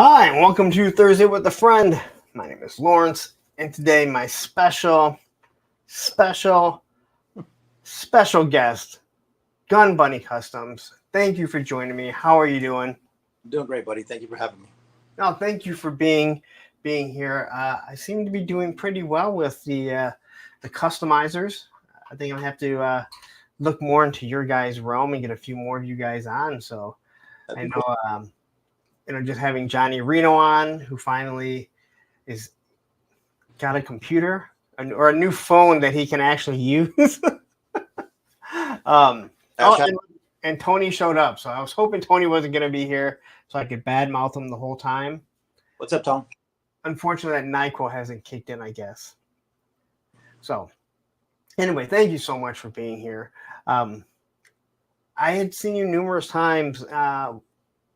Hi, and welcome to Thursday with a Friend. My name is Lawrence, and today my special, special guest, Gun Bunny Customs. Thank you for joining me. How are you doing? I'm doing great, buddy. Thank you for having me. No, thank you for being here. I seem to be doing pretty well with the customizers. I think I'm gonna have to look more into your guys' realm and get a few more of you guys on. So That'd I be know. cool. Just having Johnny Reno on, who finally is got a computer or a new phone that he can actually use. um, oh, Ash, and Tony showed up, so I was hoping Tony wasn't going to be here so I could badmouth him the whole time. what's up, Tom? Unfortunately, that NyQuil hasn't kicked in, I guess. So, anyway, thank you so much for being here. I had seen you numerous times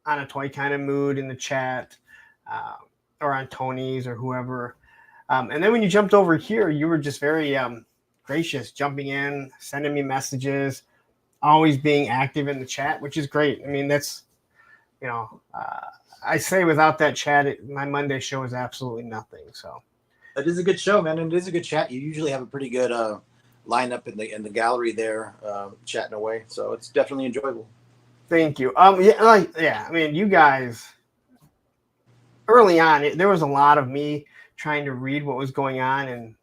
on a toy kind of mood in the chat or on Tony's or whoever. And then when you jumped over here, you were just very gracious, jumping in, sending me messages, always being active in the chat, which is great. I mean, that's, I say without that chat, my Monday show is absolutely nothing. So It is a good show, man, and it is a good chat. You usually have a pretty good lineup in the gallery there, chatting away. So it's definitely enjoyable. thank you. I mean, you guys early on, there was a lot of me trying to read what was going on, and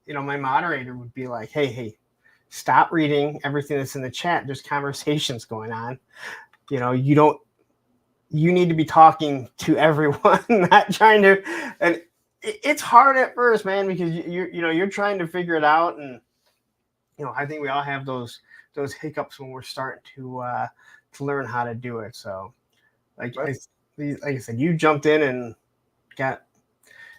my moderator would be like, hey, stop reading everything that's in the chat. There's conversations going on. You need to be talking to everyone, not trying to. And it's hard at first, man, because you're trying to figure it out, and I think we all have those hiccups when we're starting to learn how to do it. So, like I said, you jumped in and got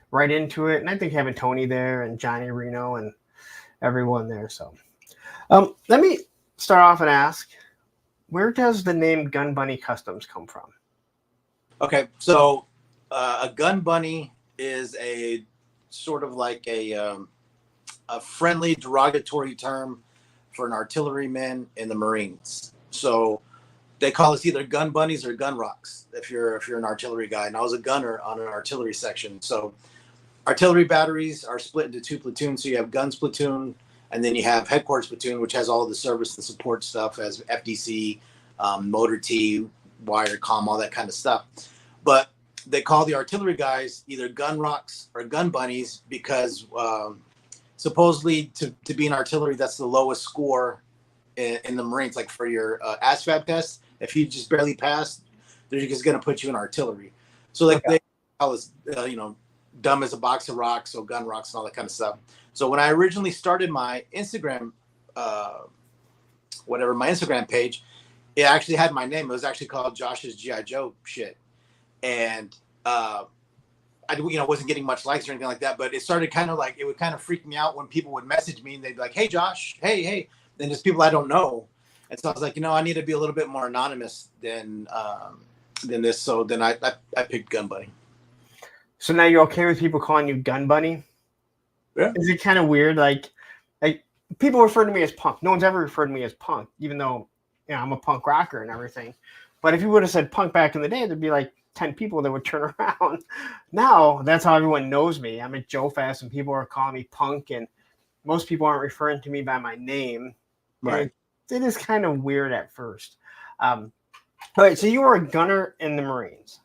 right into it, and I think having Tony there and Johnny Reno and everyone there. So, let me start off and ask, where does the name Gun Bunny Customs come from? Okay, so a gun bunny is a sort of like a friendly derogatory term for an artilleryman in the Marines. So they call us either gun bunnies or gun rocks if you're an artillery guy. And I was a gunner on an artillery section. So artillery batteries are split into two platoons. So you have guns platoon, and then you have headquarters platoon, which has all the service and support stuff as FDC, motor T, wire comm, all that kind of stuff. But they call the artillery guys either gun rocks or gun bunnies because supposedly to be an artillery, that's the lowest score in the Marines. Like for your ASVAB test, if you just barely pass, they're just going to put you in artillery. So like they call us, dumb as a box of rocks, so gun rocks and all that kind of stuff. So when I originally started my Instagram, my Instagram page, it actually had my name. It was actually called Josh's G.I. Joe shit. And I wasn't getting much likes or anything like that, but it started it would kind of freak me out when people would message me and they'd be like, hey, Josh, hey. Then there's people I don't know. And so I was like, I need to be a little bit more anonymous than this. So then I picked Gun Bunny. So now you're okay with people calling you Gun Bunny? Yeah. Is it kind of weird? Like people refer to me as punk. No one's ever referred to me as punk, even though I'm a punk rocker and everything. But if you would have said punk back in the day, there'd be like 10 people that would turn around. Now that's how everyone knows me. I'm at Joe Fest and people are calling me punk, and most people aren't referring to me by my name. Right. It is kind of weird at first. All right, so you were a gunner in the Marines.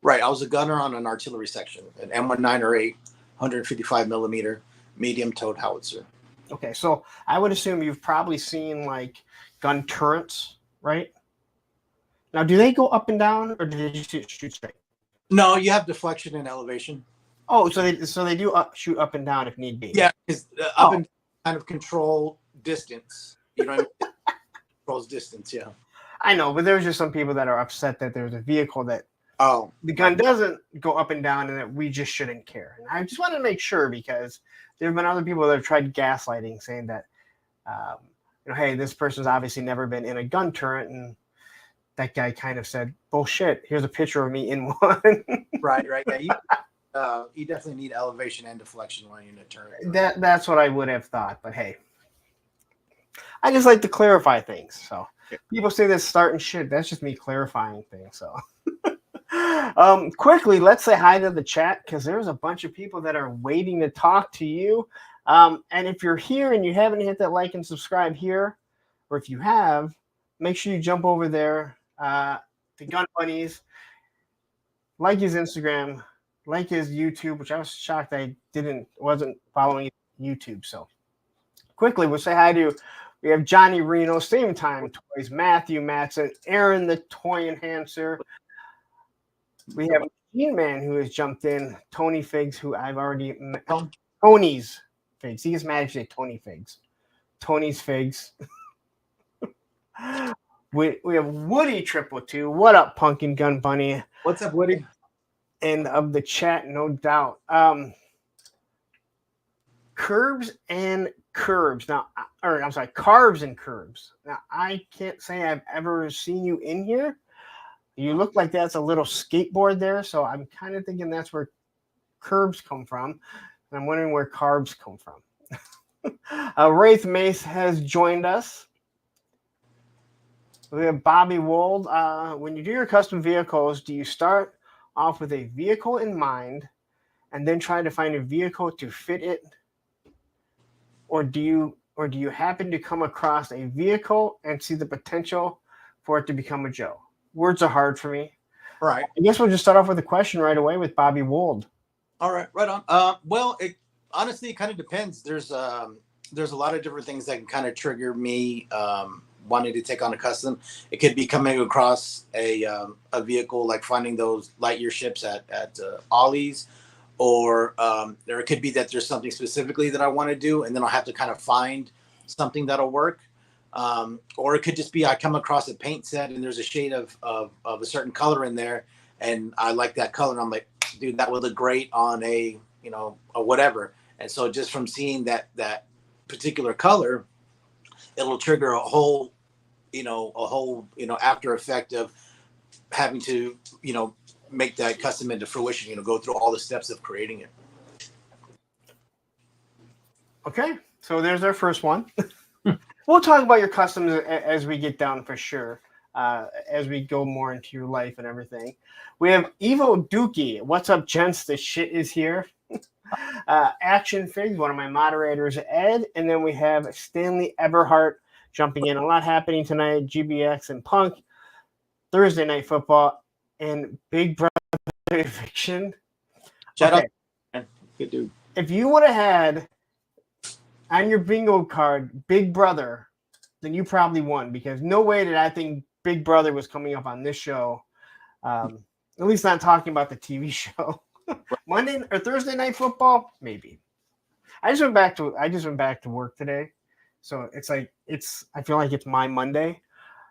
Right. I was a gunner on an artillery section, an M19 or 8, 155 millimeter medium towed howitzer. Okay, so I would assume you've probably seen like gun turrets, right? Now, do they go up and down, or do they just shoot straight? No, you have deflection and elevation. Oh, so they do shoot up and down if need be. Yeah, because up and down kind of control distance. You know what I mean? Controls distance, yeah. I know, but there's just some people that are upset that there's a vehicle that the gun doesn't go up and down, and that we just shouldn't care. And I just wanted to make sure, because there have been other people that have tried gaslighting, saying that, hey, this person's obviously never been in a gun turret, and that guy kind of said, bullshit, here's a picture of me in one. Right. Yeah, you definitely need elevation and deflection when you're in a turret. Right? That's what I would have thought, but hey, I just like to clarify things. So people say that's starting shit. That's just me clarifying things. So Quickly, let's say hi to the chat because there's a bunch of people that are waiting to talk to you. And if you're here and you haven't hit that like and subscribe here, or if you have, make sure you jump over there to Gun Bunnies, like his Instagram, like his YouTube, which I was shocked I wasn't following YouTube. So quickly, we'll say hi to. We have Johnny Reno, Same Time Toys, Matthew Matson, Aaron the Toy Enhancer. We have Gene Man who has jumped in, Tony Figs, who I've already met. Tony's Figs. He gets mad if you say Tony Figs. Tony's Figs. we have Woody 222. What up, Pumpkin Gun Bunny? What's up, Woody? And of the chat, no doubt. Curbs and Curbs. Now, or I'm sorry, Carbs and Curbs. Now, I can't say I've ever seen you in here. You look like that's a little skateboard there, so I'm kind of thinking that's where curbs come from. And I'm wondering where carbs come from. Wraith Mace has joined us. We have Bobby Wold. When you do your custom vehicles, do you start off with a vehicle in mind and then try to find a vehicle to fit it? Or do you happen to come across a vehicle and see the potential for it to become a Joe? Words are hard for me. All right. I guess we'll just start off with a question right away with Bobby Wold. All right, right on. Well, it honestly kind of depends. There's a lot of different things that can kind of trigger me wanting to take on a custom. It could be coming across a vehicle, like finding those Lightyear ships at Ollie's, or it could be that there's something specifically that I want to do, and then I'll have to kind of find something that'll work. Or it could just be I come across a paint set and there's a shade of a certain color in there, and I like that color, and I'm like, dude, that would look great on a whatever. And so just from seeing that particular color, it'll trigger a whole after effect of having to make that custom into fruition, go through all the steps of creating it. Okay, so there's our first one. We'll talk about your customs as we get down for sure, as we go more into your life and everything. We have Evo Dookie. What's up, gents? The shit is here. Action Figs, one of my moderators, Ed. And then we have Stanley Eberhardt jumping in. A lot happening tonight. GBX and Punk. Thursday Night Football and Big Brother Eviction. Shout out. Man. Good dude. If you would have had on your bingo card Big Brother, then you probably won, because no way did I think Big Brother was coming up on this show. At least not talking about the TV show. Monday or Thursday Night Football, maybe. I just went back to work today, so I feel like it's my Monday.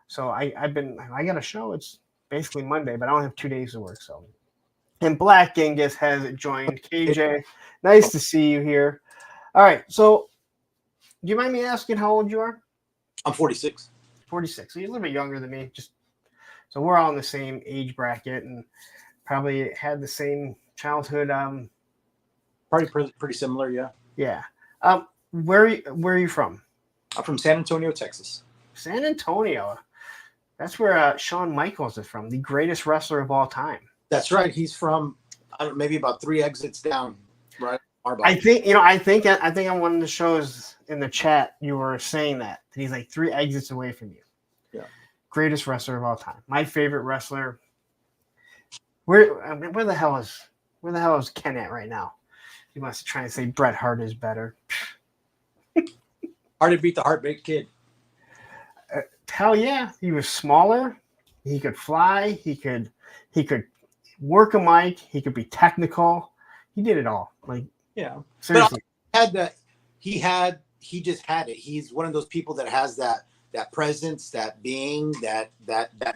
So I got a show. It's basically Monday, but I don't have 2 days to work. So, and Black Genghis has joined. KJ, nice to see you here. All right, so do you mind me asking how old you are? I'm 46. 46. So you're a little bit younger than me. So we're all in the same age bracket and probably had the same childhood. Probably pretty similar, yeah. Yeah. Where are you from? I'm from San Antonio, Texas. San Antonio. That's where Shawn Michaels is from, the greatest wrestler of all time. That's right. He's from maybe about 3 exits down, right? I think on one of the shows in the chat you were saying that he's like 3 exits away from you. Yeah. Greatest wrestler of all time. My favorite wrestler. Where the hell is Ken at right now? He must be trying to say Bret Hart is better. Hard to beat the Heartbreak Kid. Hell yeah, he was smaller. He could fly. He could work a mic. He could be technical. He did it all. Like, yeah, seriously. But he just had it. He's one of those people that has that presence, that being, that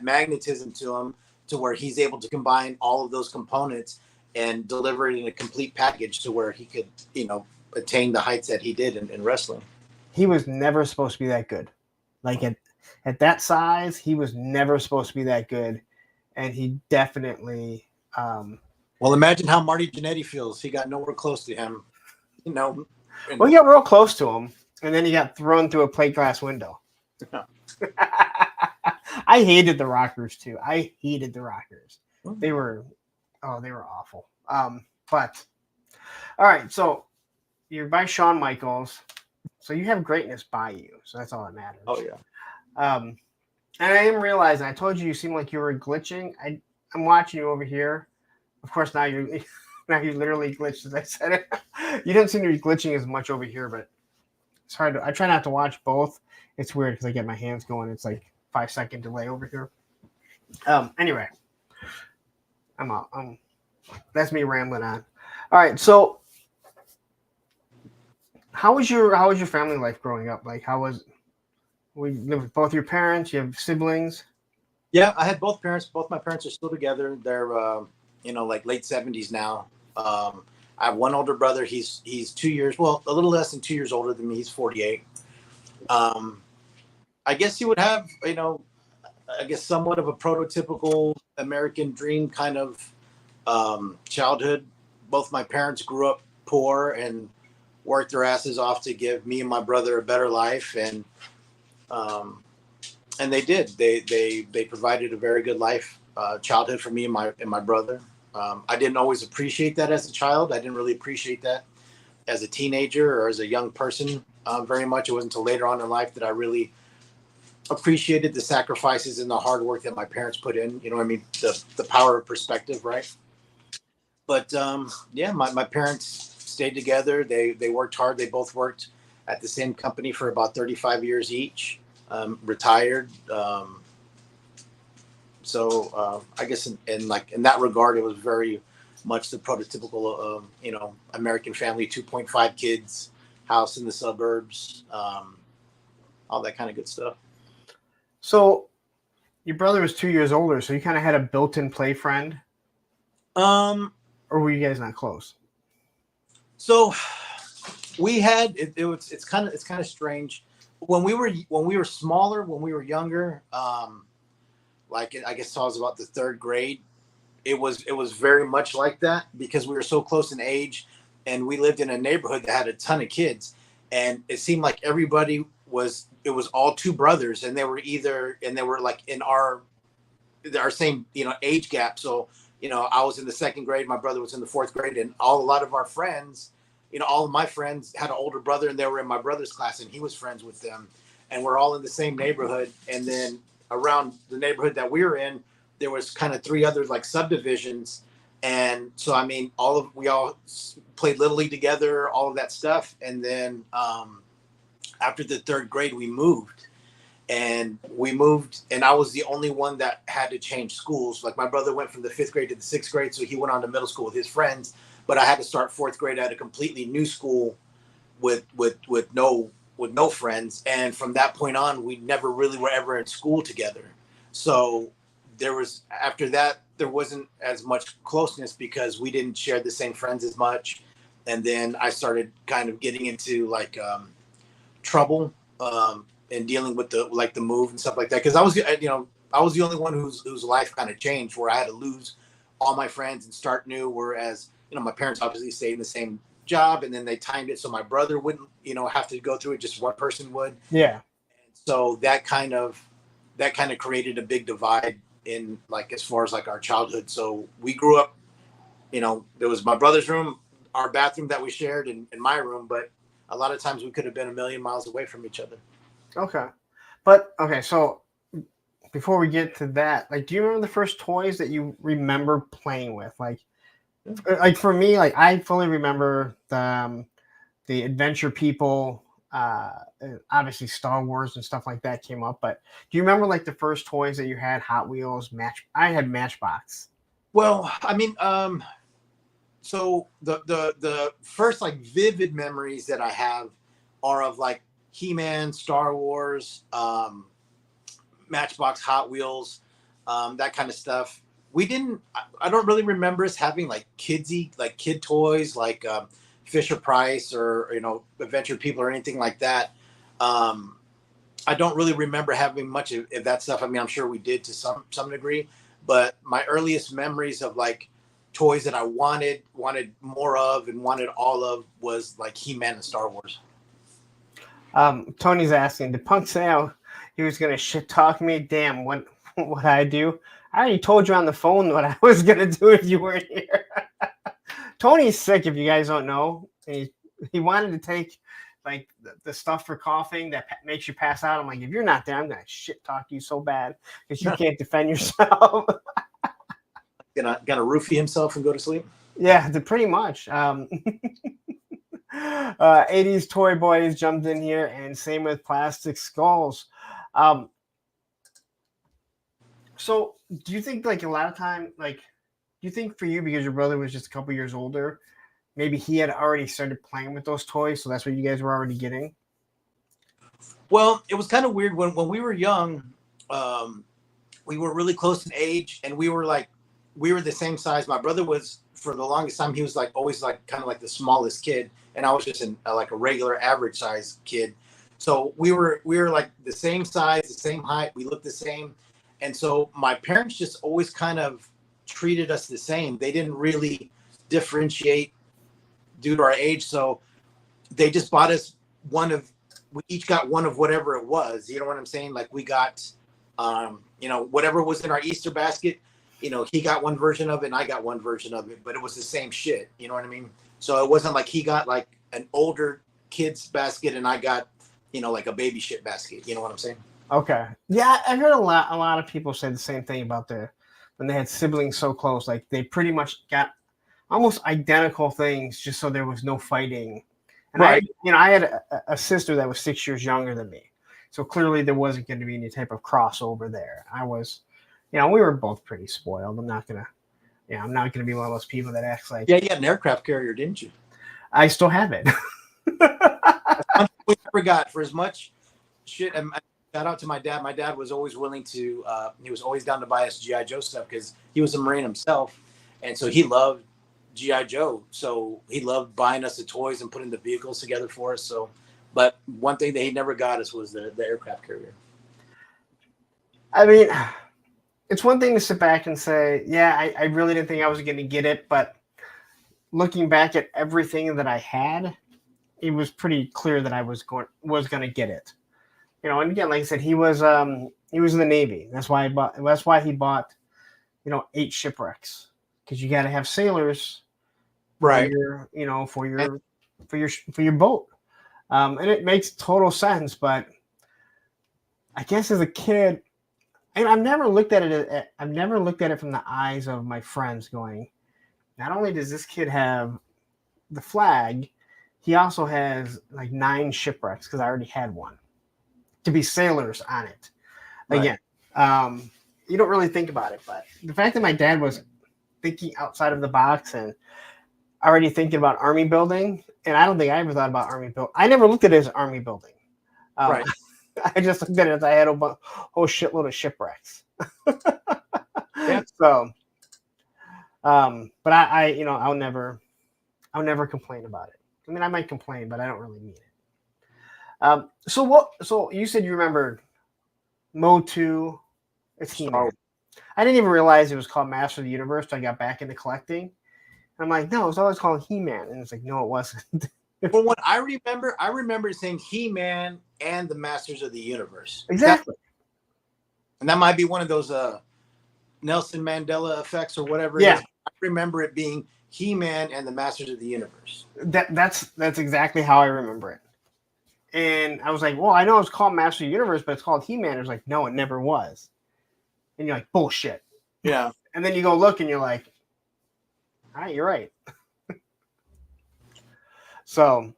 magnetism to him, to where he's able to combine all of those components and deliver it in a complete package to where he could, attain the heights that he did in wrestling. He was never supposed to be that good. Like at that size, he was never supposed to be that good. And he definitely well, imagine how Marty Jannetty feels. He got nowhere close to him. Well, he got real close to him, and then he got thrown through a plate glass window. I hated the Rockers too. I hated the Rockers. They were, oh, they were awful. But all right, so you're by Shawn Michaels, so you have greatness by you, so that's all that Oh matters. yeah. Um, and I am realizing, I told you you seem like you were glitching. I'm watching you over here. Of course, now you're now you literally glitched as I said it. You don't seem to be glitching as much over here, but it's hard to. I try not to watch both. It's weird because I get my hands going. It's like 5 second delay over here. Anyway, I'm out. That's me rambling on. All right, so how was your family life growing up? Like, how was we live with both your parents? You have siblings? Yeah, I had both parents. Both my parents are still together. They're like late 70s now. I have one older brother. He's 2 years, well, a little less than 2 years older than me. He's 48. Um, I guess he would have, I guess somewhat of a prototypical American dream kind of childhood. Both my parents grew up poor and worked their asses off to give me and my brother a better life, um, and they did. They provided a very good life, childhood for me and my brother. I didn't always appreciate that as a child. I didn't really appreciate that as a teenager or as a young person very much. It wasn't until later on in life that I really appreciated the sacrifices and the hard work that my parents put in. You know what I mean? The power of perspective, right? But yeah, my parents stayed together. They worked hard. They both worked at the same company for about 35 years each. Retired. I guess in that regard, it was very much the prototypical American family, 2.5 kids, house in the suburbs, all that kind of good stuff. So your brother was 2 years older, so you kind of had a built-in play friend, Um, or were you guys not close? so we had it's kind of strange when we were smaller, when we were younger. Like I guess I was about the third grade. It was very much like that because we were so close in age, and we lived in a neighborhood that had a ton of kids, and it seemed like everybody was all two brothers, and they were like in our same age gap. So I was in the second grade, my brother was in the fourth grade, and a lot of our friends, all of my friends had an older brother, and they were in my brother's class, and he was friends with them, and we're all in the same neighborhood. And then around the neighborhood that we were in, there was kind of three other like subdivisions. And so I mean, we all played little league together, all of that stuff. And then after the third grade, we moved, and I was the only one that had to change schools. Like my brother went from the fifth grade to the sixth grade, so he went on to middle school with his friends, but I had to start fourth grade at a completely new school with no friends. And from that point on, we never really were ever in school together. So after that there wasn't as much closeness because we didn't share the same friends as much. And then I started kind of getting into like trouble, and dealing with the move and stuff like that, because I was the only one whose life kind of changed, where I had to lose all my friends and start new, whereas my parents obviously stayed in the same job, and then they timed it so my brother wouldn't have to go through it, just one person would. Yeah. So that kind of created a big divide in like as far as like our childhood. So we grew up, there was my brother's room, our bathroom that we shared, and my room, but a lot of times we could have been a million miles away from each other. Okay. But okay, so before we get to that, like, do you remember the first toys that you remember playing with? Like for me, like I fully remember the Adventure People. Obviously, Star Wars and stuff like that came up. But do you remember like the first toys that you had? Hot Wheels, Match. I had Matchbox. Well, I mean, so the first like vivid memories that I have are of like He-Man, Star Wars, Matchbox, Hot Wheels, that kind of stuff. We didn't. I don't really remember us having like kid toys like Fisher Price or Adventure People or anything like that. I don't really remember having much of that stuff. I mean, I'm sure we did to some degree, but my earliest memories of like toys that I wanted more of and wanted all of was like He-Man and Star Wars. Tony's asking, did Punk say he was gonna shit talk me? Damn, what I do? I already told you on the phone what I was gonna do if you weren't here. Tony's sick, if you guys don't know. And he wanted to take like the stuff for coughing that makes you pass out. I'm like, if you're not there, I'm gonna shit talk you so bad because you can't defend yourself. Gonna roofie himself and go to sleep. Yeah, pretty much. 80s Toy Boys jumped in here, and same with Plastic Skulls. So do you think like a lot of time, like, do you think for you, because your brother was just a couple years older, maybe he had already started playing with those toys, so that's what you guys were already getting? Well, it was kind of weird when we were young. We were really close in age, and we were the same size. My brother was, for the longest time, he was like always like kind of like the smallest kid, and I was just like a regular average size kid. So we were like the same size, the same height. We looked the same, and so my parents just always kind of treated us the same. They didn't really differentiate due to our age, so they just bought us we each got one of whatever it was. You know what I'm saying? Like we got, whatever was in our Easter basket. He got one version of it and I got one version of it, but it was the same shit. You know what I mean? So it wasn't like he got like an older kid's basket and I got, like a baby shit basket. You know what I'm saying? Okay. Yeah, I heard a lot of people say the same thing about when they had siblings so close. Like they pretty much got almost identical things just so there was no fighting. And right. I had a sister that was 6 years younger than me. So clearly there wasn't going to be any type of crossover there. I was, we were both pretty spoiled. I'm not going to be one of those people that acts like. Yeah, you had an aircraft carrier, didn't you? I still have it. We never got for as much shit. And shout out to my dad. My dad was always willing to, he was always down to buy us G.I. Joe stuff because he was a Marine himself. And so he loved G.I. Joe. So he loved buying us the toys and putting the vehicles together for us. So, but one thing that he never got us was the aircraft carrier. I mean, it's one thing to sit back and say, yeah, I really didn't think I was going to get it. But looking back at everything that I had, it was pretty clear that I was going to get it. And again, like I said, he was in the Navy. That's why he bought 8 shipwrecks, because you got to have sailors, right? For your boat, and it makes total sense. But I guess as a kid, and I've never looked at it from the eyes of my friends going, not only does this kid have the flag, he also has like 9 shipwrecks, because I already had one, to be sailors on it. Again, you don't really think about it, but the fact that my dad was thinking outside of the box and already thinking about army building, and I don't think I ever thought about army building. I never looked at it as army building. Right. I just looked at it as I had a whole shitload of shipwrecks. Yeah. So, but I'll never complain about it. I mean, I might complain, but I don't really mean it. So you said you remembered Mode 2. It's He-Man. I didn't even realize it was called Master of the Universe until I got back into collecting. I'm like, no, it was always called He-Man. And it's like, no, it wasn't. Well, what I remember saying He-Man and the Masters of the Universe. Exactly. And that might be one of those Nelson Mandela effects or whatever it is. I remember it being He-Man and the Masters of the Universe. That's exactly how I remember it. And I was like, well, I know it's called Master of the Universe, but it's called He-Man. It was like, no, it never was. And you're like, bullshit. Yeah. And then you go look and you're like, all right, you're right. So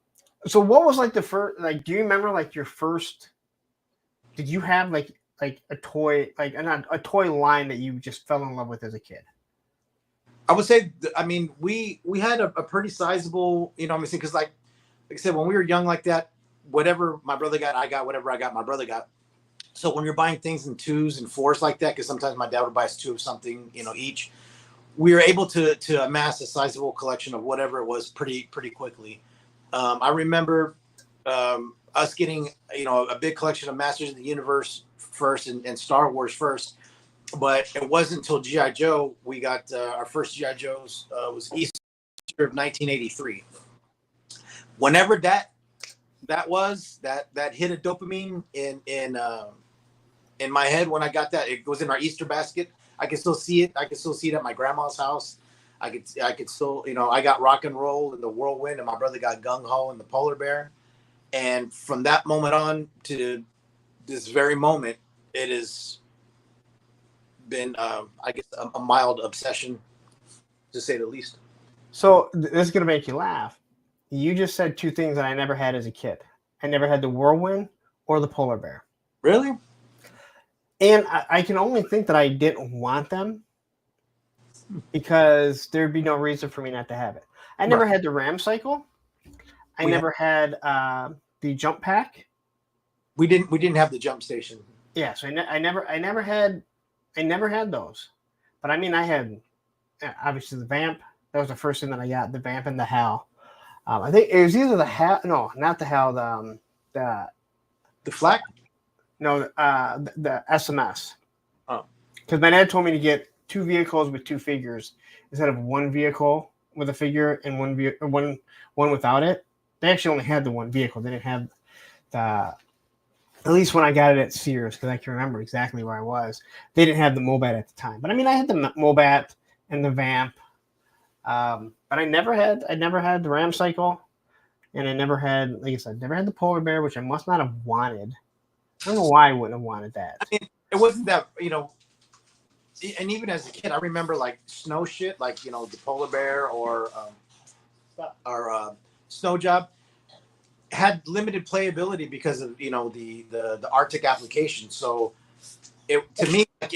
what was like the first, like, do you remember like your first, did you have like a toy, like not a toy line that you just fell in love with as a kid? I would say, I mean, we had a pretty sizable, because like I said, when we were young like that, whatever my brother got, I got. Whatever I got, my brother got. So when you're buying things in 2s and 4s like that, because sometimes my dad would buy us 2 of something, each, we were able to amass a sizable collection of whatever it was pretty quickly. I remember us getting, a big collection of Masters of the Universe first and Star Wars first. But it wasn't until G.I. Joe we got our first G.I. Joes. Was Easter of 1983. Whenever that hit a dopamine in my head when I got that, it was in our Easter basket. I can still see it. I can still see it at my grandma's house. I could still, I got rock and roll in the whirlwind, and my brother got gung ho in the polar bear. And from that moment on to this very moment, it has been, I guess, a mild obsession, to say the least. So this is gonna make you laugh. You just said two things that I never had as a kid. I never had the whirlwind or the polar bear. Really? And I can only think that I didn't want them because there'd be no reason for me not to have it. I never had the Ram cycle. I never had the jump pack. We didn't have the jump station. Yeah, so I never had those. But I mean, I had obviously the Vamp. That was the first thing that I got, the Vamp and the Hal. I think it was either the Hal. No, not the Hal. The Flak. No, the SMS. Oh, because my dad told me to get two vehicles with two figures instead of one vehicle with a figure and one without it. They actually only had the one vehicle. They didn't have the. At least when I got it at Sears, because I can remember exactly where I was. They didn't have the Mobat at the time, but I mean, I had the Mobat and the Vamp. But I never had the Ram cycle, and I never had, like I said, never had the polar bear, which I must not have wanted. I don't know why I wouldn't have wanted that. I mean, it wasn't that, and even as a kid, I remember like snow shit, like, the polar bear or snow job had limited playability because of, the Arctic application. So to me, like,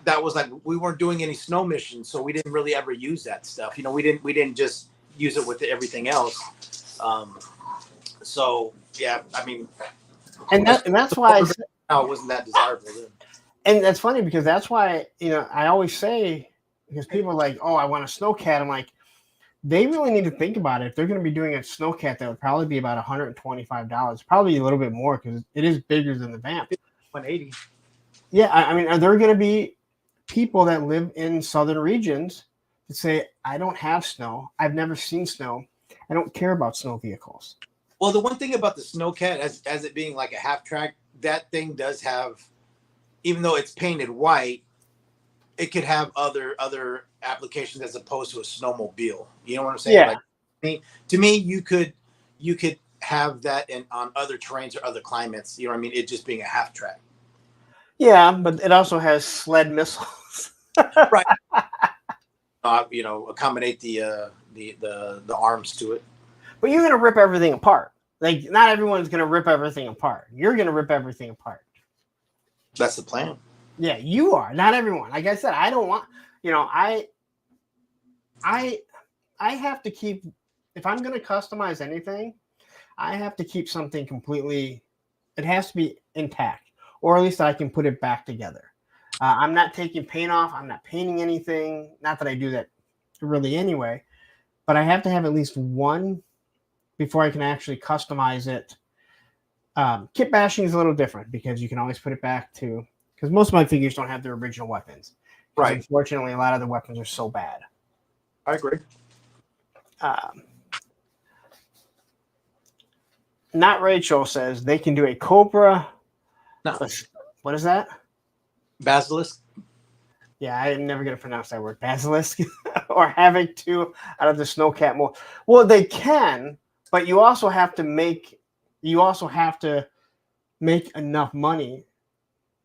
that was like, we weren't doing any snow missions, so we didn't really ever use that stuff. We didn't just use it with everything else. So yeah, I mean, and that's why it wasn't that desirable then. And that's funny because that's why, I always say, because people are like, oh, I want a snowcat. I'm like, they really need to think about it. If they're going to be doing a snowcat, that would probably be about $125, probably a little bit more because it is bigger than the Vamp. 180. Yeah, I mean, are there going to be people that live in southern regions that say, I don't have snow, I've never seen snow, I don't care about snow vehicles? Well, the one thing about the snowcat, as it being like a half track, that thing does have, even though it's painted white, it could have other applications as opposed to a snowmobile. You know what I'm saying? Yeah. Like, to me, you could have that on other terrains or other climates. You know what I mean? It just being a half track. Yeah, but it also has sled missiles. Right. Accommodate the arms to it. But you're gonna rip everything apart. Like, not everyone's gonna rip everything apart. You're gonna rip everything apart. That's the plan. Yeah, you are. Not everyone. Like I said, I don't want. I have to keep. If I'm gonna customize anything, I have to keep something completely. It has to be intact, or at least I can put it back together. I'm not taking paint off. I'm not painting anything. Not that I do that really anyway, but I have to have at least one before I can actually customize it. Kit bashing is a little different because you can always put it back to, because most of my figures don't have their original weapons. Right. Unfortunately, a lot of the weapons are so bad. I agree. Not Rachel says they can do a Cobra. No. What is that? Basilisk. Yeah, I'm never going to pronounce that word. Basilisk or Havoc 2 out of the Snowcat mold. Well, they can, but you also have to make enough money,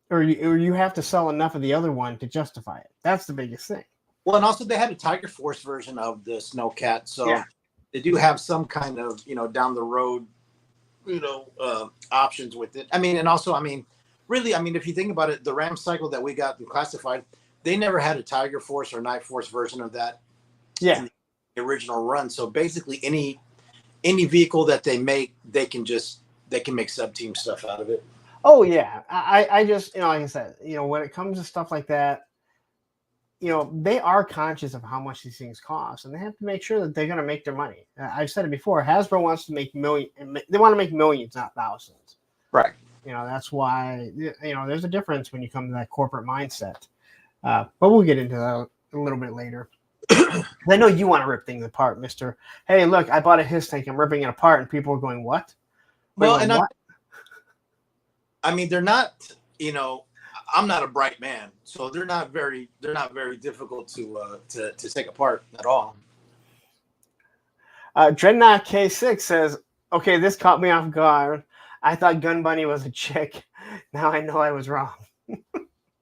or you have to sell enough of the other one to justify it. That's the biggest thing. Well, and also they had a Tiger Force version of the Snowcat, so they do have some kind of down the road options with it. I mean, and also, really, if you think about it, the Ram cycle that we got classified, they never had a Tiger Force or Night Force version of that. Yeah. In the original run. So basically, any vehicle that they make, they can make sub-team stuff out of it. Oh yeah, I just like I said, when it comes to stuff like that, they are conscious of how much these things cost, and they have to make sure that they're going to make their money. I've said it before. Hasbro wants to make they want to make millions, not thousands. Right. That's why there's a difference when you come to that corporate mindset. But we'll get into that a little bit later. I know you want to rip things apart, Mister. Hey, look, I bought a his tank. I'm ripping it apart, and people are going, "What?" Well, and what? They're not. I'm not a bright man, so they're not very difficult to take apart at all. Dreadnought K6 says, okay, this caught me off guard. I thought Gun Bunny was a chick. Now I know I was wrong.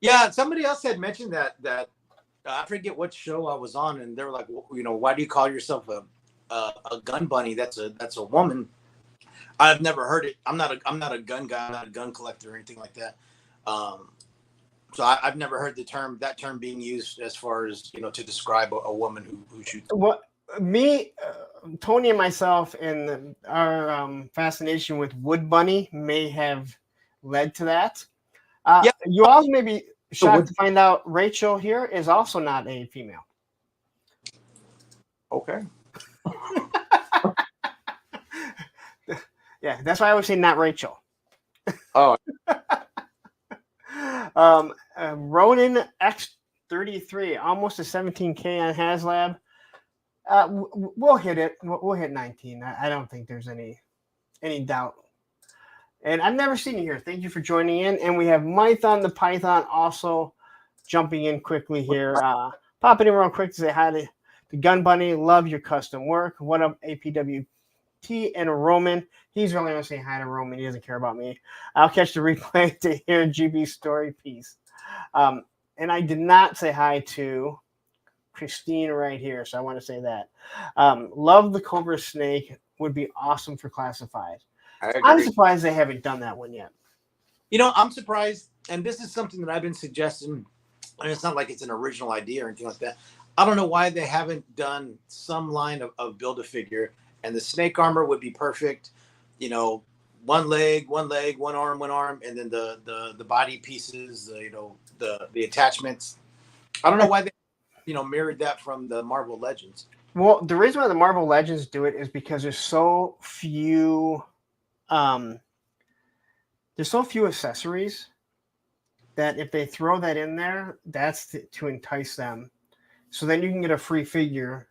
Yeah, somebody else had mentioned that I forget what show I was on, and they were like, you know, why do you call yourself a gun bunny? That's a woman. I've never heard it. I'm not a gun guy. I'm not a gun collector or anything like that. So I've never heard that term being used as far as, you know, to describe a woman who shoots. What me, Tony, and myself, and our fascination with Wood Bunny may have led to that. Yeah. You also may be shocked to find out Rachel here is also not a female. Okay. Yeah, that's why I always say not Rachel. Oh. Ronin X33, almost a 17K on HasLab. We'll hit it. We'll hit 19. I don't think there's any doubt. And I've never seen you here. Thank you for joining in. And we have Mython the Python also jumping in quickly here. Popping in real quick to say hi to the Gun Bunny. Love your custom work. What up, APWT and Roman? He's really going to say hi to Roman. He doesn't care about me. I'll catch the replay to hear GB's story. Peace. And I did not say hi to Christine right here, so I want to say that. Love the Cobra Snake. Would be awesome for classified. I'm surprised they haven't done that one yet. You know, I'm surprised, and this is something that I've been suggesting, and it's not like it's an original idea or anything like that. I don't know why they haven't done some line of Build-A-Figure, and the snake armor would be perfect. You know, one leg, one arm, and then the body pieces, you know, the attachments. I don't know why they, you know, mirrored that from the Marvel Legends. Well, the reason why the Marvel Legends do it is because there's so few accessories that if they throw that in there, that's to entice them. So then you can get a free figure,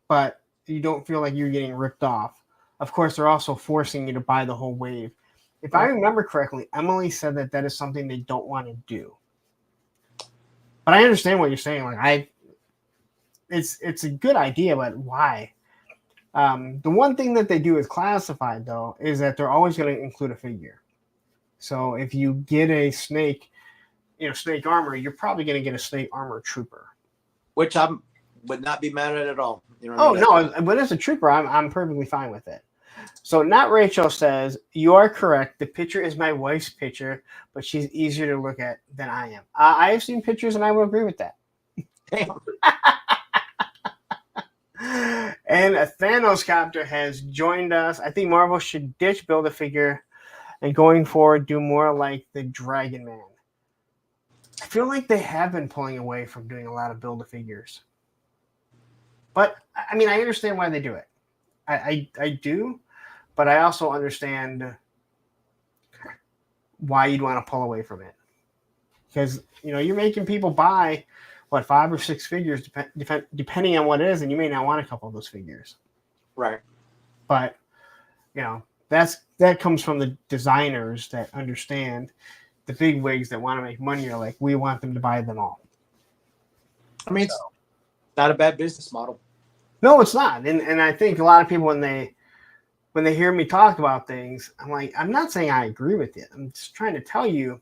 but you don't feel like you're getting ripped off. Of course, they're also forcing you to buy the whole wave. If I remember correctly, Emily said that is something they don't want to do. But I understand what you're saying. Like it's a good idea, but why? The one thing that they do with classified, though, is that they're always going to include a figure. So if you get a snake, you know, snake armor, you're probably going to get a snake armor trooper. Which I would not be mad at all. You know what I mean? No, but as a trooper, I'm perfectly fine with it. So Not Rachel says, you are correct. The picture is my wife's picture, but she's easier to look at than I am. I have seen pictures, and I will agree with that. And a Thanos copter has joined us. I think Marvel should ditch Build-A-Figure and going forward do more like the Dragon Man. I feel like they have been pulling away from doing a lot of Build-A-Figures. But, I mean, I understand why they do it. I do, but I also understand why you'd want to pull away from it. Because, you know, you're making people buy, 5 or 6 figures, depending on what it is, and you may not want a couple of those figures. Right. But, you know, that comes from the designers that understand. The big wigs that want to make money are like, we want them to buy them all. I mean, it's not a bad business model. No, it's not. And I think a lot of people, when they hear me talk about things, I'm like, I'm not saying I agree with it. I'm just trying to tell you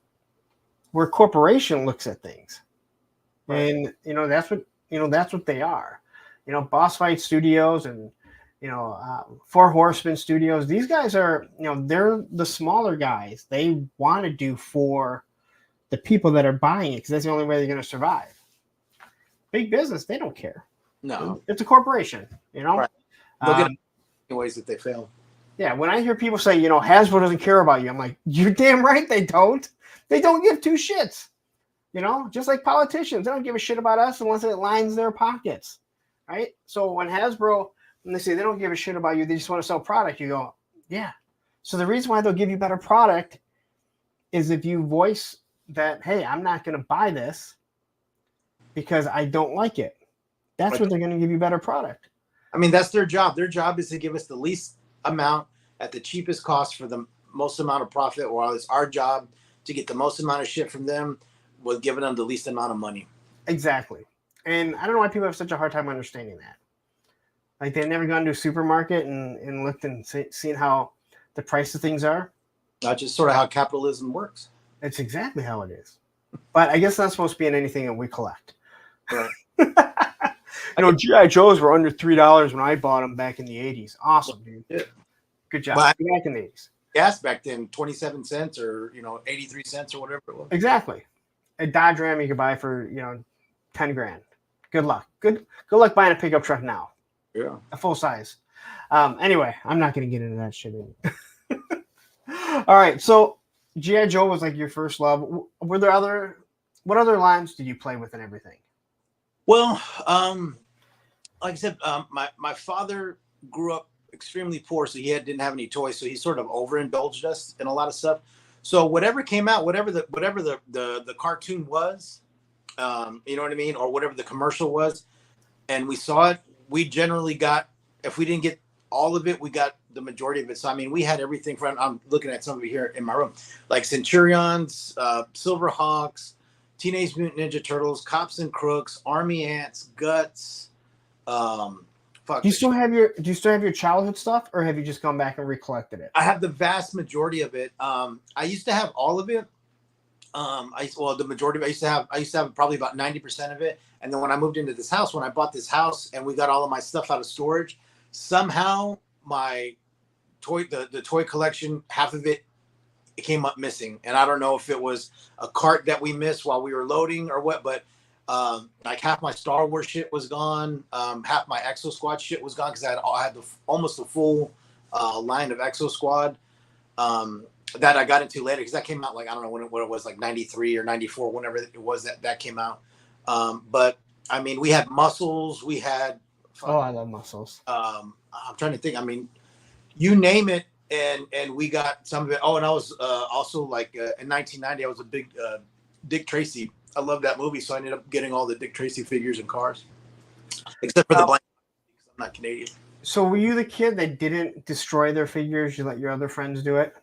where corporation looks at things. Right. And, you know, that's what they are. You know, Boss Fight Studios and, you know, Four Horsemen Studios. These guys are, you know, they're the smaller guys. They want to do for the people that are buying it because that's the only way they're going to survive. Big business, they don't care. No, it's a corporation. You know, right. They'll get in ways that they fail. Yeah, when I hear people say, you know, Hasbro doesn't care about you, I'm like, you're damn right they don't. They don't give two shits. You know, just like politicians, they don't give a shit about us unless it lines their pockets, right? So when Hasbro, when they say they don't give a shit about you, they just want to sell product, you go, yeah. So the reason why they'll give you better product is if you voice that, hey, I'm not going to buy this because I don't like it. That's what they're going to give you better product. I mean, that's their job. Their job is to give us the least amount at the cheapest cost for the most amount of profit, while it's our job to get the most amount of shit from them was giving them the least amount of money. Exactly. And I don't know why people have such a hard time understanding that. Like they've never gone to a supermarket and looked and seen how the price of things are. That's just sort of how capitalism works. It's exactly how it is. But I guess that's supposed to be in anything that we collect. Right. GI Joes were under $3 when I bought them back in the 80s. Awesome, dude. Yeah. Good job. But back in the 80s. Gas back then, 27 cents or 83 cents or whatever it was. Exactly. A Dodge Ram you could buy for 10 grand. Good luck. Good luck buying a pickup truck now. Yeah. A full size. Anyway, I'm not going to get into that shit anymore. All right, so G.I. Joe was like your first love. What other lines did you play with and everything? Well, like I said, my father grew up extremely poor, so he didn't have any toys, so he sort of overindulged us in a lot of stuff. So whatever came out, whatever the cartoon was, you know what I mean, or whatever the commercial was, and we saw it, we generally got, if we didn't get all of it, we got the majority of it. So I mean, we had everything from, I'm looking at some of it here in my room, like Centurions, Silverhawks, Teenage Mutant Ninja Turtles, Cops and Crooks, Army Ants, Guts. Do you still have your childhood stuff, or have you just gone back and recollected it? I have the vast majority of it. I used to have all of it. The majority of it, I used to have probably about 90% of it. And then when I moved into this house, when I bought this house and we got all of my stuff out of storage, somehow my the toy collection, half of it came up missing. And I don't know if it was a cart that we missed while we were loading or what, but like half my Star Wars shit was gone. Half my Exo Squad shit was gone because I had almost the full line of Exo Squad that I got into later because that came out like, I don't know what it was, like 93 or 94, whenever it was that came out. But I mean, we had Muscles, we had. I love Muscles. I'm trying to think. I mean, you name it, and we got some of it. Oh, and I was also like in 1990, I was a big Dick Tracy. I love that movie, so I ended up getting all the Dick Tracy figures and cars, except for the blank. I'm not Canadian. So were you the kid that didn't destroy their figures? You let your other friends do it?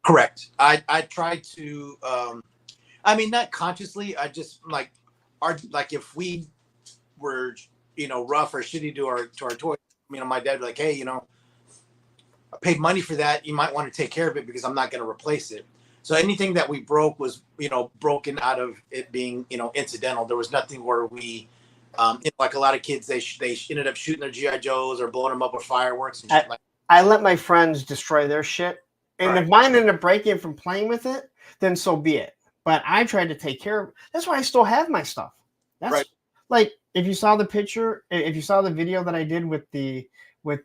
Correct. I tried to. I mean, not consciously. I just like if we were rough or shitty to our toys. My dad would be like, hey, I paid money for that. You might want to take care of it because I'm not going to replace it. So anything that we broke was, broken out of it being, incidental. There was nothing where we, like a lot of kids, they ended up shooting their G.I. Joes or blowing them up with fireworks and shit like that. I let my friends destroy their shit. And Right. If mine ended up breaking from playing with it, then so be it. But I tried to take care of it. That's why I still have my stuff. That's right. Like if you saw the picture, if you saw the video that I did with the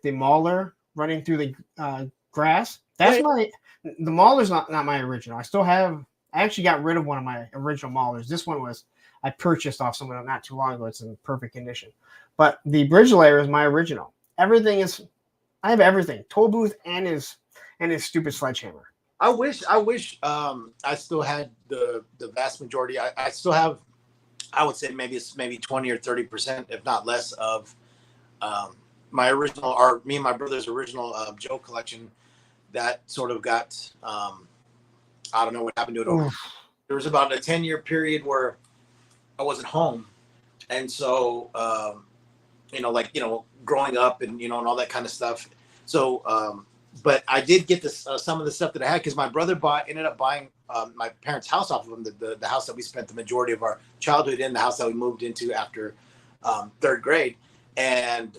Mauler running through the grass, that's Right. the Mauler's not my original. I actually got rid of one of my original Maulers. This one I purchased off someone not too long ago. It's in perfect condition. But the Bridge Layer is my original. I have everything. Toll Booth and his stupid sledgehammer. I wish I still had the vast majority. I still have, I would say maybe 20 or 30%, if not less, of my original, or me and my brother's original Joe collection that sort of got, I don't know what happened to it. Over. There was about a 10-year period where I wasn't home. And so, growing up and, and all that kind of stuff. So, but I did get some of the stuff that I had because my brother ended up buying my parents' house off of him, the house that we spent the majority of our childhood in, the house that we moved into after third grade. And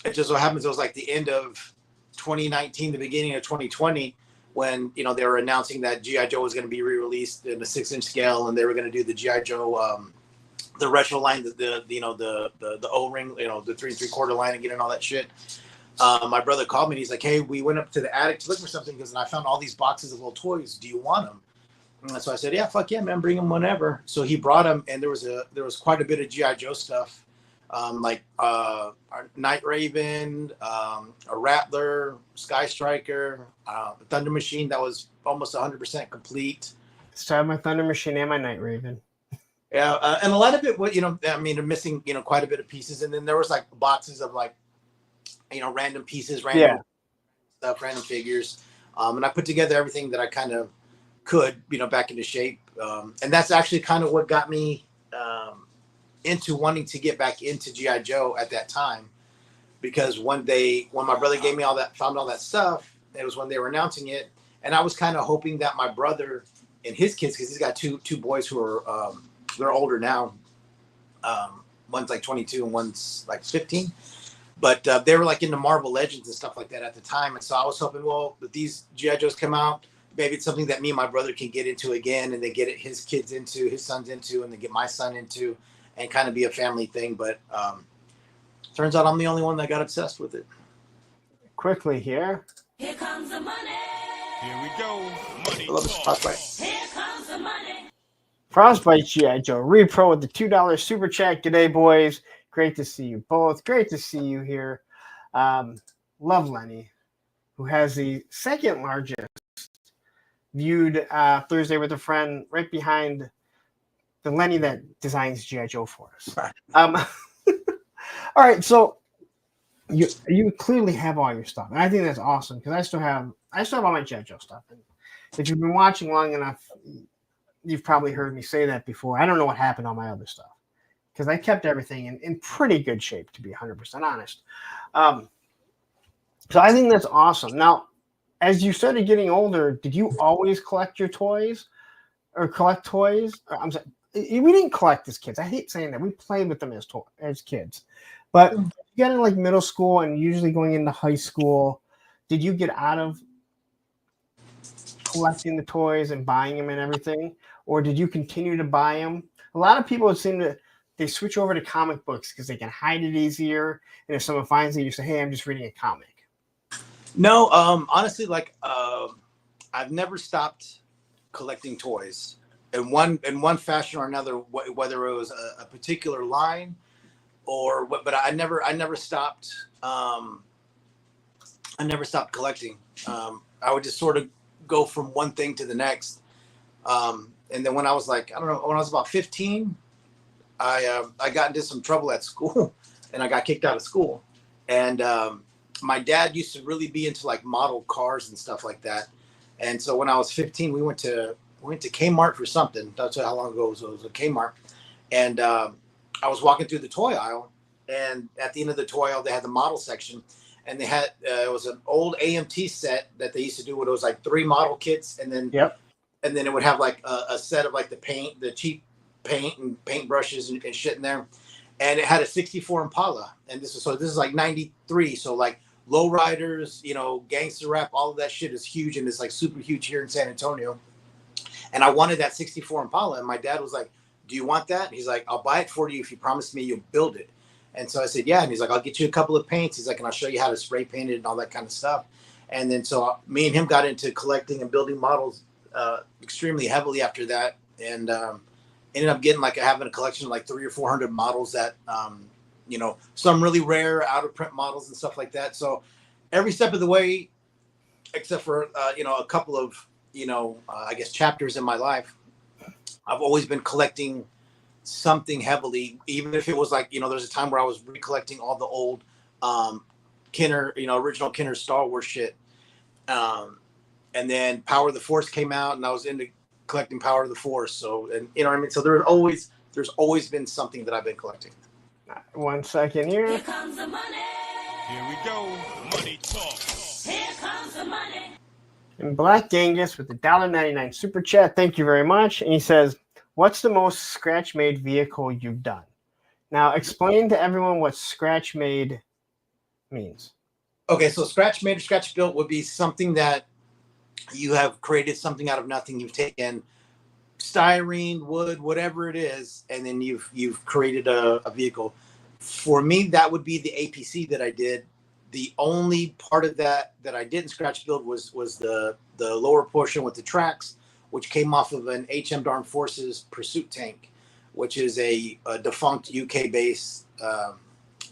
it just so happens it was like the end of 2019, the beginning of 2020, when they were announcing that G.I. Joe was going to be re-released in a 6-inch scale, and they were going to do the G.I. Joe, the retro line, the O-ring, the 3 3/4 line again and all that shit. My brother called me and he's like, hey, we went up to the attic to look for something because I found all these boxes of little toys. Do you want them? And so I said, yeah, fuck yeah, man, bring them whenever. So he brought them, and there was quite a bit of G.I. Joe stuff, like a Night Raven, a Rattler, Sky Striker, a Thunder Machine that was almost 100% complete. So I have my Thunder Machine and my Night Raven. Yeah, and a lot of it, they're missing, quite a bit of pieces. And then there was like boxes of like, random pieces, random stuff, random figures. And I put together everything that I kind of could, back into shape. And that's actually kind of what got me into wanting to get back into GI Joe at that time, because one day when my brother found all that stuff, it was when they were announcing it, and I was kind of hoping that my brother and his kids, because he's got two boys who are they're older now. One's like 22 and one's like 15, but they were like into Marvel Legends and stuff like that at the time, and so I was hoping, well, if these GI Joes come out, maybe it's something that me and my brother can get into again, and they get his kids into, his sons into, and they get my son into, and kind of be a family thing. But turns out I'm the only one that got obsessed with it. Quickly here. Here comes the money. Here we go. Money I love this Frostbite. Here comes the money. Frostbite GI Joe Repro with the $2 super chat. G'day, boys. Great to see you both. Great to see you here. Love Lenny, who has the second largest viewed Thursday with a Friend, right behind the Lenny that designs GI Joe for us. All right, so you clearly have all your stuff, and I think that's awesome, because I still have all my GI Joe stuff. And if you've been watching long enough, you've probably heard me say that before. I don't know what happened to all my other stuff, because I kept everything in pretty good shape, to be 100% honest. So I think that's awesome. Now, as you started getting older, did you always collect your toys, or collect toys? I'm sorry, we didn't collect as kids. I hate saying that. We played with them as kids. But you got in like middle school and usually going into high school, did you get out of collecting the toys and buying them and everything? Or did you continue to buy them? A lot of people they switch over to comic books because they can hide it easier. And if someone finds it, you say, hey, I'm just reading a comic. No, honestly, like I've never stopped collecting toys in one fashion or another, whether it was a particular line or what. But I never stopped. I never stopped collecting. I would just sort of go from one thing to the next. And then when I was like, I don't know, when I was about 15, I got into some trouble at school, and I got kicked out of school. And my dad used to really be into like model cars and stuff like that. And so when I was 15, we went to Kmart for something. That's how long ago it was a Kmart. And I was walking through the toy aisle, and at the end of the toy aisle, they had the model section, and they had it was an old AMT set that they used to do when it was like 3 model kits, and then and then it would have like a set of like the cheap paint and paint brushes and shit in there, and it had a 64 Impala, and this is like 93, so like lowriders, gangster rap, all of that shit is huge, and it's like super huge here in San Antonio. And I wanted that 64 Impala, and my dad was like, do you want that? And he's like, I'll buy it for you if you promise me you'll build it. And so I said, yeah. And he's like, I'll get you a couple of paints. He's like, and I'll show you how to spray paint it and all that kind of stuff. And then so me and him got into collecting and building models extremely heavily after that, and ended up having a collection of like 300 or 400 models that, some really rare out of print models and stuff like that. So every step of the way, except for, a couple of, I guess chapters in my life, I've always been collecting something heavily, even if it was like, there's a time where I was recollecting all the old Kenner, original Kenner Star Wars shit. And then Power of the Force came out, and I was into collecting Power of the Force. So, and you know what I mean? So there's always been something that I've been collecting. 1 second here. Here comes the money. Here we go. Money talk. Here comes the money. And Black Genghis with the $1.99 super chat. Thank you very much. And he says, what's the most scratch-made vehicle you've done? Now, explain to everyone what scratch-made means. Okay, so scratch-made or scratch-built would be something that you have created something out of nothing. You've taken styrene, wood, whatever it is, and then you've created a vehicle. For me, that would be the APC that I did. The only part of that I didn't scratch build was the lower portion with the tracks, which came off of an HM Armed Forces pursuit tank, which is a defunct UK base.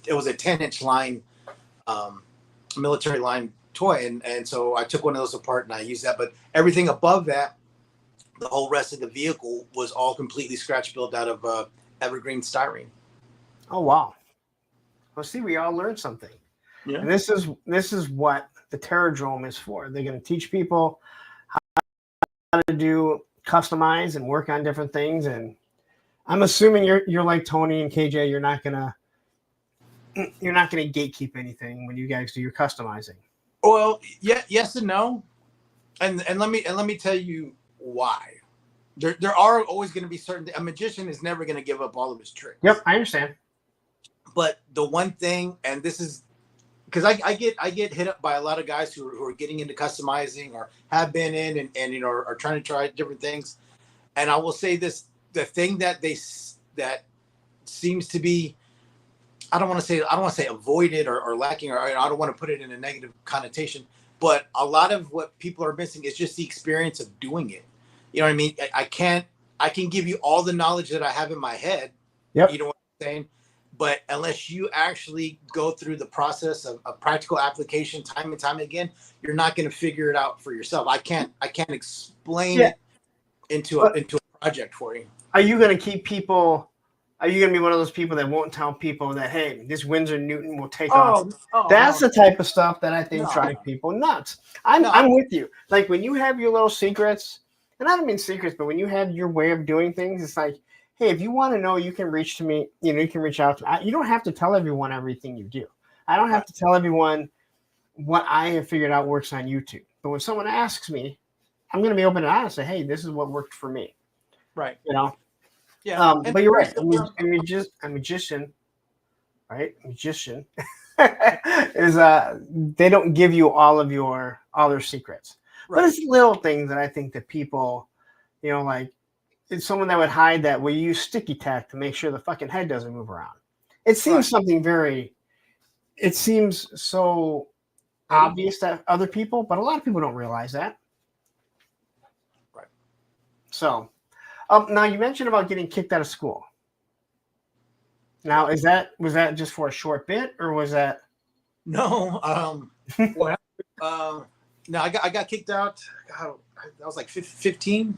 It was a 10-inch line, military line toy, and so I took one of those apart and I used that. But everything above that, the whole rest of the vehicle was all completely scratch built out of evergreen styrene. Oh wow! Well, see, we all learned something. Yeah. And this is what the Terradrome is for. They're going to teach people to do customize and work on different things, and I'm assuming you're like Tony and KJ. You're not gonna gatekeep anything when you guys do your customizing. Well, yeah, yes and no, and let me tell you why. There are always going to be certain. A magician is never going to give up all of his tricks. Yep, I understand. But the one thing, and this is because I get hit up by a lot of guys who are getting into customizing or have been in and you know are trying to try different things, and I will say this: the thing that that seems to be, I don't want to say avoided or lacking, or I don't want to put it in a negative connotation, but a lot of what people are missing is just the experience of doing it. You know what I mean? I can give you all the knowledge that I have in my head. Yep. You know what I'm saying? But unless you actually go through the process of practical application time and time again, you're not going to figure it out for yourself. I can't explain it into a project for you. Are you going to keep people? Are you going to be one of those people that won't tell people that, hey, this Windsor Newton will take off? That's no. the type of stuff that I think drives people nuts. I'm with you. Like when you have your little secrets, and I don't mean secrets, but when you have your way of doing things, it's like, hey, if you want to know, you can reach to me. You know, you can reach out to me. You don't have to tell everyone everything you do. I don't have to tell everyone what I have figured out works on YouTube. But when someone asks me, I'm going to be open and honest and say, hey, this is what worked for me. Right. You know? Yeah. But you're right. A magician, right? A magician is they don't give you all their secrets. Right. But it's little things that I think that people, you know, like it's someone that would hide that will use sticky tack to make sure the fucking head doesn't move around. It seems something it seems so obvious to other people, but a lot of people don't realize that. Right. So, now you mentioned about getting kicked out of school. Now, was that just for a short bit, or was that? No. Well, no, I got kicked out. God, I was like 15.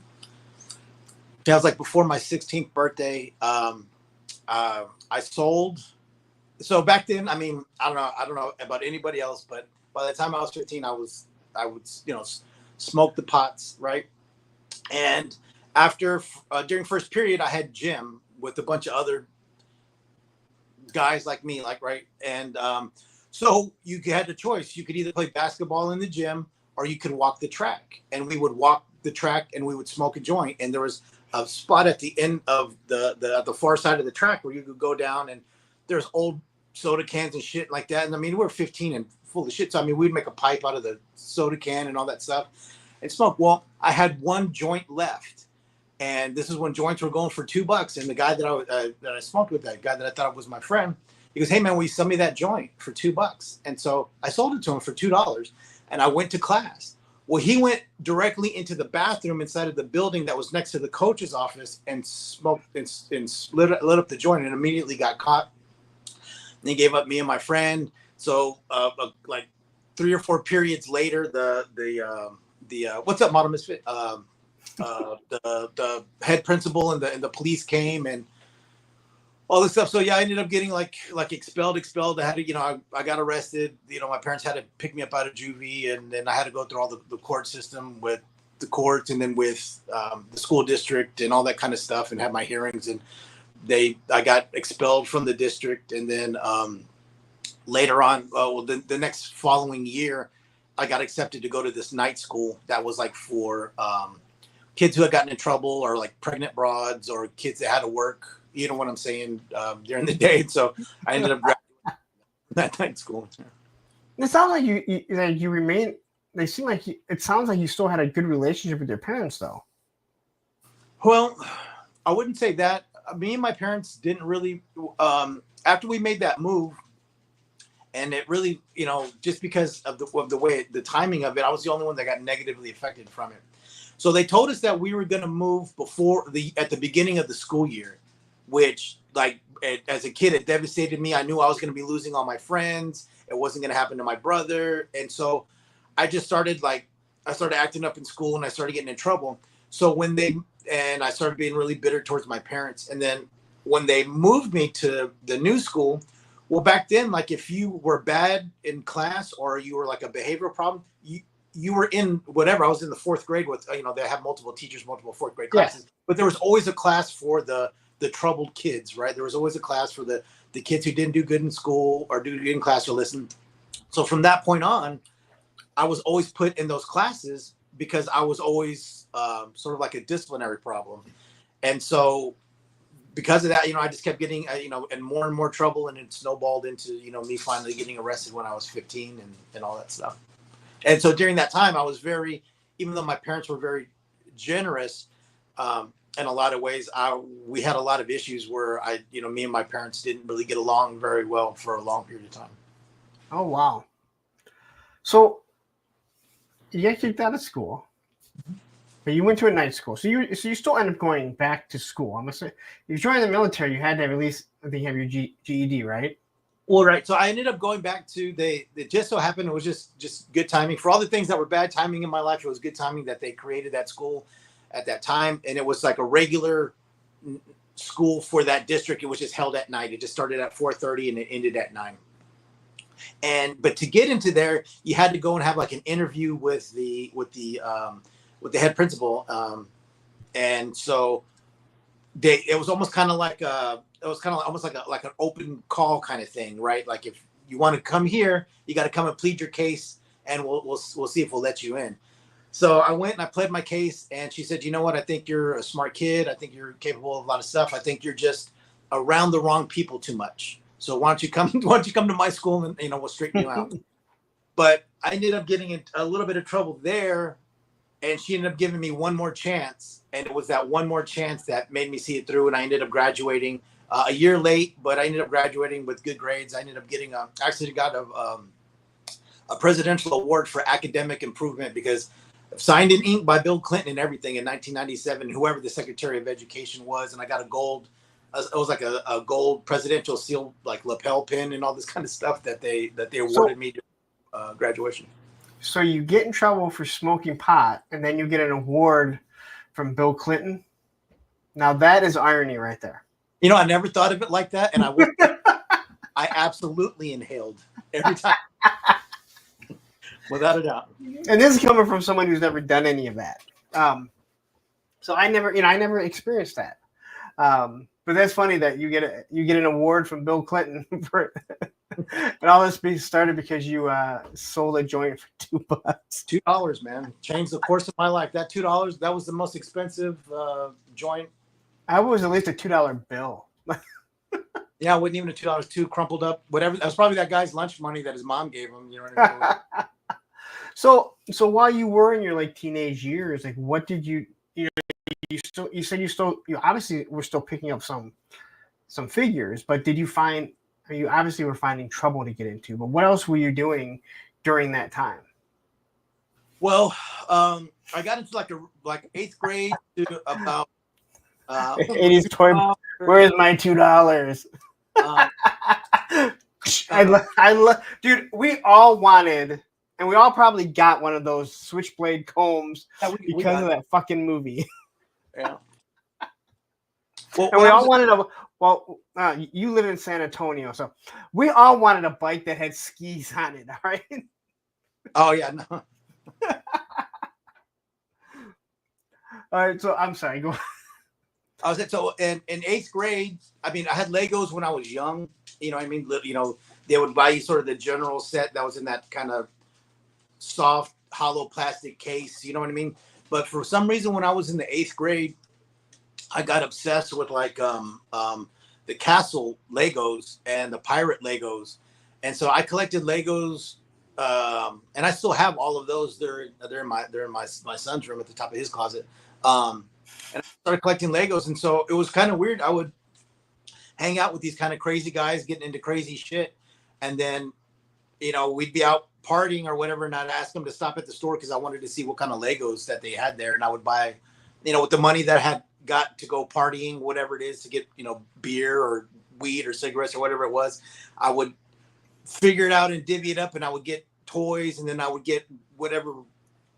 That was like before my 16th birthday. I sold. So back then, I mean, I don't know about anybody else, but by the time I was 15, I would, you know, smoke the pots, right? And after during first period, I had gym with a bunch of other guys like me, like right, and so you had a choice. You could either play basketball in the gym or you could walk the track. And we would walk the track and we would smoke a joint. And there was a spot at the end of the far side of the track where you could go down and there's old soda cans and shit like that. And I mean, we're 15 and full of shit. So I mean, we'd make a pipe out of the soda can and all that stuff and smoke. Well, I had one joint left. And this is when joints were going for $2. And the guy that I smoked with, that guy that I thought was my friend, he goes, hey man, will you sell me that joint for $2? And so I sold it to him for $2 and I went to class. Well, he went directly into the bathroom inside of the building that was next to the coach's office and smoked and lit up the joint and immediately got caught. And he gave up me and my friend. So like 3 or 4 periods later, the what's up, Model Misfit? The head principal and the police came and all this stuff. So yeah, I ended up getting like expelled. I had to, you know, I got arrested. You know, my parents had to pick me up out of juvie, and then I had to go through all the court system with the courts and then with the school district and all that kind of stuff, and have my hearings. And I got expelled from the district, and then later on, the next following year, I got accepted to go to this night school that was like for kids who had gotten in trouble, or like pregnant broads, or kids that had to work, you know what I'm saying, during the day. So I ended up graduating that night school. It sounds like you remain. They seem like it sounds like you still had a good relationship with your parents, though. Well, I wouldn't say that. Me and my parents didn't really. After we made that move, and it really, you know, just because of the way the timing of it, I was the only one that got negatively affected from it. So they told us that we were going to move at the beginning of the school year, which like as a kid, it devastated me. I knew I was going to be losing all my friends. It wasn't going to happen to my brother. And so I just started acting up in school and I started getting in trouble. So I started being really bitter towards my parents. And then when they moved me to the new school, well, back then, like if you were bad in class or you were like a behavioral problem, you were in whatever. I was in the fourth grade with, they have multiple teachers, multiple fourth grade Yeah. classes, but there was always a class for the troubled kids, right? There was always a class for the kids who didn't do good in school or do good in class or listen. So from that point on, I was always put in those classes because I was always sort of like a disciplinary problem. And so because of that, I just kept getting, in more trouble, and it snowballed into, me finally getting arrested when I was 15 and all that stuff. And so during that time, I was even though my parents were very generous, in a lot of ways, we had a lot of issues where me and my parents didn't really get along very well for a long period of time. Oh, wow. So you got kicked out of school, but you went to a night school. So you still end up going back to school. I'm gonna say, you joined the military, you had to at least, I think, have your GED, right? Well, right. So I ended up going back to it just so happened it was just good timing for all the things that were bad timing in my life. It was good timing that they created that school at that time, and it was like a regular school for that district. It was just held at night. It just started at 4:30 and it ended at 9. But to get into there, you had to go and have like an interview with the head principal, and so it was almost kind of like almost like an open call kind of thing, right? Like if you want to come here, you got to come and plead your case, and we'll see if we'll let you in. So I went and I pled my case, and she said, "You know what? I think you're a smart kid. I think you're capable of a lot of stuff. I think you're just around the wrong people too much. So why don't you come to my school and we'll straighten you out." But I ended up getting in a little bit of trouble there, and she ended up giving me one more chance, and it was that one more chance that made me see it through, and I ended up graduating a year late, but I ended up graduating with good grades. I ended up getting actually got a presidential award for academic improvement because signed in ink by Bill Clinton and everything in 1997, whoever the Secretary of Education was, and I got a gold. It was like a gold presidential seal, like lapel pin and all this kind of stuff that they awarded me during graduation. So you get in trouble for smoking pot, and then you get an award from Bill Clinton. Now that is irony right there. I never thought of it like that, and I absolutely inhaled every time, without a doubt. And this is coming from someone who's never done any of that. So I never experienced that. But that's funny that you get an award from Bill Clinton for, and all this started because you sold a joint for $2. $2, man, changed the course of my life. That $2, that was the most expensive joint. I was at least a $2 bill. Yeah, it wasn't even a $2. Two crumpled up, whatever. That was probably that guy's lunch money that his mom gave him. You know what I mean? So while you were in your like teenage years, like what did you obviously were still picking up some figures, but did you find, you obviously were finding trouble to get into, but what else were you doing during that time? Well, I got into like 8th grade to about 80s toy. Where's my $2? Dude, we all wanted, and we all probably got one of those switchblade combs because of that fucking movie. Yeah. Well, and we all wanted you live in San Antonio, so we all wanted a bike that had skis on it, all right? Oh, yeah. No. All right, so I'm sorry, go on. I was so in 8th grade. I mean, I had Legos when I was young. You know what I mean? They would buy you sort of the general set that was in that kind of soft, hollow plastic case. You know what I mean? But for some reason, when I was in the 8th grade, I got obsessed with like the castle Legos and the pirate Legos, and so I collected Legos, and I still have all of those. They're in my son's room at the top of his closet. And I started collecting Legos, and so it was kind of weird. I would hang out with these kind of crazy guys getting into crazy shit, and then we'd be out partying or whatever, and I'd ask them to stop at the store because I wanted to see what kind of Legos that they had there, and I would buy, with the money that I had got to go partying, whatever it is, to get beer or weed or cigarettes or whatever it was, I would figure it out and divvy it up, and I would get toys, and then I would get whatever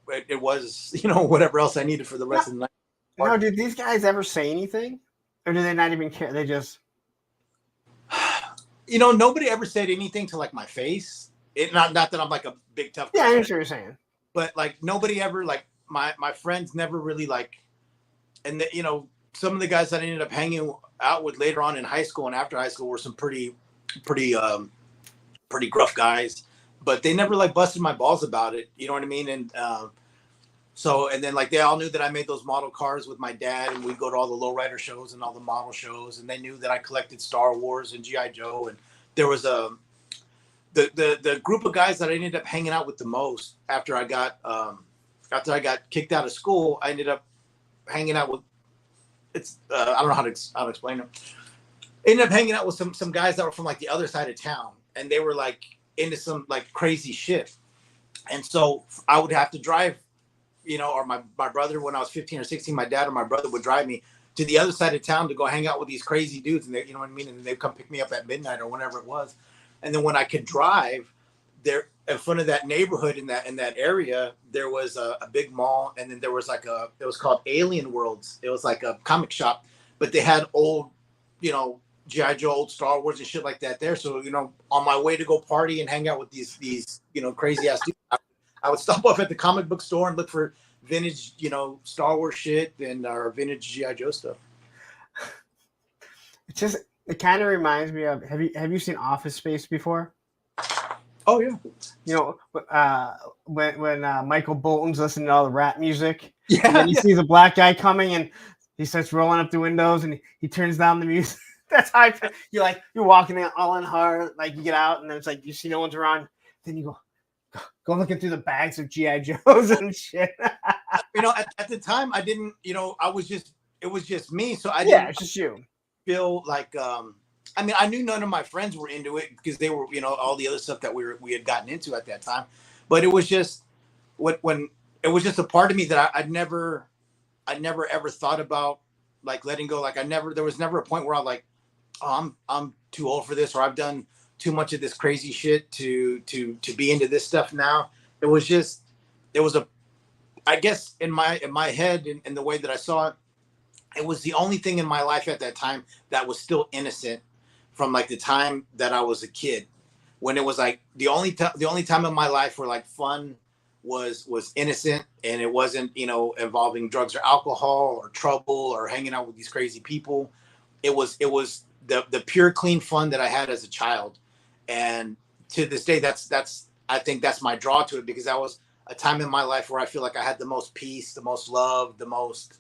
it was, whatever else I needed for the rest of the night. Now, did these guys ever say anything, or do they not even care? They just, nobody ever said anything to like my face. Not that I'm like a big tough guy. Yeah, I understand what you're saying. but like nobody ever like my friends never really like, and you know, some of the guys that I ended up hanging out with later on in high school and after high school were some pretty gruff guys, but they never like busted my balls about it. You know what I mean? And so, and then like they all knew that I made those model cars with my dad, and we'd go to all the lowrider shows and all the model shows, and they knew that I collected Star Wars and GI Joe. And there was the group of guys that I ended up hanging out with the most after I got kicked out of school. I ended up hanging out with I don't know how to explain it. Ended up hanging out with some guys that were from like the other side of town, and they were like into some like crazy shit. And so I would have to drive, you know, or my brother, when I was 15 or 16, my dad or my brother would drive me to the other side of town to go hang out with these crazy dudes. And they, you know what I mean? And they'd come pick me up at midnight or whenever it was. And then when I could drive there in front of that neighborhood in that area, there was a big mall. And then there was like it was called Alien Worlds. It was like a comic shop, but they had old, you know, G.I. Joe, old Star Wars and shit like that there. So, you know, on my way to go party and hang out with these, you know, crazy ass dudes, I would stop off at the comic book store and look for vintage, you know, Star Wars shit and our vintage G.I. Joe stuff. It kind of reminds me of, have you seen Office Space before? Oh yeah. You know, when Michael Bolton's listening to all the rap music, Yeah. And then he sees a black guy coming and he starts rolling up the windows and he turns down the music. That's how you're walking in all in hard, like you get out and then it's like you see no one's around. Then you go looking through the bags of GI Joes and shit. You know, at the time I didn't, you know, it was just me. So it's just you. Feel like, I mean, I knew none of my friends were into it because they were, you know, all the other stuff that we had gotten into at that time. But it was just when it was just a part of me that I'd never ever thought about like letting go. Like there was never a point where I like, oh, I'm too old for this, or I've done too much of this crazy shit to be into this stuff now. It was I guess in my head and the way that I saw it, it was the only thing in my life at that time that was still innocent from like the time that I was a kid, when it was like the only time in my life where like fun was innocent and it wasn't, you know, involving drugs or alcohol or trouble or hanging out with these crazy people. It was the pure clean fun that I had as a child. And to this day, I think that's my draw to it, because that was a time in my life where I feel like I had the most peace, the most love, the most,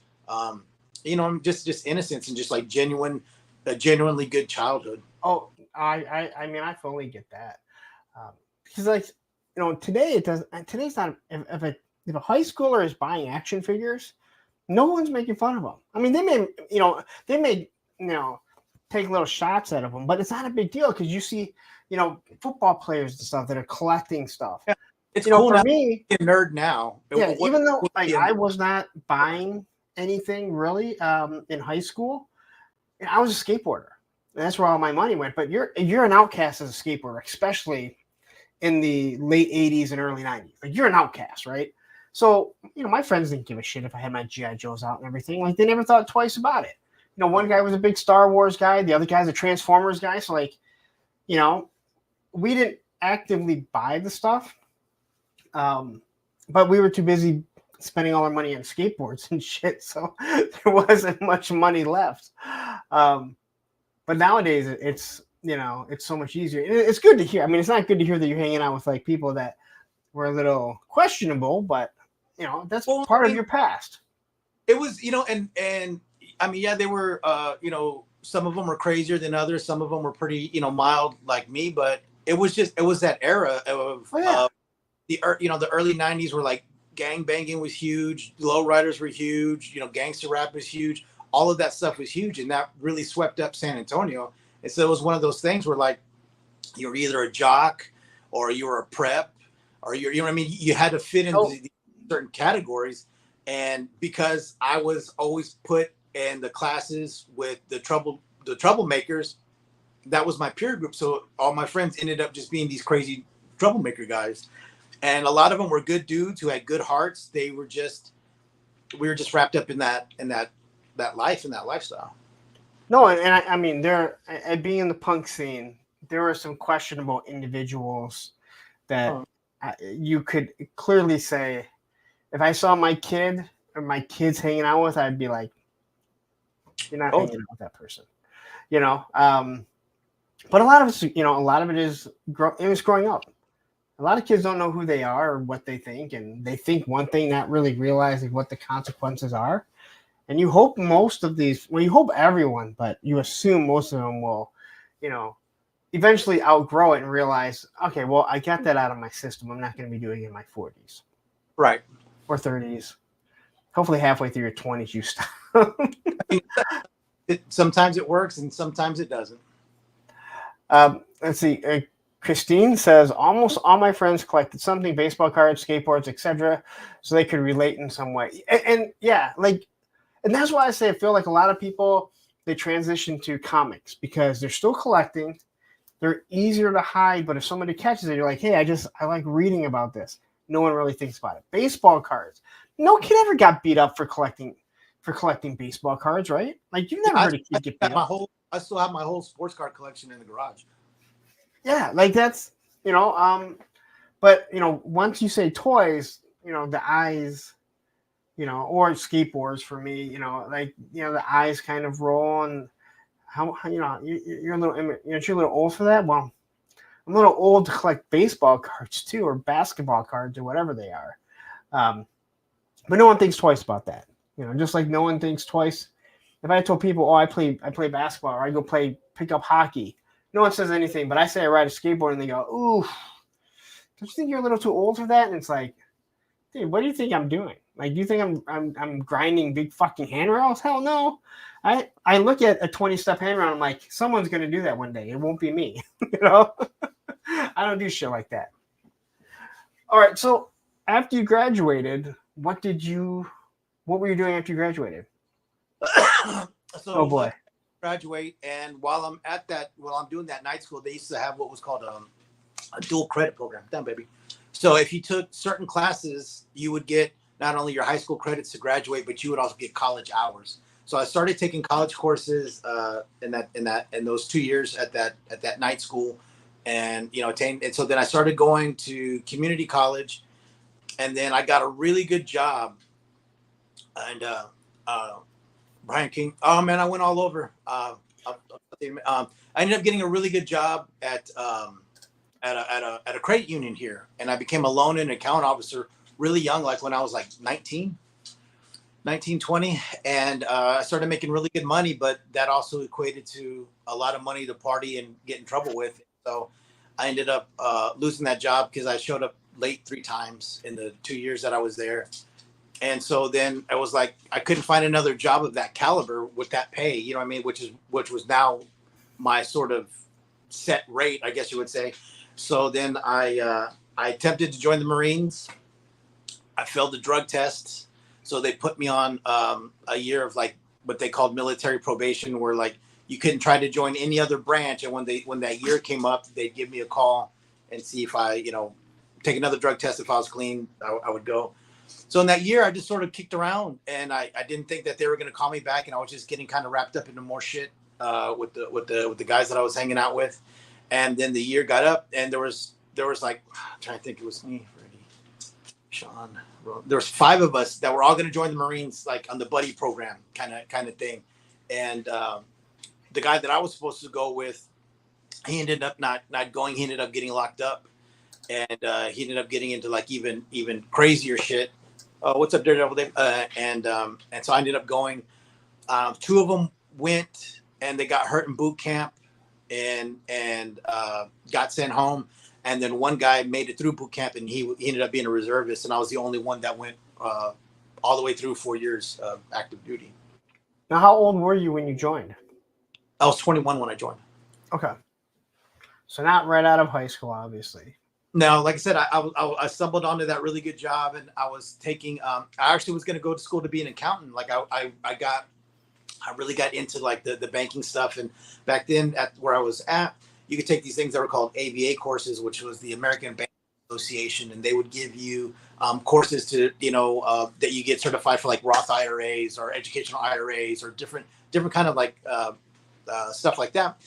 you know, just innocence and just like a genuinely good childhood. Oh, I mean, I fully get that. Because like, you know, today's not, if a high schooler is buying action figures, no one's making fun of them. I mean, they may, take little shots out of them, but it's not a big deal because you see, you know, football players and stuff that are collecting stuff. Yeah. It's cool for me. A nerd now. Yeah, even though like I was not buying anything really in high school, I was a skateboarder. And that's where all my money went. But you're an outcast as a skateboarder, especially in the late 80s and early 90s. Like you're an outcast, right? So, you know, my friends didn't give a shit if I had my G.I. Joes out and everything. Like they never thought twice about it. You know, one guy was a big Star Wars guy, the other guy's a Transformers guy. So like, you know, we didn't actively buy the stuff. But we were too busy spending all our money on skateboards and shit. So there wasn't much money left. But nowadays it's, you know, it's so much easier. It's good to hear. I mean, it's not good to hear that you're hanging out with like people that were a little questionable, but you know, that's part of your past. It was, you know, and I mean, yeah, they were, you know, some of them were crazier than others. Some of them were pretty, you know, mild like me, but it was that era of, the early 90s where like gang banging was huge. Low riders were huge. You know, gangster rap was huge. All of that stuff was huge. And that really swept up San Antonio. And so it was one of those things where like, you were either a jock or you were a prep or you know what I mean? You had to fit into these certain categories. And because I was always put in the classes with the troublemakers, that was my peer group. So all my friends ended up just being these crazy troublemaker guys. And a lot of them were good dudes who had good hearts. We were just wrapped up in that life and that lifestyle. No, and I mean, being in the punk scene, there were some questionable individuals that you could clearly say, if I saw my kid or my kids hanging out with, I'd be like, you're not hanging out with that person, you know. But a lot of it, a lot of it is it was growing up. A lot of kids don't know who they are or what they think, and they think one thing, not really realizing what the consequences are. And you hope most of these, well, you hope everyone, but you assume most of them will, eventually outgrow it and realize, okay, well, I got that out of my system. I'm not going to be doing it in my 40s, Right, or 30s. Hopefully, halfway through your 20s, you stop. sometimes it works and sometimes it doesn't. Let's see. Christine says almost all my friends collected something: baseball cards, skateboards, etc., so they could relate in some way. And yeah, and that's why I say I feel like a lot of people, they transition to comics because they're still collecting. They're easier to hide, but if somebody catches it, you're like, hey, I like reading about this. No one really thinks about it. Baseball cards. No kid ever got beat up for collecting baseball cards, right? Like you've never heard a kid get beat up. I still have my whole sports card collection in the garage. Yeah, like that's but once you say toys, the eyes, or skateboards for me, the eyes kind of roll, and how you're a little you're a little old for that. Well, I'm a little old to collect baseball cards too, or basketball cards, or whatever they are. But no one thinks twice about that. Just like no one thinks twice. If I told people, oh, I play basketball, or I go pick up hockey, no one says anything. But I say I ride a skateboard, and they go, ooh, don't you think you're a little too old for that? And it's like, dude, what do you think I'm doing? Like, do you think I'm grinding big fucking handrails? Hell no. I look at a 20-step handrail, I'm like, someone's gonna do that one day. It won't be me. I don't do shit like that. All right, so after you graduated, what were you doing after you graduated? So oh boy. Graduate, and while I'm doing that night school, they used to have what was called a dual credit program. Damn, baby. So if you took certain classes, you would get not only your high school credits to graduate, but you would also get college hours. So I started taking college courses in those 2 years at that night school, and and so then I started going to community college, and then I got a really good job, and Brian King. Oh man, I went all over. I ended up getting a really good job at a credit union here, and I became a loan and account officer really young, like when I was like 19, 20, and I started making really good money, but that also equated to a lot of money to party and get in trouble with. So I ended up losing that job because I showed up late 3 times in the 2 years that I was there. And so then I was like, I couldn't find another job of that caliber with that pay, you know what I mean? Which was now my sort of set rate, I guess you would say. So then I attempted to join the Marines. I failed the drug tests. So they put me on a year of like what they called military probation, where like you couldn't try to join any other branch. And when that year came up, they'd give me a call and see if I, take another drug test. If I was clean, I would go. So in that year, I just sort of kicked around, and I didn't think that they were going to call me back, and I was just getting kind of wrapped up into more shit with the guys that I was hanging out with. And then the year got up, and there was like, I'm trying to think, it was me, Freddie, Sean. There was 5 of us that were all going to join the Marines, like on the buddy program kind of thing. And the guy that I was supposed to go with, he ended up not going. He ended up getting locked up, and he ended up getting into like even crazier shit. What's up, Daredevil Dave? And so I ended up going. 2 of them went, and they got hurt in boot camp, and got sent home. And then one guy made it through boot camp, and he ended up being a reservist, and I was the only one that went all the way through 4 years of active duty. Now, how old were you when you joined? I was 21 when I joined. Okay. So not right out of high school, obviously. No, like I said, I stumbled onto that really good job, and I was taking. I actually was going to go to school to be an accountant. Like I really got into like the banking stuff, and back then at where I was at, you could take these things that were called ABA courses, which was the American Banking Association, and they would give you courses to that you get certified for like Roth IRAs or educational IRAs or different kind of like stuff like that.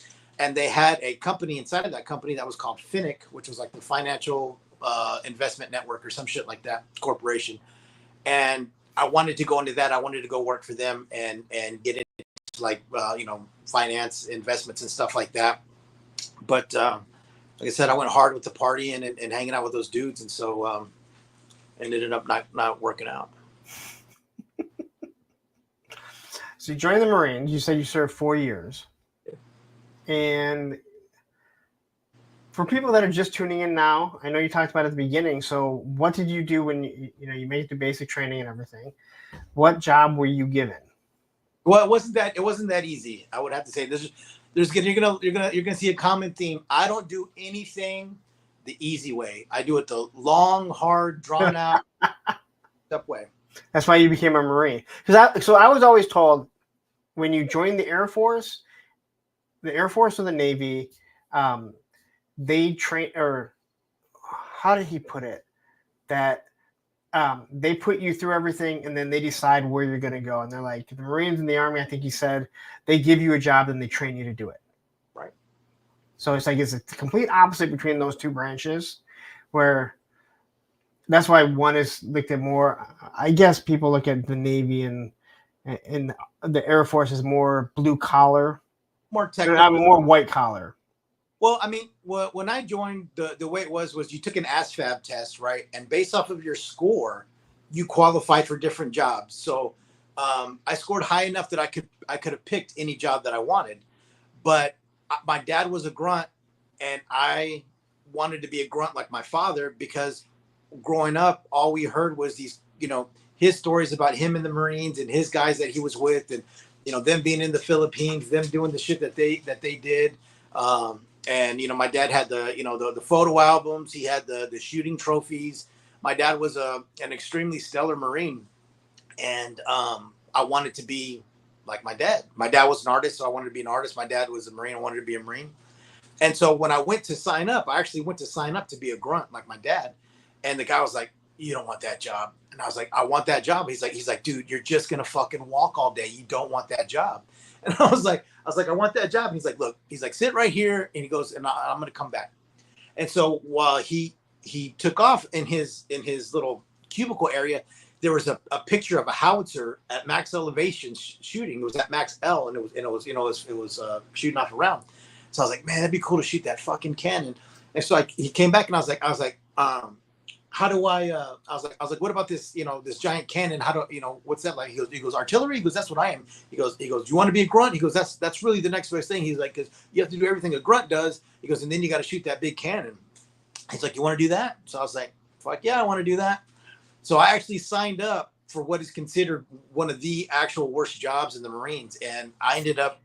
And they had a company inside of that company that was called FINIC, which was like the Financial investment network or some shit like that, corporation. And I wanted to go into that. I wanted to go work for them and get into like finance, investments, and stuff like that. But like I said, I went hard with the party and hanging out with those dudes, and so it ended up not working out. So you joined the Marines. You said you served 4 years, and for people that are just tuning in now, I know you talked about it at the beginning. So what did you do when you made the basic training and everything? What job were you given? Well, it wasn't that easy. I would have to say you're gonna see a common theme. I don't do anything the easy way. I do it the long, hard, drawn out step way. That's why you became a Marine. So I was always told when you join the Air Force or the Navy, they train, or how did he put it? That they put you through everything and then they decide where you're going to go. And they're like, the Marines and the Army, I think he said, they give you a job and they train you to do it. Right. So it's a complete opposite between those two branches, where that's why one is looked at more. I guess people look at the Navy and the Air Force is more blue collar, more technical, more white collar. Well, I mean, when I joined, the way it was you took an ASVAB test, right? And based off of your score, you qualified for different jobs. So I scored high enough that I could have picked any job that I wanted. But my dad was a grunt, and I wanted to be a grunt like my father, because growing up, all we heard was these, his stories about him in the Marines and his guys that he was with, and them being in the Philippines, them doing the shit that they did. And my dad had the photo albums. He had the shooting trophies. My dad was an extremely stellar Marine, and I wanted to be like my dad. My dad was an artist, so I wanted to be an artist. My dad was a Marine. I wanted to be a Marine. And so when I went to sign up, I actually went to sign up to be a grunt like my dad. And the guy was like, "You don't want that job." And I was like, "I want that job." He's like, "Dude, you're just gonna fucking walk all day. You don't want that job." And I was like, "I want that job." And he's like, "Look," he's like, "sit right here." And he goes, "And I'm gonna come back." And so while he took off in his little cubicle area, there was a picture of a howitzer at max elevation shooting. It was at max L, and it was shooting off a round. So I was like, "Man, that'd be cool to shoot that fucking cannon." And so he came back, and I was like, how do I was like, "What about this, this giant cannon? How do, what's that like?" He goes, "Artillery?" He goes, "That's what I am." He goes, "Do you want to be a grunt?" He goes, that's really the next best thing. He's like, "Because you have to do everything a grunt does." He goes, "And then you got to shoot that big cannon." He's like, "You want to do that?" So I was like, "Fuck yeah, I want to do that." So I actually signed up for what is considered one of the actual worst jobs in the Marines. And I ended up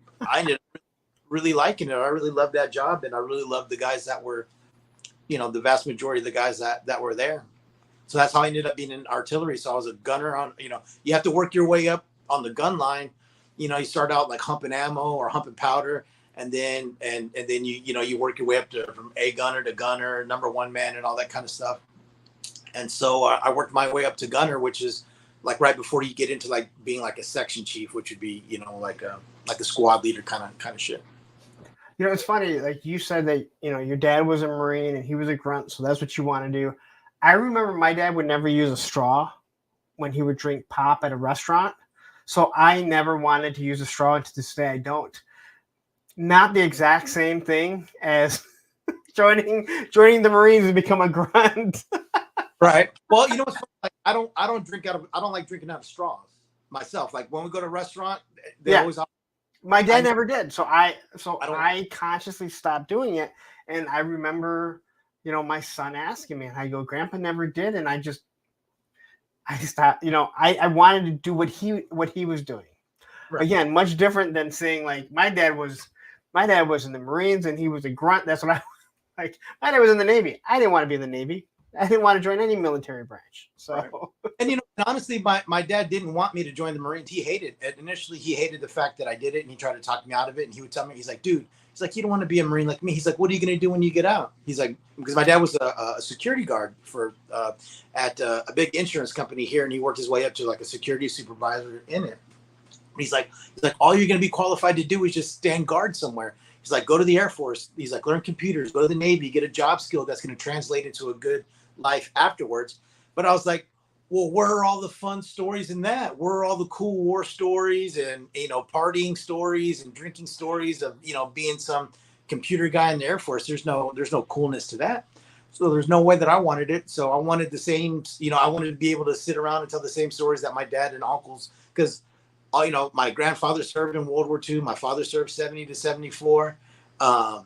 really liking it. I really loved that job. And I really loved the guys that were, the vast majority of the guys that were there. So that's how I ended up being in artillery. So I was a gunner on, you have to work your way up on the gun line. You start out like humping ammo or humping powder. And then, and then you work your way up to from a gunner to gunner, number one man, and all that kind of stuff. And so I worked my way up to gunner, which is like right before you get into like being like a section chief, which would be, like a squad leader kind of shit. It's funny. Like you said that, your dad was a Marine and he was a grunt. So that's what you want to do. I remember my dad would never use a straw when he would drink pop at a restaurant. So I never wanted to use a straw, and to this day I don't. Not the exact same thing as joining the Marines and become a grunt. Right. Well, what's funny? Like I don't like drinking out of straws myself. Like when we go to a restaurant, they always. My dad never did, so I consciously stopped doing it. And I remember, my son asking me, and I go, "Grandpa never did," and I stopped. I wanted to do what he was doing. Right. Again, much different than saying like my dad was in the Marines and he was a grunt. That's what I like. My dad was in the Navy. I didn't want to be in the Navy. I didn't want to join any military branch. So, right. And honestly, my dad didn't want me to join the Marines. He hated it. Initially, he hated the fact that I did it, and he tried to talk me out of it. And he would tell me, he's like, "Dude," he's like, "you don't want to be a Marine like me." He's like, "What are you going to do when you get out?" He's like, because my dad was a security guard for at a big insurance company here, and he worked his way up to like a security supervisor in it. He's like, all you're going to be qualified to do is just stand guard somewhere. He's like, go to the Air Force. He's like, learn computers, go to the Navy, get a job skill that's going to translate into a good life afterwards. But I was like, well, where are all the fun stories in that? Where are all the cool war stories and, partying stories and drinking stories of, being some computer guy in the Air Force? There's no coolness to that. So there's no way that I wanted it. So I wanted the same, I wanted to be able to sit around and tell the same stories that my dad and uncles, because, my grandfather served in World War II. My father served 70 to 74. My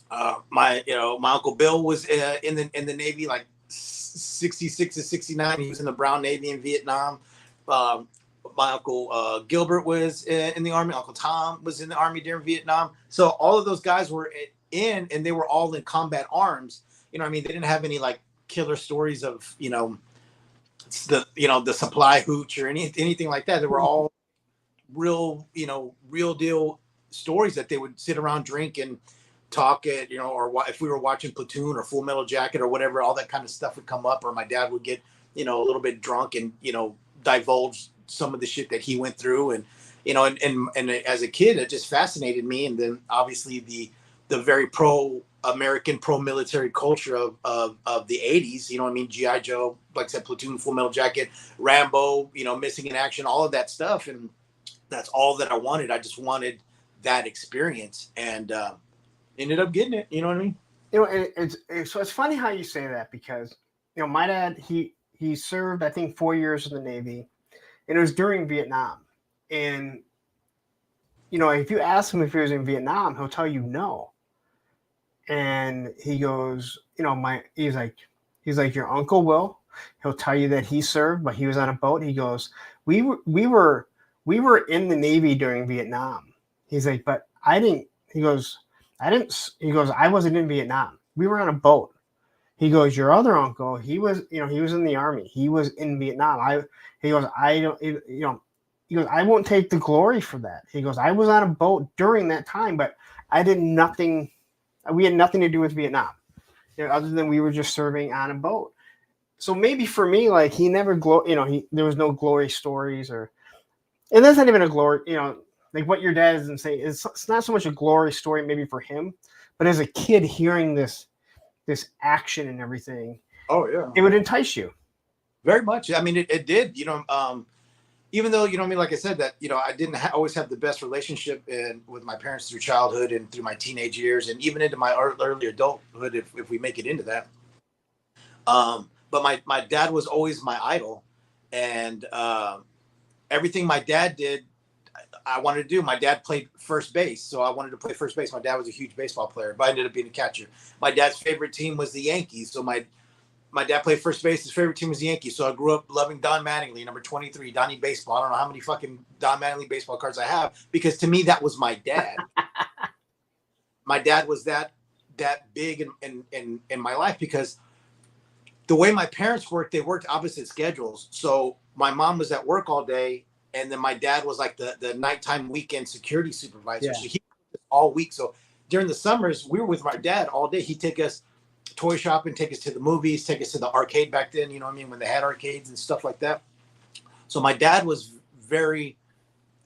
uncle Bill was in the Navy, like 66 to 69. He was in the Brown Navy in Vietnam. Um, my uncle Gilbert was in the Army. Uncle Tom was in the Army during Vietnam. So all of those guys were and they were all in combat arms. They didn't have any like killer stories of the supply hooch or anything like that. They were all real deal stories that they would sit around, drink, and talk at, or if we were watching Platoon or Full Metal Jacket or whatever, all that kind of stuff would come up, or my dad would get, a little bit drunk and, divulge some of the shit that he went through. And, and as a kid, it just fascinated me. And then obviously the very pro-American, pro-military culture of the 80s, G.I. Joe, like I said, Platoon, Full Metal Jacket, Rambo, Missing in Action, all of that stuff. And that's all that I wanted. I just wanted that experience, and ended up getting it. You know what I mean? It's funny how you say that, because my dad, he served, I think, 4 years in the Navy, and it was during Vietnam. And if you ask him if he was in Vietnam, he'll tell you no. And he goes, he's like your uncle will. He'll tell you that he served, but he was on a boat. He goes, we were in the Navy during Vietnam. He's like, but I didn't. He goes, I wasn't in Vietnam. We were on a boat. He goes, your other uncle, he was in the Army. He was in Vietnam. He goes, I won't take the glory for that. He goes, I was on a boat during that time, but I did nothing. We had nothing to do with Vietnam, other than we were just serving on a boat. So maybe for me, like, he never there was no glory stories, and that's not even a glory, like what your dad isn't saying. It's not so much a glory story maybe for him, but as a kid hearing this action and everything, oh yeah, it would entice you. Very much. I mean, it did. Even though like I said, that I didn't always have the best relationship with my parents through childhood and through my teenage years, and even into my early adulthood, if we make it into that. But my dad was always my idol, and everything my dad did, I wanted to do. My dad played first base, so I wanted to play first base. My dad was a huge baseball player, but I ended up being a catcher. My dad's favorite team was the Yankees, so my dad played first base. His favorite team was the Yankees, so I grew up loving Don Mattingly, number 23, Donnie Baseball. I don't know how many fucking Don Mattingly baseball cards I have, because to me that was my dad. My dad was that big in my life, because the way my parents worked, they worked opposite schedules. So my mom was at work all day, and then my dad was like the nighttime weekend security supervisor. Yeah. So he worked all week. So during the summers, we were with my dad all day. He'd take us toy shopping, take us to the movies, take us to the arcade back then, when they had arcades and stuff like that. So my dad was very,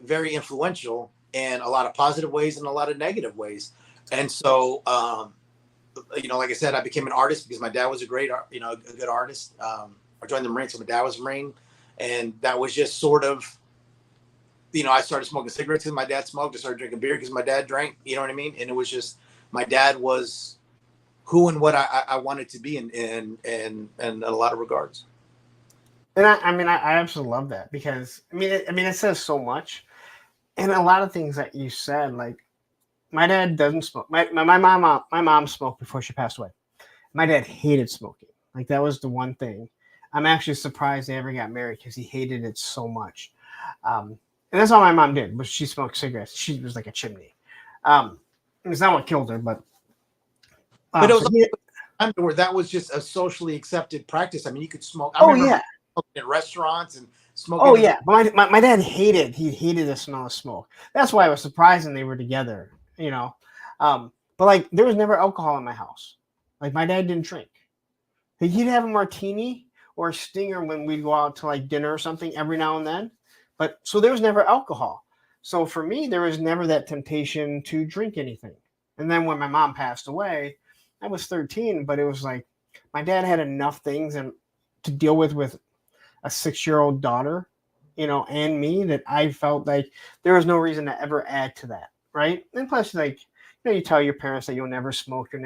very influential in a lot of positive ways and a lot of negative ways. And so, like I said, I became an artist because my dad was a great, a good artist. I joined the Marines, so my dad was a Marine. And that was just sort of, I started smoking cigarettes because my dad smoked. I started drinking beer because my dad drank, you know what I mean? And it was just, my dad was who and what I wanted to be in a lot of regards. And I absolutely love that, because it says so much. And a lot of things that you said, like, my dad doesn't smoke. My mom smoked before she passed away. My dad hated smoking. Like, that was the one thing. I'm actually surprised they ever got married, because he hated it so much. And that's all my mom did, was she smoked cigarettes. She was like a chimney. It's not what killed her, but it was a time where that was just a socially accepted practice. I mean, you could smoke. I remember smoking in restaurants and smoking. Oh yeah, but my dad hated the smell of smoke. That's why I was surprised when they were together. But like, there was never alcohol in my house. Like, my dad didn't drink. He'd have a martini or a stinger when we'd go out to like dinner or something every now and then. But so there was never alcohol. So for me, there was never that temptation to drink anything. And then when my mom passed away, I was 13, but it was like, my dad had enough things and to deal with a 6-year-old daughter, and me, that I felt like there was no reason to ever add to that, right? And plus, like, you tell your parents that you'll never smoke, but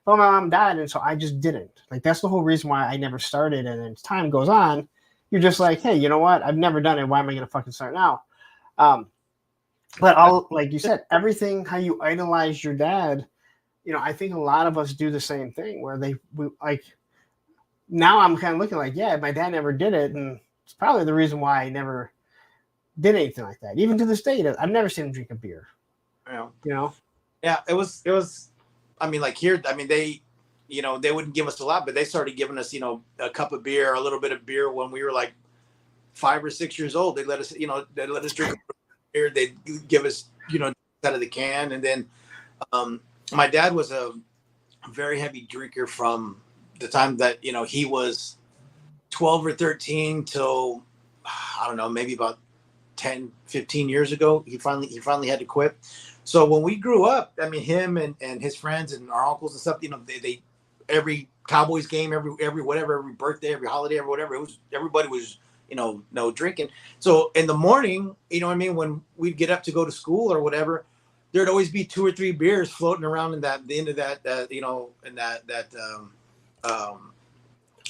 my mom died, and so I just didn't. Like, that's the whole reason why I never started. And as time goes on, you're just like, hey, you know what? I've never done it. Why am I gonna fucking start now? Um, but I'll, like you said, everything how you idolize your dad. I think a lot of us do the same thing where like now I'm kind of looking like, yeah, my dad never did it, and it's probably the reason why I never did anything like that. Even to this day, I've never seen him drink a beer. Yeah, it was. I mean, like here, I mean, they wouldn't give us a lot, but they started giving us, a cup of beer, a little bit of beer when we were like 5 or 6 years old. They let us, drink beer. They give us, out of the can, and then my dad was a very heavy drinker from the time that he was 12 or 13 till I don't know, maybe about 10, 15 years ago. He finally had to quit. So when we grew up, I mean, him and his friends and our uncles and stuff, they every Cowboys game, every whatever, every birthday, every holiday, every whatever, everybody was, no drinking. So in the morning, what I mean, when we'd get up to go to school or whatever, there'd always be 2 or 3 beers floating around in the end of that, in that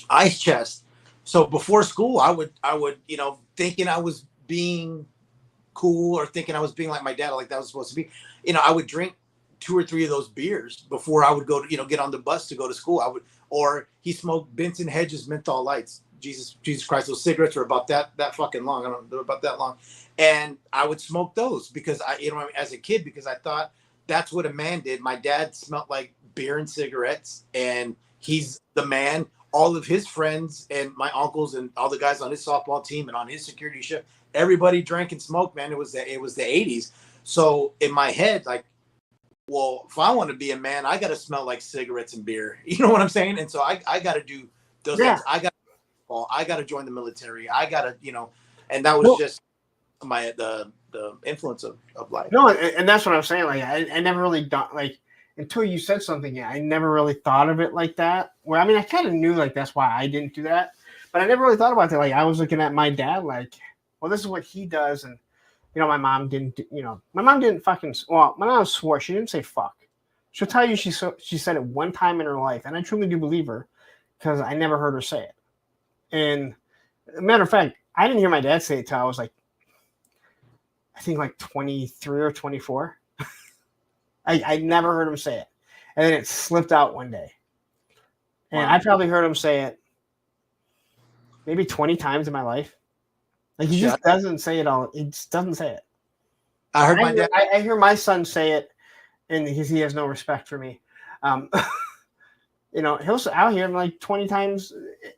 ice chest. So before school, I would, thinking I was being cool or thinking I was being like my dad, like that was supposed to be, I would drink 2 or 3 of those beers before I would go to, get on the bus to go to school. Or he smoked Benson Hedges menthol lights. Jesus Christ, those cigarettes are about that fucking long. I don't know, they're about that long. And I would smoke those because as a kid, because I thought that's what a man did. My dad smelled like beer and cigarettes, and he's the man. All of his friends and my uncles and all the guys on his softball team and on his security shift, everybody drank and smoked, man. It was the 80s. So in my head, like, well, if I want to be a man, I got to smell like cigarettes and beer. You know what I'm saying? And so I got to do those things. I got to join the military. I got to, and that was just the influence of life. No, and that's what I'm saying. Like, I never really done, like, until you said something, yeah, I never really thought of it like that. Where, I mean, I kind of knew, like, that's why I didn't do that. But I never really thought about that. Like, I was looking at my dad, like, well, this is what he does. And, my mom didn't, my mom swore. She didn't say fuck. She'll tell you she said it one time in her life. And I truly do believe her because I never heard her say it. And a matter of fact, I didn't hear my dad say it till I was like, I think like 23 or 24. I never heard him say it. And then it slipped out one day. And I probably heard him say it maybe 20 times in my life. Like, he just doesn't say it all. He just doesn't say it. I heard my dad. I hear my son say it, and he has no respect for me. I'll hear him like 20 times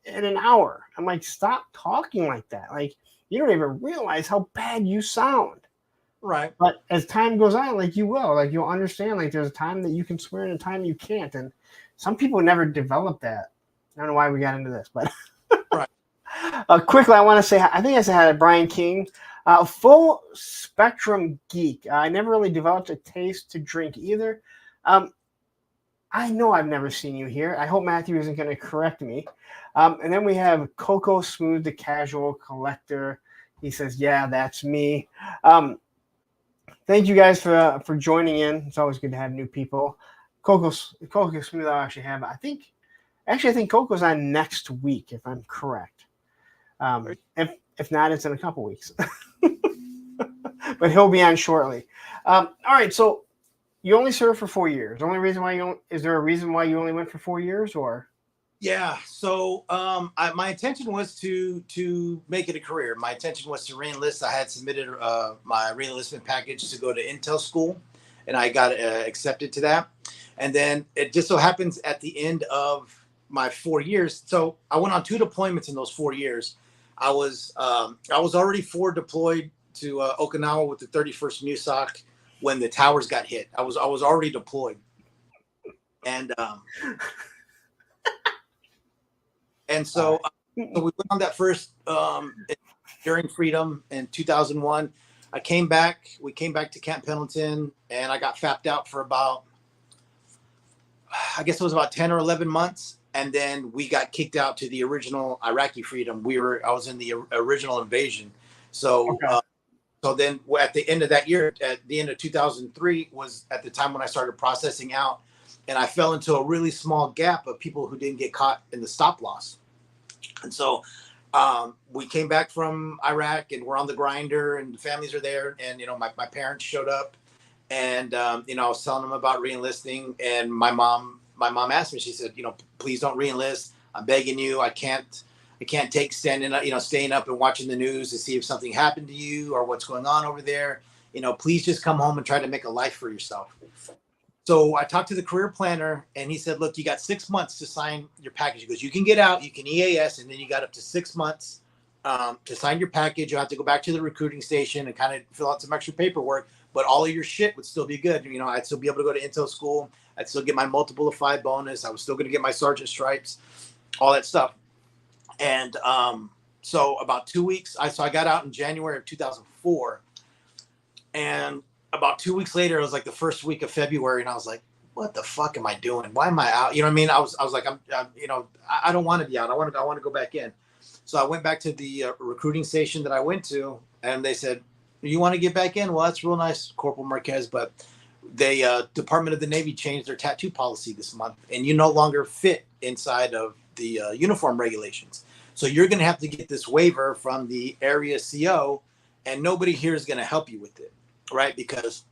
in an hour. I'm like, stop talking like that. Like, you don't even realize how bad you sound. Right. But as time goes on, like, you will. Like, you'll understand, like, there's a time that you can swear and a time you can't. And some people never develop that. I don't know why we got into this, but right. Quickly, I want to say, I think I said hi to Brian King. Full spectrum geek. I never really developed a taste to drink either. I know I've never seen you here. I hope Matthew isn't going to correct me. And then we have Coco Smooth, the casual collector. He says, yeah, that's me. Thank you guys for joining in. It's always good to have new people. Coco Smooth, I'll actually have. I think Coco's on next week, if I'm correct. If not, it's in a couple weeks. But he'll be on shortly. All right, so you only served for 4 years. Is there a reason why you only went for 4 years, or? Yeah. So my intention was to make it a career. My intention was to reenlist. I had submitted my reenlistment package to go to Intel school, and I got accepted to that. And then it just so happens at the end of my 4 years. So I went on 2 deployments in those 4 years. I was already forward deployed to Okinawa with the 31st MUSOC when the towers got hit. I was already deployed, and so we went on that first during Freedom in 2001. We came back to Camp Pendleton, and I got fapped out for about, I guess it was about 10 or 11 months. and then we got kicked out to the original Iraqi freedom. I was in the original invasion. So, Okay. so then at the end of that year, at the end of 2003 was at the time when I started processing out, and I fell into a really small gap of people who didn't get caught in the stop loss. And so we came back from Iraq and we're on the grinder and the families are there. And, my parents showed up and, I was telling them about reenlisting, and my mom asked me, she said, please don't reenlist. I'm begging you. I can't take staying up and watching the news to see if something happened to you or what's going on over there. Please just come home and try to make a life for yourself. So I talked to the career planner and he said, look, you got 6 months to sign your package. He goes, you can get out, you can EAS, and then you got up to 6 months to sign your package. You have to go back to the recruiting station and kind of fill out some extra paperwork, but all of your shit would still be good. I'd still be able to go to intel school. I'd still get my multiple of 5 bonus. I was still going to get my sergeant stripes, all that stuff. And so about 2 weeks, I got out in January of 2004. And about 2 weeks later, it was like the first week of February, and I was like, "What the fuck am I doing? Why am I out?" You know what I mean? I was like, I don't want to be out. I want to go back in. So I went back to the recruiting station that I went to, and they said, "You want to get back in? Well, that's real nice, Corporal Marquez, but they Department of the Navy changed their tattoo policy this month, and you no longer fit inside of the uniform regulations. So you're going to have to get this waiver from the area CO, and nobody here is going to help you with it." Right? Because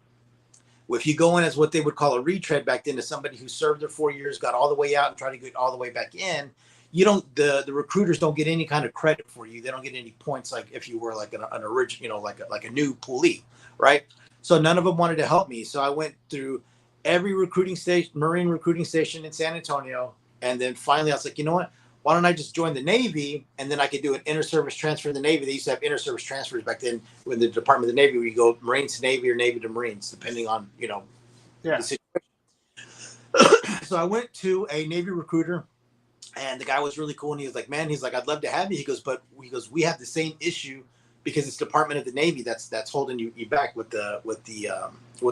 if you go in as what they would call a retread back then, to somebody who served their 4 years, got all the way out and tried to get all the way back in, the recruiters don't get any kind of credit for you. They don't get any points like if you were like an original, like a new poolee, right? So none of them wanted to help me. So I went through every recruiting station, Marine recruiting station in San Antonio. And then finally I was like, you know what? Why don't I just join the Navy, and then I could do an inter-service transfer in the Navy. They used to have inter-service transfers back then with the Department of the Navy, where you go Marines to Navy or Navy to Marines, depending on, the situation. So I went to a Navy recruiter, and the guy was really cool. And he was like, man, I'd love to have you. He goes, we have the same issue because it's Department of the Navy that's holding you back with the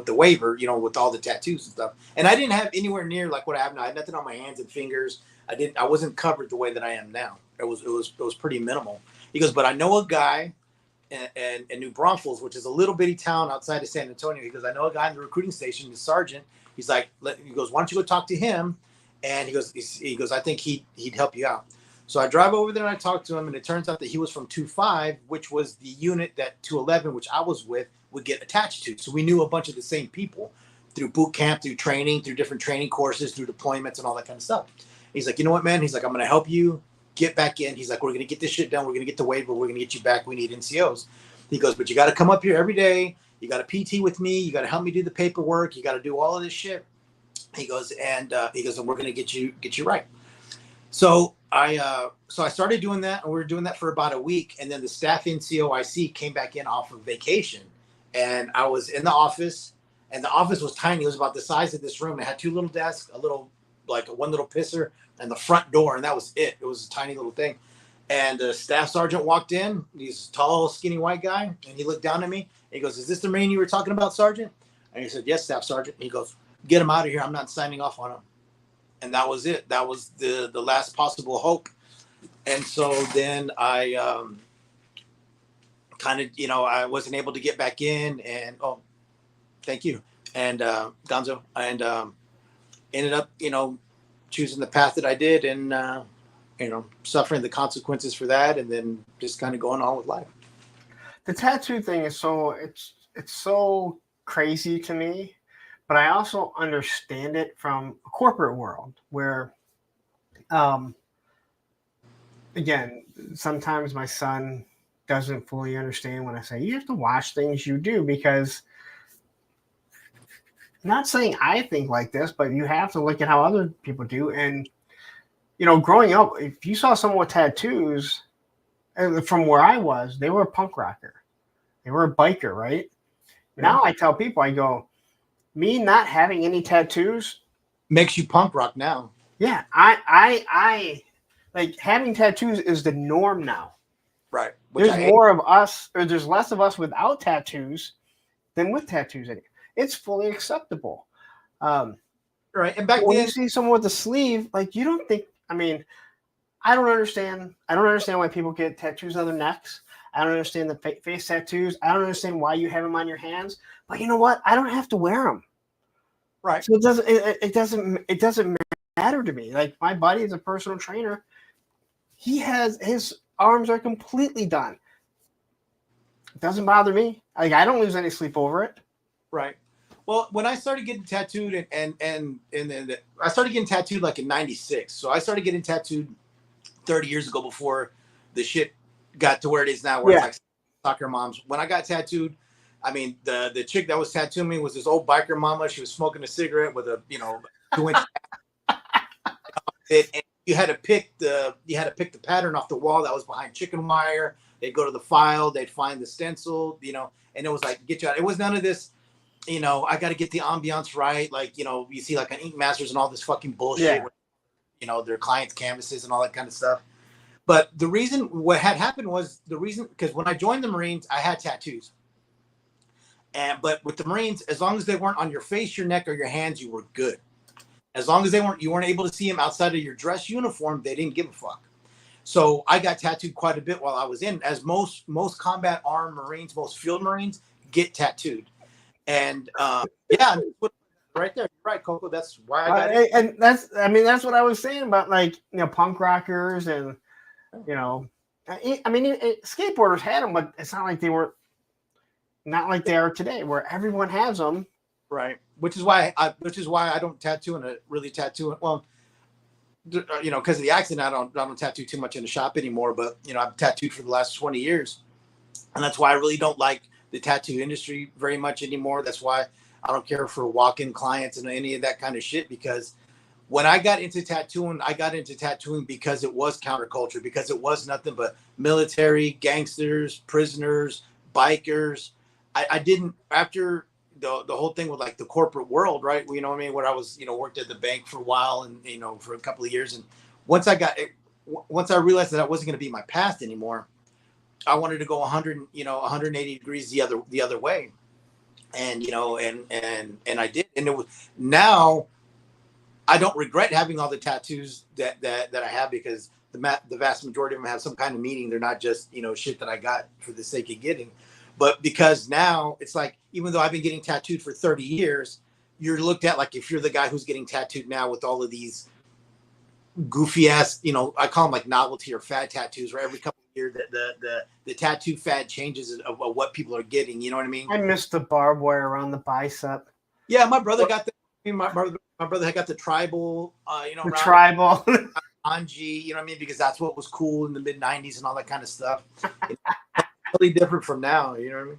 waiver, with all the tattoos and stuff. And I didn't have anywhere near like what I have now. I had nothing on my hands and fingers. I wasn't covered the way that I am now. It was pretty minimal. He goes, but I know a guy in New Braunfels, which is a little bitty town outside of San Antonio. He goes, I know a guy in the recruiting station, the sergeant. He's like, he goes, why don't you go talk to him? And he goes, I think he'd help you out. So I drive over there and I talk to him, and it turns out that he was from 2-5, which was the unit that 211, which I was with, would get attached to. So we knew a bunch of the same people through boot camp, through training, through different training courses, through deployments and all that kind of stuff. He's like, you know what, man? He's like, I'm going to help you get back in. He's like, we're going to get this shit done. We're going to get the waiver. We're going to get you back. We need NCOs. He goes, but you got to come up here every day. You got to PT with me. You got to help me do the paperwork. You got to do all of this shit. He goes, and we're going to get you right. So I started doing that, and we were doing that for about a week. And then the staff NCOIC came back in off of vacation, and I was in the office, and the office was tiny. It was about the size of this room. It had 2 little desks, one little pisser, and the front door, and that was it. It was a tiny little thing. And the staff sergeant walked in. He's a tall, skinny white guy, and he looked down at me. And he goes, "Is this the Marine you were talking about, Sergeant?" And he said, "Yes, Staff Sergeant." And he goes, "Get him out of here. I'm not signing off on him." And that was it. That was the last possible hope. And so then I I wasn't able to get back in, and thank you. And Gonzo, and ended up, choosing the path that I did, and suffering the consequences for that, and then just kind of going on with life. The tattoo thing is it's so crazy to me, but I also understand it from a corporate world where, again, sometimes my son doesn't fully understand when I say you have to watch things you do, because I'm not saying I think like this, but you have to look at how other people do. And, growing up, if you saw someone with tattoos, from where I was, they were a punk rocker. They were a biker, right? Yeah. Now I tell people, I go, me not having any tattoos makes you punk rock now. Yeah, I like having tattoos is the norm now. Right. There's more of us, or there's less of us without tattoos than with tattoos. It's fully acceptable. Right. And back when then, you see someone with a sleeve, like you don't think I mean, I don't understand. I don't understand why people get tattoos on their necks. I don't understand the face tattoos. I don't understand why you have them on your hands. But you know what? I don't have to wear them. Right. So it doesn't matter to me. Like my buddy is a personal trainer. He has his arms are completely done. It doesn't bother me. Like I don't lose any sleep over it. Right. Well, when I started getting tattooed and I started getting tattooed like in '96. So I started getting tattooed 30 years ago before the shit got to where it is now, where it's like soccer moms. When I got tattooed, I mean, the chick that was tattooing me was this old biker mama. She was smoking a cigarette with a 2-inch. And you had to pick the pattern off the wall that was behind chicken wire. They'd go to the file, they'd find the stencil, and it was like get you out. It was none of this, I got to get the ambiance right. Like, you see like on Ink Masters and all this fucking bullshit. Yeah. Where, their clients' canvases and all that kind of stuff. But the reason what had happened was because when I joined the Marines, I had tattoos. But with the Marines, as long as they weren't on your face, your neck, or your hands, you were good. As long as you weren't able to see them outside of your dress uniform, they didn't give a fuck. So I got tattooed quite a bit while I was in, as most combat armed Marines, most field Marines get tattooed. And yeah, right there, you're right, Coco. That's why I got it. And that's what I was saying about like punk rockers and skateboarders had them, but it's not like they they are today, where everyone has them. Right. Which is why I don't tattoo and really tattoo. Well, because of the accident, I don't tattoo too much in the shop anymore. But I've tattooed for the last 20 years, and that's why I really don't like the tattoo industry very much anymore. That's why I don't care for walk-in clients and any of that kind of shit. Because when I got into tattooing because it was counterculture, because it was nothing but military, gangsters, prisoners, bikers. I didn't after. The whole thing with like the corporate world, right? You know what I mean? Where I was, worked at the bank for a while and, for a couple of years. And once I realized that I wasn't going to be my past anymore, I wanted to go 180 degrees the other way. And, and I did. And it was, now I don't regret having all the tattoos that I have, because the vast majority of them have some kind of meaning. They're not just, shit that I got for the sake of getting. But because now it's like, even though I've been getting tattooed for 30 years, you're looked at like if you're the guy who's getting tattooed now with all of these goofy ass, I call them like novelty or fad tattoos, where every couple of years the tattoo fad changes of what people are getting. You know what I mean? I missed the barbed wire around the bicep. Yeah, my brother got my brother had got the tribal, the tribal. Anji, you know what I mean? Because that's what was cool in the mid 90s and all that kind of stuff. Totally different from now, you know what I mean?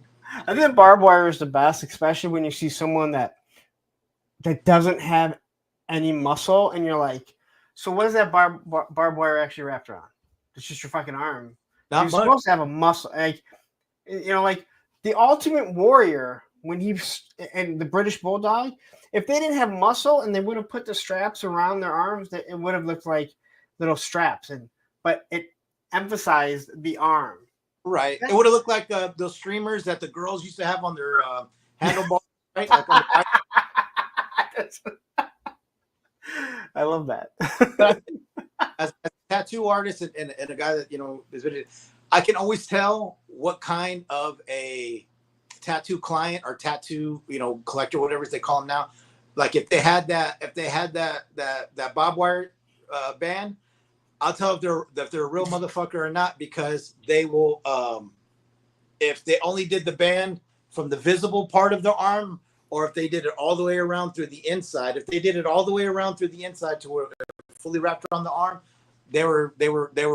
I think barbed wire is the best, especially when you see someone that doesn't have any muscle, and you're like, so what is that barbed wire actually wrapped around? It's just your fucking arm. Not You're much. supposed to have a muscle, like like the Ultimate Warrior when and the British Bulldog. If they didn't have muscle and they would have put the straps around their arms, that it would have looked like little straps, but it emphasized the arm. Right. It would have looked like those streamers that the girls used to have on their handlebars, right? Like on the I love that. as a tattoo artist and a guy that, is video, I can always tell what kind of a tattoo client or tattoo, collector, whatever they call them now. Like if they had that barbed wire band, I'll tell if they're a real motherfucker or not, because they will, if they only did the band from the visible part of the arm, or if they did it all the way around through the inside. If they did it all the way around through the inside to where it fully wrapped around the arm, they were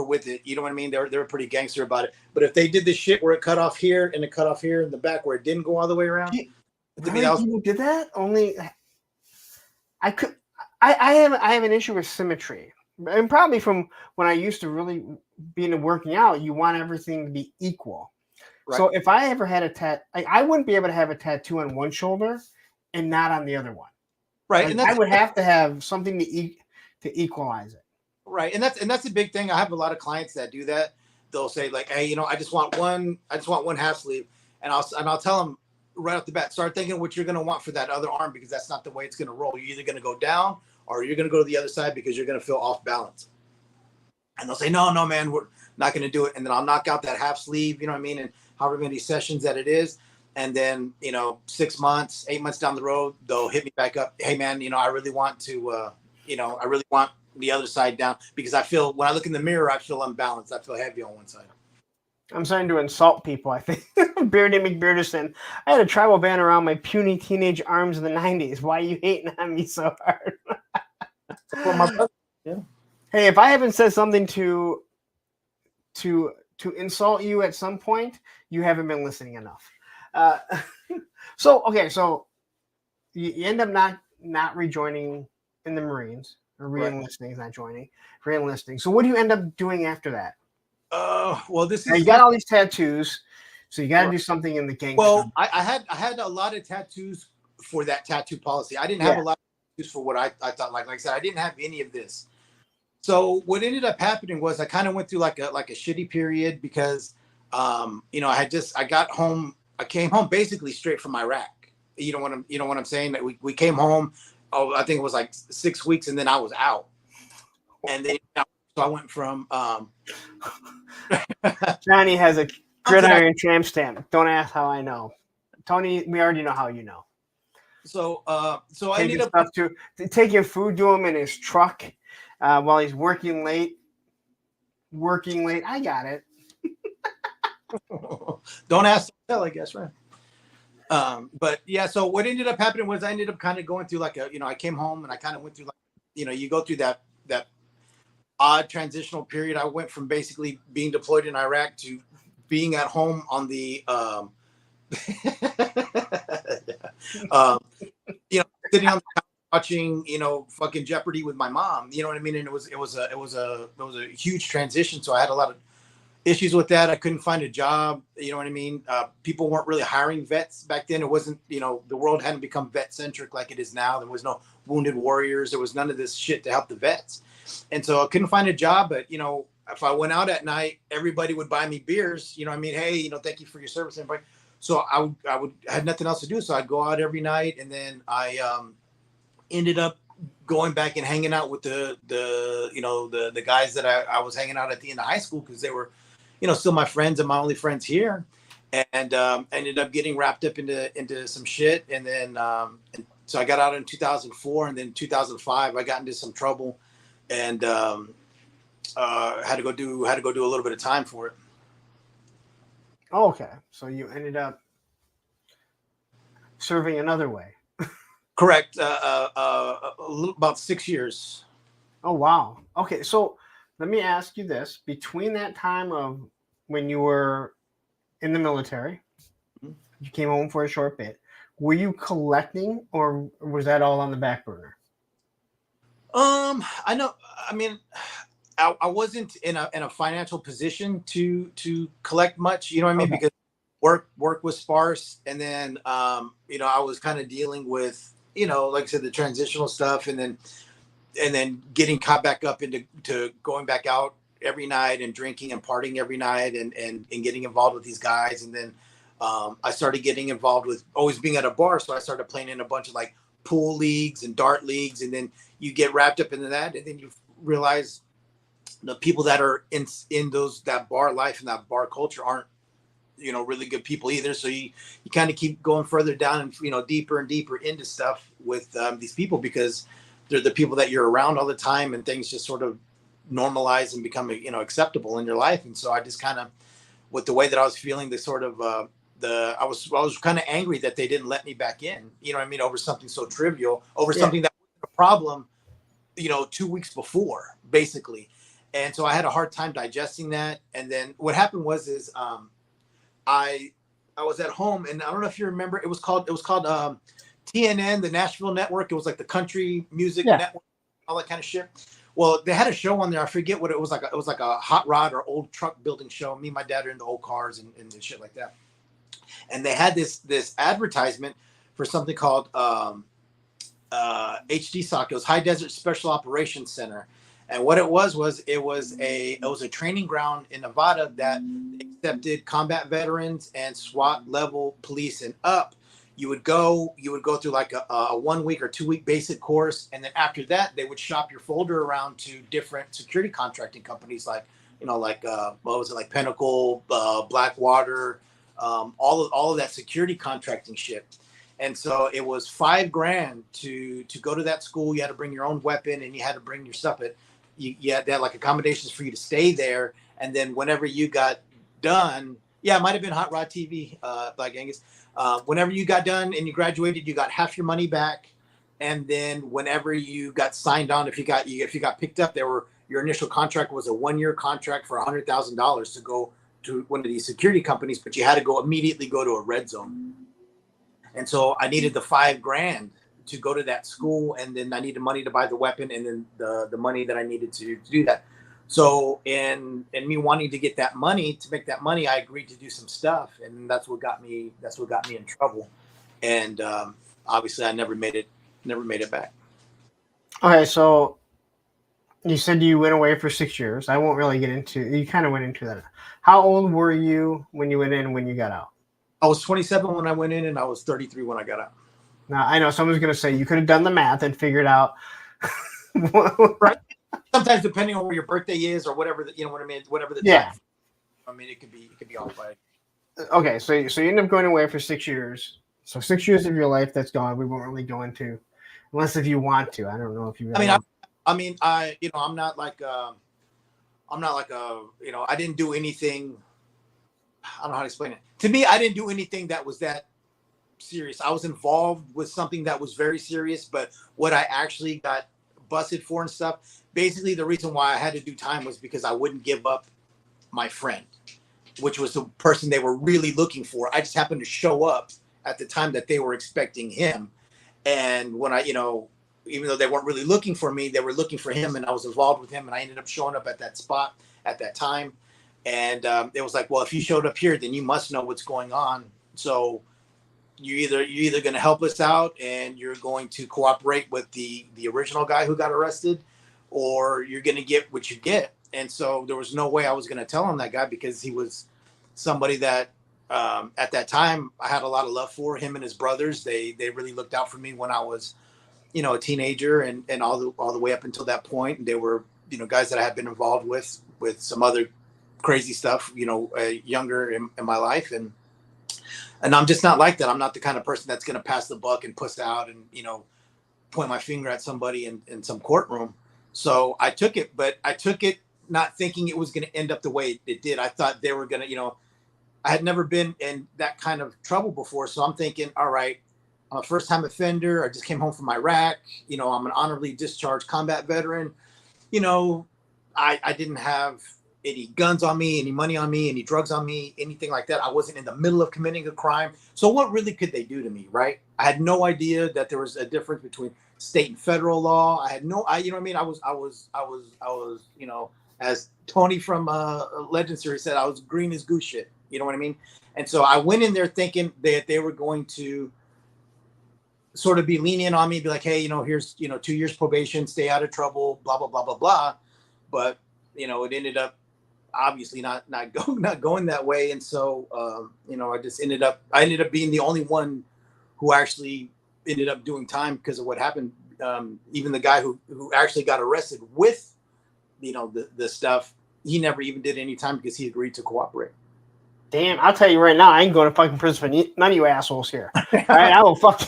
with it. You know what I mean? They were pretty gangster about it. But if they did the shit where it cut off here and it cut off here in the back where it didn't go all the way around, people did that? Only I have an issue with symmetry. And probably from when I used to really be into working out, you want everything to be equal. Right. So if I ever had a I wouldn't be able to have a tattoo on one shoulder and not on the other one. Right. Like, and I would have to have something to equalize it. Right. And that's a big thing. I have a lot of clients that do that. They'll say like, hey, I just want one half sleeve. And I'll tell them right off the bat, start thinking what you're going to want for that other arm, because that's not the way it's going to roll. You're either going to go down or you're going to go to the other side, because you're going to feel off balance. and they'll say, no, man, we're not going to do it. And then I'll knock out that half sleeve, you know what I mean? And however many sessions that it is. And then, 6 months, 8 months down the road, they'll hit me back up. Hey man, I really want to, I really want the other side down, because I feel, when I look in the mirror, I feel unbalanced. I feel heavy on one side. I'm starting to insult people, I think. Beardy McBearderson. I had a tribal band around my puny teenage arms in the 90s. Why are you hating on me so hard? Well, my brother, yeah. Hey, if I haven't said something to insult you at some point, you haven't been listening enough. So you end up not rejoining in the Marines, or re-enlisting, not joining, re-enlisting. So what do you end up doing after that? Well, this Now is, you got all these tattoos, so you got to do something in the gangster. well, I had a lot of tattoos for that tattoo policy. I didn't have a lot of tattoos for what I thought. Like I said, I didn't have any of this. So what ended up happening was I kind of went through like a shitty period, because I got home. I came home basically straight from Iraq. You know what I'm saying? That we came home. Oh, I think it was like 6 weeks, and then I was out. And then so I went from Johnny has a gridiron tramp stamp. Don't ask how I know. Tony, we already know how you know. So I ended up to take your food to him in his truck while he's working late. I got it. Don't ask, don't tell, I guess, right? But yeah, so what ended up happening was I ended up kind of going through like I came home and I kind of went through like, you go through that odd transitional period. I went from basically being deployed in Iraq to being at home on the sitting on the couch watching, fucking Jeopardy with my mom. You know what I mean? And it was a huge transition. So I had a lot of issues with that. I couldn't find a job. You know what I mean? People weren't really hiring vets back then. It wasn't, the world hadn't become vet centric like it is now. There was no wounded warriors. There was none of this shit to help the vets. And so I couldn't find a job, but if I went out at night, everybody would buy me beers. You know what I mean? Hey, thank you for your service. Everybody. So I had nothing else to do. So I'd go out every night. And then I ended up going back and hanging out with the guys that I was hanging out at the end of high school, because they were, still my friends and my only friends here. And ended up getting wrapped up into some shit. And then so I got out in 2004, and then 2005 I got into some trouble, and had to go do a little bit of time for it. Oh, okay, so you ended up serving another way. Correct. About 6 years. Oh wow. Okay, so let me ask you this: between that time of when you were in the military, you came home for a short bit, were you collecting, or was that all on the back burner? I know. I mean, I wasn't in a financial position to collect much. You know what I mean? Okay. Because work was sparse, and then I was kind of dealing with like I said, the transitional stuff, and then getting caught back up into going back out every night and drinking and partying every night, and getting involved with these guys, and then I started getting involved with always being at a bar, so I started playing in a bunch of like pool leagues and dart leagues, and then you get wrapped up into that, and then you realize the people that are in that bar life and that bar culture aren't really good people either. So you kind of keep going further down and deeper and deeper into stuff with these people, because they're the people that you're around all the time, and things just sort of normalize and become acceptable in your life. And so I just kind of, with the way that I was feeling, the sort of I was kind of angry that they didn't let me back in, over something so trivial, over something that wasn't a problem 2 weeks before, basically. And so I had a hard time digesting that. And then what happened was I was at home, and I don't know if you remember, it was called TNN, the Nashville Network. It was like the country music network, all that kind of shit. Well, they had a show on there. I forget what it was like. It was like a hot rod or old truck building show. Me and my dad are into old cars and shit like that. And they had this advertisement for something called HDSOC. It was High Desert Special Operations Center. And what it was a training ground in Nevada that accepted combat veterans and SWAT level police and up. you would go through like a 1 week or 2 week basic course, and then after that they would shop your folder around to different security contracting companies, like what was it, like Pinnacle, Blackwater, all of that security contracting shit. And so it was $5,000 to go to that school. You had to bring your own weapon, and you had to bring your stuff. You had like accommodations for you to stay there, and then whenever you got done, yeah, it might have been Hot Rod TV, Black Angus. Whenever you got done and you graduated, you got half your money back. And then whenever you got signed on, if you got picked up, your initial contract was a 1-year contract for $100,000 to go to one of these security companies, but you had to immediately go to a red zone. And so I needed the $5,000 to go to that school, and then I needed money to buy the weapon, and then the money that I needed to do that. So in me wanting to get that money, to make that money, I agreed to do some stuff, and that's what got me in trouble. And obviously I never made it back. Okay, so you said you went away for 6 years. I won't really get into. You kind of went into that. How old were you when you went in? When you got out? I was 27 when I went in, and I was 33 when I got out. Now I know someone's going to say you could have done the math and figured out. Right. Sometimes depending on where your birthday is or whatever, you know what I mean. Whatever the yeah. time, I mean, it could be off by. Okay, so you end up going away for 6 years. So 6 years of your life that's gone. We won't really go into, unless if you want to. I don't know if you. Really I'm not like I didn't do anything. I don't know how to explain it. To me, I didn't do anything that was that serious. I was involved with something that was very serious, but what I actually got busted for and stuff, basically the reason why I had to do time was because I wouldn't give up my friend, which was the person they were really looking for. I just happened to show up at the time that they were expecting him. And when I, even though they weren't really looking for me, they were looking for him, and I was involved with him, and I ended up showing up at that spot at that time. And it was like, well, if you showed up here, then you must know what's going on. So you're either going to help us out and you're going to cooperate with the original guy who got arrested, or you're going to get what you get. And so there was no way I was going to tell him that guy, because he was somebody that at that time I had a lot of love for. Him and his brothers. They really looked out for me when I was, a teenager and all the way up until that point. And they were, guys that I had been involved with some other crazy stuff, younger in my life. And I'm just not like that. I'm not the kind of person that's going to pass the buck and puss out and, point my finger at somebody in some courtroom. So I took it, but I took it not thinking it was going to end up the way it did. I thought they were going to, I had never been in that kind of trouble before. So I'm thinking, all right, I'm a first time offender. I just came home from Iraq. I'm an honorably discharged combat veteran. I didn't have any guns on me, any money on me, any drugs on me, anything like that. I wasn't in the middle of committing a crime. So what really could they do to me, right? I had no idea that there was a difference between state and federal law. I had no, you know what I mean? I was, as Tony from Legend series said, I was green as goose shit. You know what I mean? And so I went in there thinking that they were going to sort of be lenient on me, be like, hey, here's, 2 years probation, stay out of trouble, blah, blah, blah, blah, blah. But, it ended up obviously not going that way. And so, I ended up being the only one who actually ended up doing time because of what happened. Even the guy who actually got arrested with, the stuff, he never even did any time because he agreed to cooperate. Damn, I'll tell you right now, I ain't going to fucking prison for none of you assholes here. All right, I will fuck.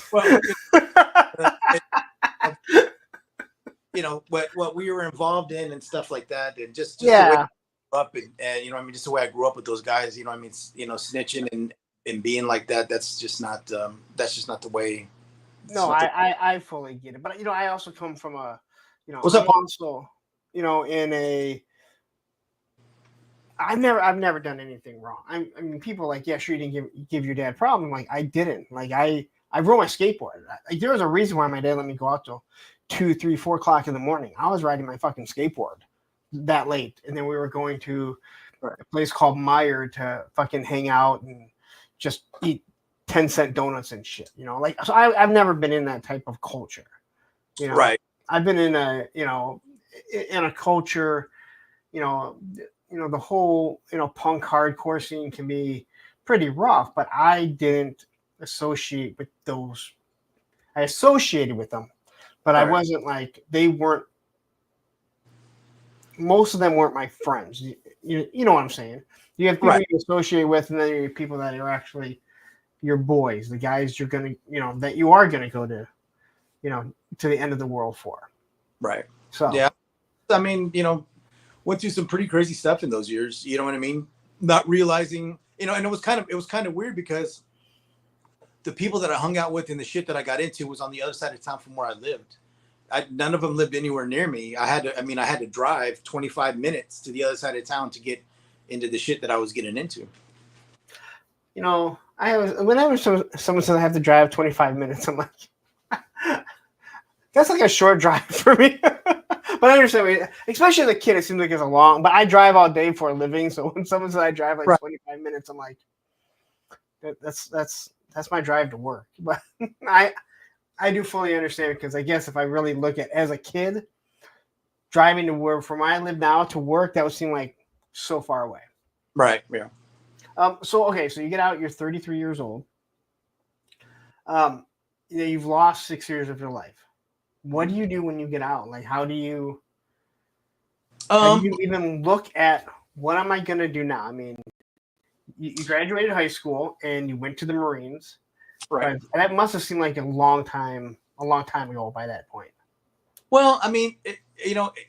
What we were involved in and stuff like that, and just yeah. The way I grew up and just the way I grew up with those guys, snitching and being like that. That's just not the way. No, I fully get it, but I also come from a, What's up, Paul? also, in a. I've never done anything wrong. I mean, people are like, yeah, sure, you didn't give your dad a problem. Like, I didn't. Like, I rode my skateboard. Like, there was a reason why my dad let me go out till 2, 3, 4 o'clock in the morning. I was riding my fucking skateboard that late, and then we were going to a place called Meyer to fucking hang out and just eat 10-cent donuts and shit. So I've never been in that type of culture. Right. I've been in a in a culture, the whole, punk hardcore scene can be pretty rough, but I didn't, associate with those. I associated with them, but I Right. wasn't like they weren't. Most of them weren't my friends. You know what I'm saying? You have people Right. you associate with, and then you have people that are actually your boys, the guys you're gonna, that you are gonna go to, to the end of the world for. Right. So Yeah. I mean, went through some pretty crazy stuff in those years. You know what I mean? Not realizing, and it was kind of weird because the people that I hung out with and the shit that I got into was on the other side of town from where I lived. None of them lived anywhere near me. I had to drive 25 minutes to the other side of town to get into the shit that I was getting into. whenever someone says I have to drive 25 minutes, I'm like, that's like a short drive for me. But I understand, especially as a kid, it seems like it's a long. But I drive all day for a living, so when someone says I drive like Right. 25 minutes, I'm like, that's my drive to work. But I do fully understand, because I guess if I really look at as a kid, driving to work from where I live now to work, that would seem like so far away. Right. Yeah. So you get out, you're 33 years old. You've lost 6 years of your life. What do you do when you get out? Like, how do you even look at what am I going to do now? I mean, you graduated high school and you went to the Marines. Right. And that must have seemed like a long time ago by that point. Well, I mean,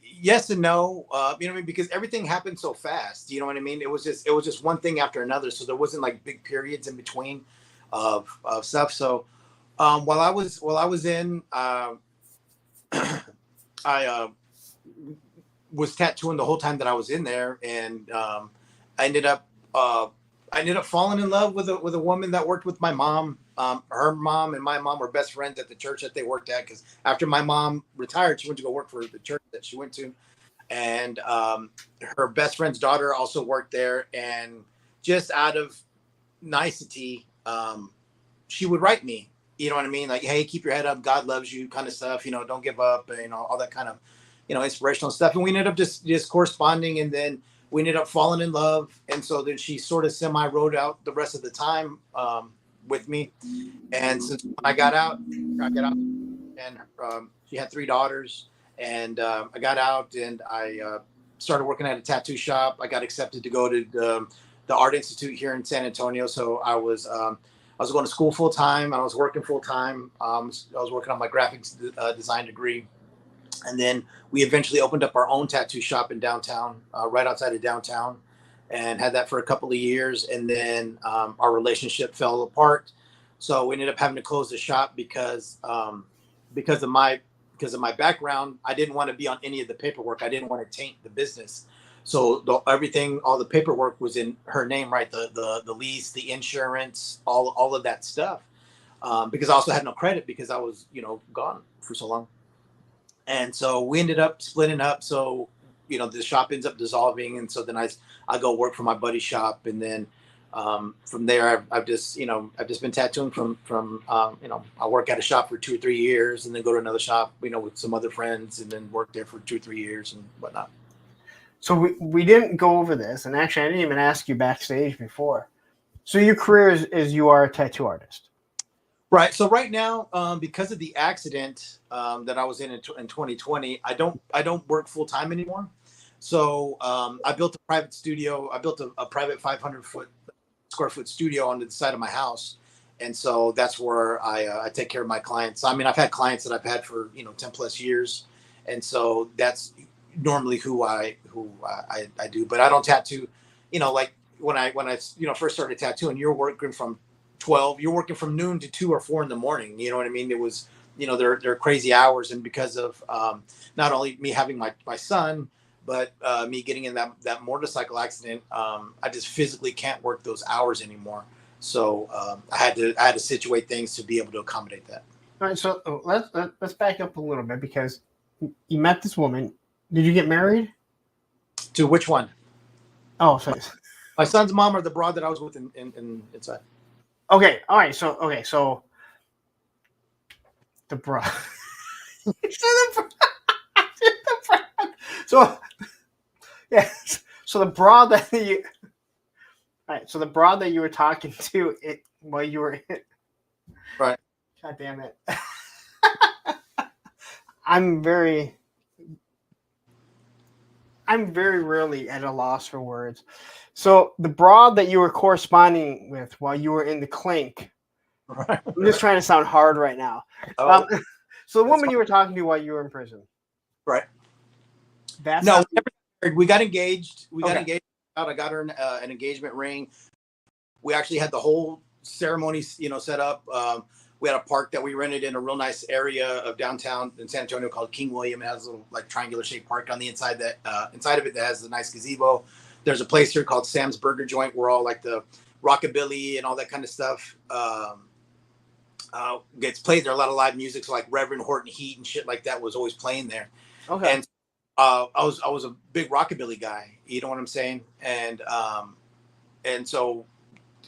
yes and no. Because everything happened so fast. You know what I mean? It was just one thing after another. So there wasn't like big periods in between of stuff. So while I was in, I was tattooing the whole time that I was in there, and I ended up falling in love with a woman that worked with my mom. Her mom and my mom were best friends at the church that they worked at, because after my mom retired, she went to go work for the church that she went to, and her best friend's daughter also worked there. And just out of nicety, she would write me. You know what I mean? Like, hey, keep your head up. God loves you, kind of stuff. Don't give up. All that kind of, inspirational stuff. And we ended up just corresponding, and then we ended up falling in love. And so then she sort of semi wrote out the rest of the time with me. And since I got out, and she had 3 daughters. And I got out, and I started working at a tattoo shop. I got accepted to go to the Art Institute here in San Antonio. So I was going to school full time, and I was working full time. I was working on my graphics design degree. And then we eventually opened up our own tattoo shop in downtown, right outside of downtown, and had that for a couple of years. And then our relationship fell apart. So we ended up having to close the shop because of my background. I didn't want to be on any of the paperwork. I didn't want to taint the business. So all the paperwork was in her name, right? The lease, the insurance, all of that stuff. Because I also had no credit, because I was, gone for so long. And so we ended up splitting up. So, the shop ends up dissolving. And so then I go work for my buddy's shop. And then from there, I've just been tattooing from I work at a shop for 2 or 3 years, and then go to another shop, with some other friends, and then work there for 2 or 3 years and whatnot. So we didn't go over this, and actually I didn't even ask you backstage before. So your career is you are a tattoo artist. Right. So right now, because of the accident that I was in 2020, I don't work full time anymore. So I built a private studio. I built a private 500 square foot studio on the side of my house, and so that's where I take care of my clients. I mean, I've had clients that I've had for 10 plus years, and so that's normally who I do. But I don't tattoo. Like when I first started tattooing, you're working from 12, you're working from noon to 2 or 4 in the morning. You know what I mean? It was, they're crazy hours. And because of not only me having my son, but me getting in that motorcycle accident, I just physically can't work those hours anymore. So I had to situate things to be able to accommodate that. All right, so let's back up a little bit, because you met this woman. Did you get married? To which one? Oh, sorry. My son's mom, or the broad that I was with inside. Okay, all right. So the broad. So yeah, so the broad that you. All right, so the broad that you were talking to while you were Right. God damn it. I'm very rarely at a loss for words. So the broad that you were corresponding with while you were in the clink, Right. I'm just trying to sound hard right now. Oh, So the that's woman you were talking to while you were in prison, right. that's No, how we never married. We got engaged. Okay. I got her an engagement ring. We actually had the whole ceremony, set up. We had a park that we rented in a real nice area of downtown in San Antonio called King William. It has a little like triangular shaped park on the inside inside of it that has a nice gazebo. There's a place here called Sam's Burger Joint where all like the rockabilly and all that kind of stuff gets played. There are a lot of live music, so like Reverend Horton Heat and shit like that was always playing there. Okay. And I was a big rockabilly guy. You know what I'm saying? And so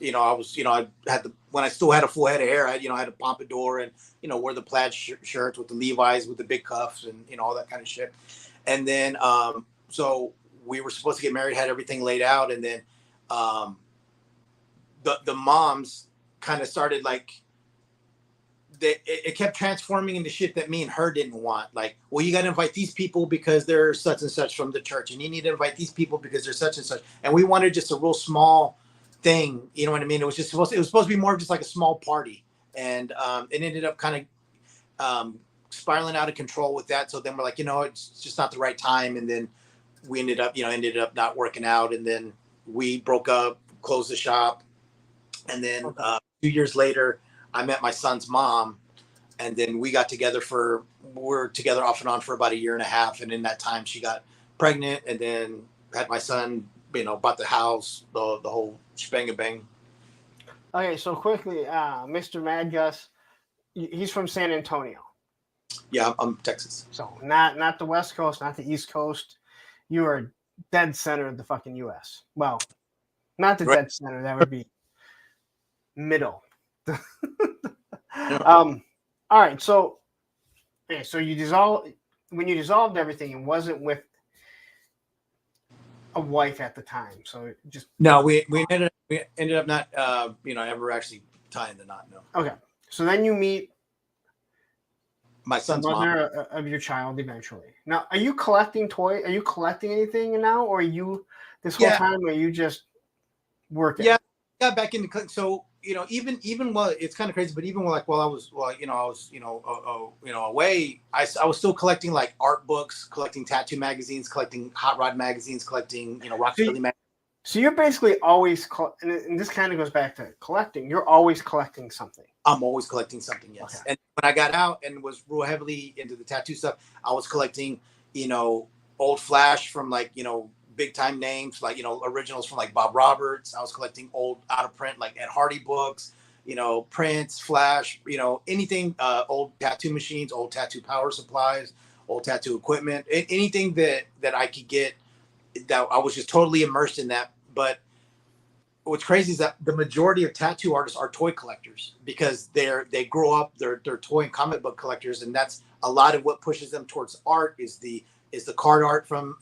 I had when I still had a full head of hair, I had a pompadour and, wore the plaid shirts with the Levi's with the big cuffs and, all that kind of shit. And then, so we were supposed to get married, had everything laid out. And then, the moms kind of started like, it kept transforming into shit that me and her didn't want. Like, well, you got to invite these people because they're such and such from the church. And you need to invite these people because they're such and such. And we wanted just a real small thing, you know what I mean? It was supposed to be more of just like a small party, and it ended up kind of spiraling out of control with that. So then we're like, it's just not the right time, and then we ended up not working out, and then we broke up, closed the shop, and then 2 years later, I met my son's mom, and then we got together we're together off and on for about a year and a half, and in that time she got pregnant, and then had my son. Bought the house, the whole shebang bang. Okay, so quickly, Mr. Mad Gus, he's from San Antonio. Yeah, I'm Texas. So not the West Coast, not the East Coast. You are dead center of the fucking U.S. Well, not the dead center. That would be middle. All right. So, so when you dissolved everything, it wasn't with a wife at the time. So just no, we ended up not ever actually tying the knot. No. Okay. So then you meet my son's the mother mom of your child eventually. Now, are you collecting toys? Are you collecting anything now, or are you this whole time? Are you just working? Yeah, got back into so even while it's kind of crazy, but even while I was away, I was still collecting like art books, collecting tattoo magazines, collecting hot rod magazines, collecting rockabilly magazines. So you're basically always, and this kind of goes back to collecting. You're always collecting something. I'm always collecting something, yes. Okay. And when I got out and was real heavily into the tattoo stuff, I was collecting, old flash from like, big time names, like, originals from like Bob Roberts. I was collecting old out of print, like Ed Hardy books, prints, flash, anything, old tattoo machines, old tattoo power supplies, old tattoo equipment, anything that I could get, that I was just totally immersed in that. But what's crazy is that the majority of tattoo artists are toy collectors because they grow up, they're toy and comic book collectors, and that's a lot of what pushes them towards art is the card art from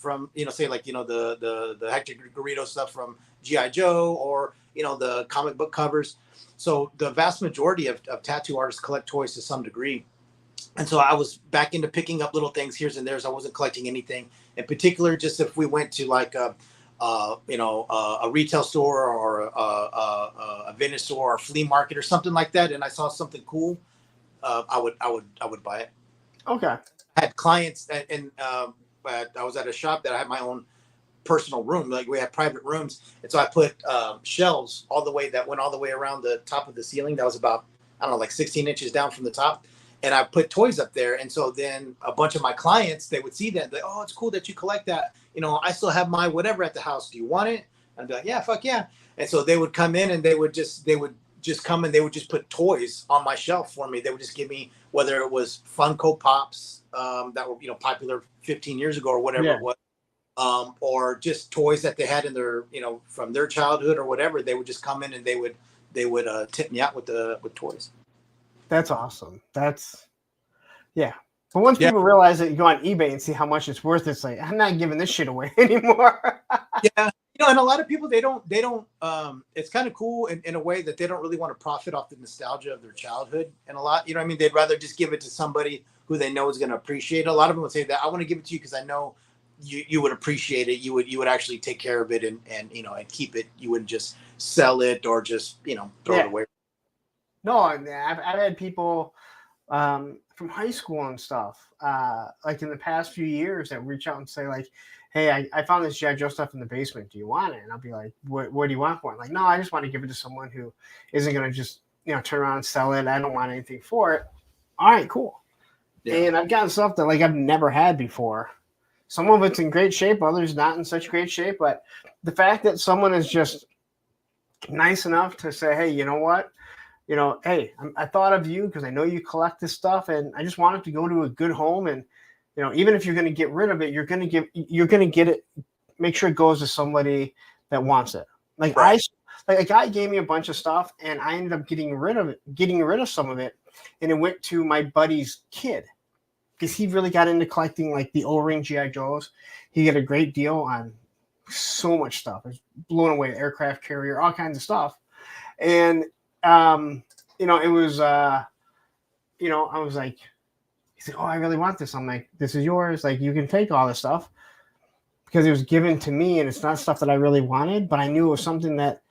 say like the Hector Garrido stuff from G.I. Joe, or the comic book covers. So the vast majority of tattoo artists collect toys to some degree. And so I was back into picking up little things here and there. I wasn't collecting anything in particular. Just if we went to like a retail store or a vintage store or a flea market or something like that, and I saw something cool, I would buy it. Okay. I had clients, and I was at a shop that I had my own personal room. Like we had private rooms, and so I put shelves that went all the way around the top of the ceiling. That was about, I don't know, like 16 inches down from the top. And I put toys up there. And so then a bunch of my clients, they would see that. Like, oh, it's cool that you collect that. I still have my whatever at the house. Do you want it? I'd be like, yeah, fuck yeah. And so they would come in and they would just come and they would just put toys on my shelf for me. They would just give me, whether it was Funko Pops that were, popular 15 years ago or whatever it was, or just toys that they had in their, from their childhood or whatever. They would just come in and they would tip me out with toys. That's awesome. Yeah. But once Yeah. people realize that you go on eBay and see how much it's worth, it's like, I'm not giving this shit away anymore. Yeah, and a lot of people they don't. It's kind of cool in a way that they don't really want to profit off the nostalgia of their childhood, and a lot, you know what I mean, they'd rather just give it to somebody who they know is going to appreciate it. A lot of them would say that I want to give it to you because I know you would appreciate it. You would actually take care of it and and keep it. You wouldn't just sell it or just throw it away. No, I've had people from high school and stuff, like in the past few years, that reach out and say like, "Hey, I found this G.I. Joe stuff in the basement. Do you want it?" And I'll be like, "What do you want for it?" Like, no, I just want to give it to someone who isn't going to just turn around and sell it. I don't want anything for it. All right, cool. Yeah. And I've gotten stuff that like I've never had before. Some of it's in great shape, others not in such great shape. But the fact that someone is just nice enough to say, "Hey, you know what? Hey, I thought of you because I know you collect this stuff, and I just want it to go to a good home. And even if you're going to get rid of it, you're going to get it. Make sure it goes to somebody that wants it. Like Right. a guy gave me a bunch of stuff, and I ended up getting rid of some of it, and it went to my buddy's kid because he really got into collecting like the O-ring GI Joes. He got a great deal on so much stuff. I was blown away. Aircraft carrier, all kinds of stuff, and it was, I was like, he said, "Oh, I really want this." I'm like, "This is yours. Like, you can take all this stuff," because it was given to me, and it's not stuff that I really wanted, but I knew it was something that,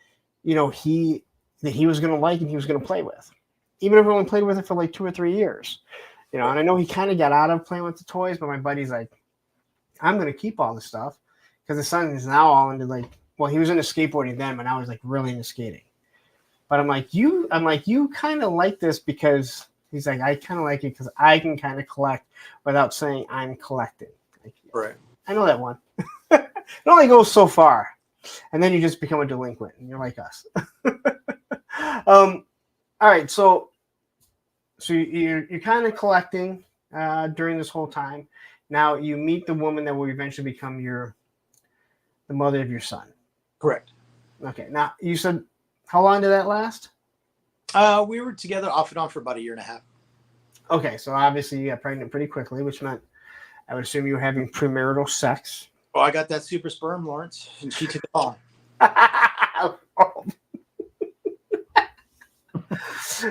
he was going to like and he was going to play with, even if I only played with it for like 2 or 3 years, and I know he kind of got out of playing with the toys, but my buddy's like, "I'm going to keep all this stuff," because the son is now all into like, well, he was into skateboarding then, but now he's like really into skating. But I'm like, you kind of like this because he's like, I kind of like it because I can kind of collect without saying I'm collecting. Like, Right. I know that one. It only goes so far, and then you just become a delinquent, and you're like us. All right, so you're kind of collecting during this whole time. Now you meet the woman that will eventually become the mother of your son. Correct. Okay. Now you said, how long did that last? We were together off and on for about 1.5 years. Okay, so obviously you got pregnant pretty quickly, which meant I would assume you were having premarital sex. Oh, I got that super sperm, Lawrence, and she took it all.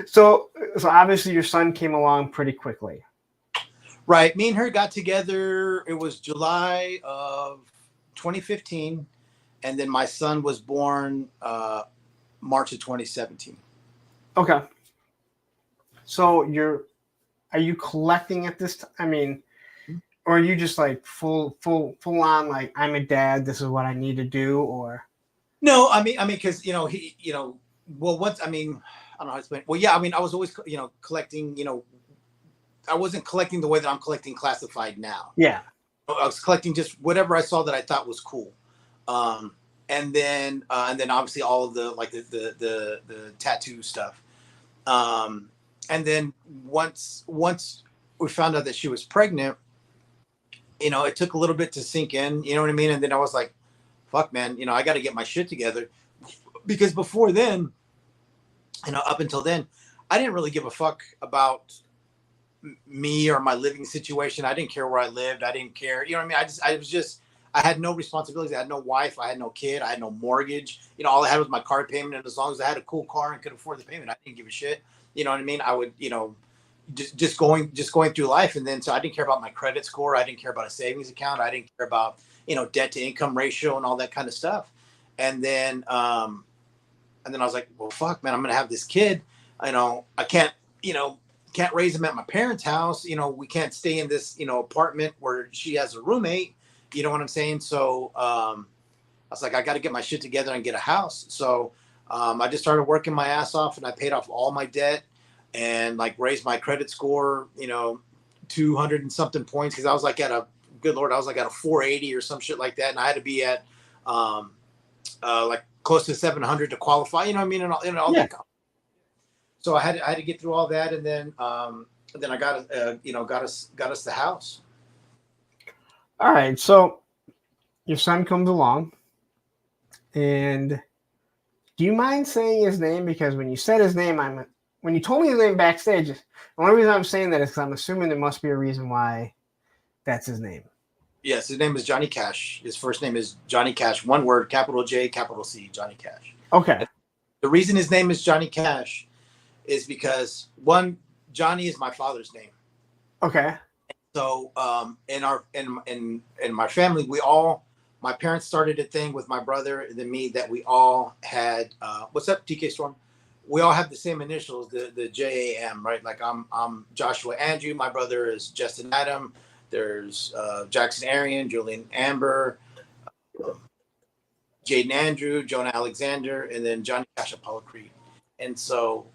So obviously your son came along pretty quickly. Right. Me and her got together. It was July of 2015, and then my son was born March of 2017. Okay. So are you collecting at this time? I mean, or are you just like full on like, I'm a dad, this is what I need to do? Or No, I mean, because he, well, once, I mean, I don't know how to explain. Well, yeah, I mean, I was always, collecting. I wasn't collecting the way that I'm collecting classified now. Yeah. I was collecting just whatever I saw that I thought was cool. And then obviously all of the like the tattoo stuff. And then once we found out that she was pregnant, it took a little bit to sink in, you know what I mean? And then I was like, fuck, man, I got to get my shit together, because before then, up until then, I didn't really give a fuck about me or my living situation. I didn't care where I lived. I didn't care. You know what I mean? I had no responsibilities. I had no wife. I had no kid. I had no mortgage. All I had was my car payment. And as long as I had a cool car and could afford the payment, I didn't give a shit. You know what I mean? I would, just going through life. And then, so I didn't care about my credit score. I didn't care about a savings account. I didn't care about, debt to income ratio and all that kind of stuff. And then I was like, well, fuck, man, I'm going to have this kid. I can't raise him at my parents' house. We can't stay in this, apartment where she has a roommate. You know what I'm saying? So I was like, I got to get my shit together and get a house. So I just started working my ass off, and I paid off all my debt and like raised my credit score, 200 and something points. Cause I was like I was like at a 480 or some shit like that. And I had to be at like close to 700 to qualify, you know what I mean? And all that. So I had to get through all that, and then I got us the house. All right, so your son comes along, and do you mind saying his name? Because when you said his name, I'm when you told me his name backstage, the only reason I'm saying that is because I'm assuming there must be a reason why that's his name. Yes, his name is Johnny Cash. His first name is Johnny Cash. One word, capital J, capital C, Johnny Cash. Okay. The reason his name is Johnny Cash is because one, Johnny is my father's name. Okay. So in my family, my parents started a thing with my brother and then me that we all had what's up, TK Storm? We all have the same initials, the JAM, right? Like I'm Joshua Andrew, my brother is Justin Adam, there's Jackson Arian, Julian Amber, Jaden Andrew, Jonah Alexander, and then Johnny Cash Apollo Creed. And so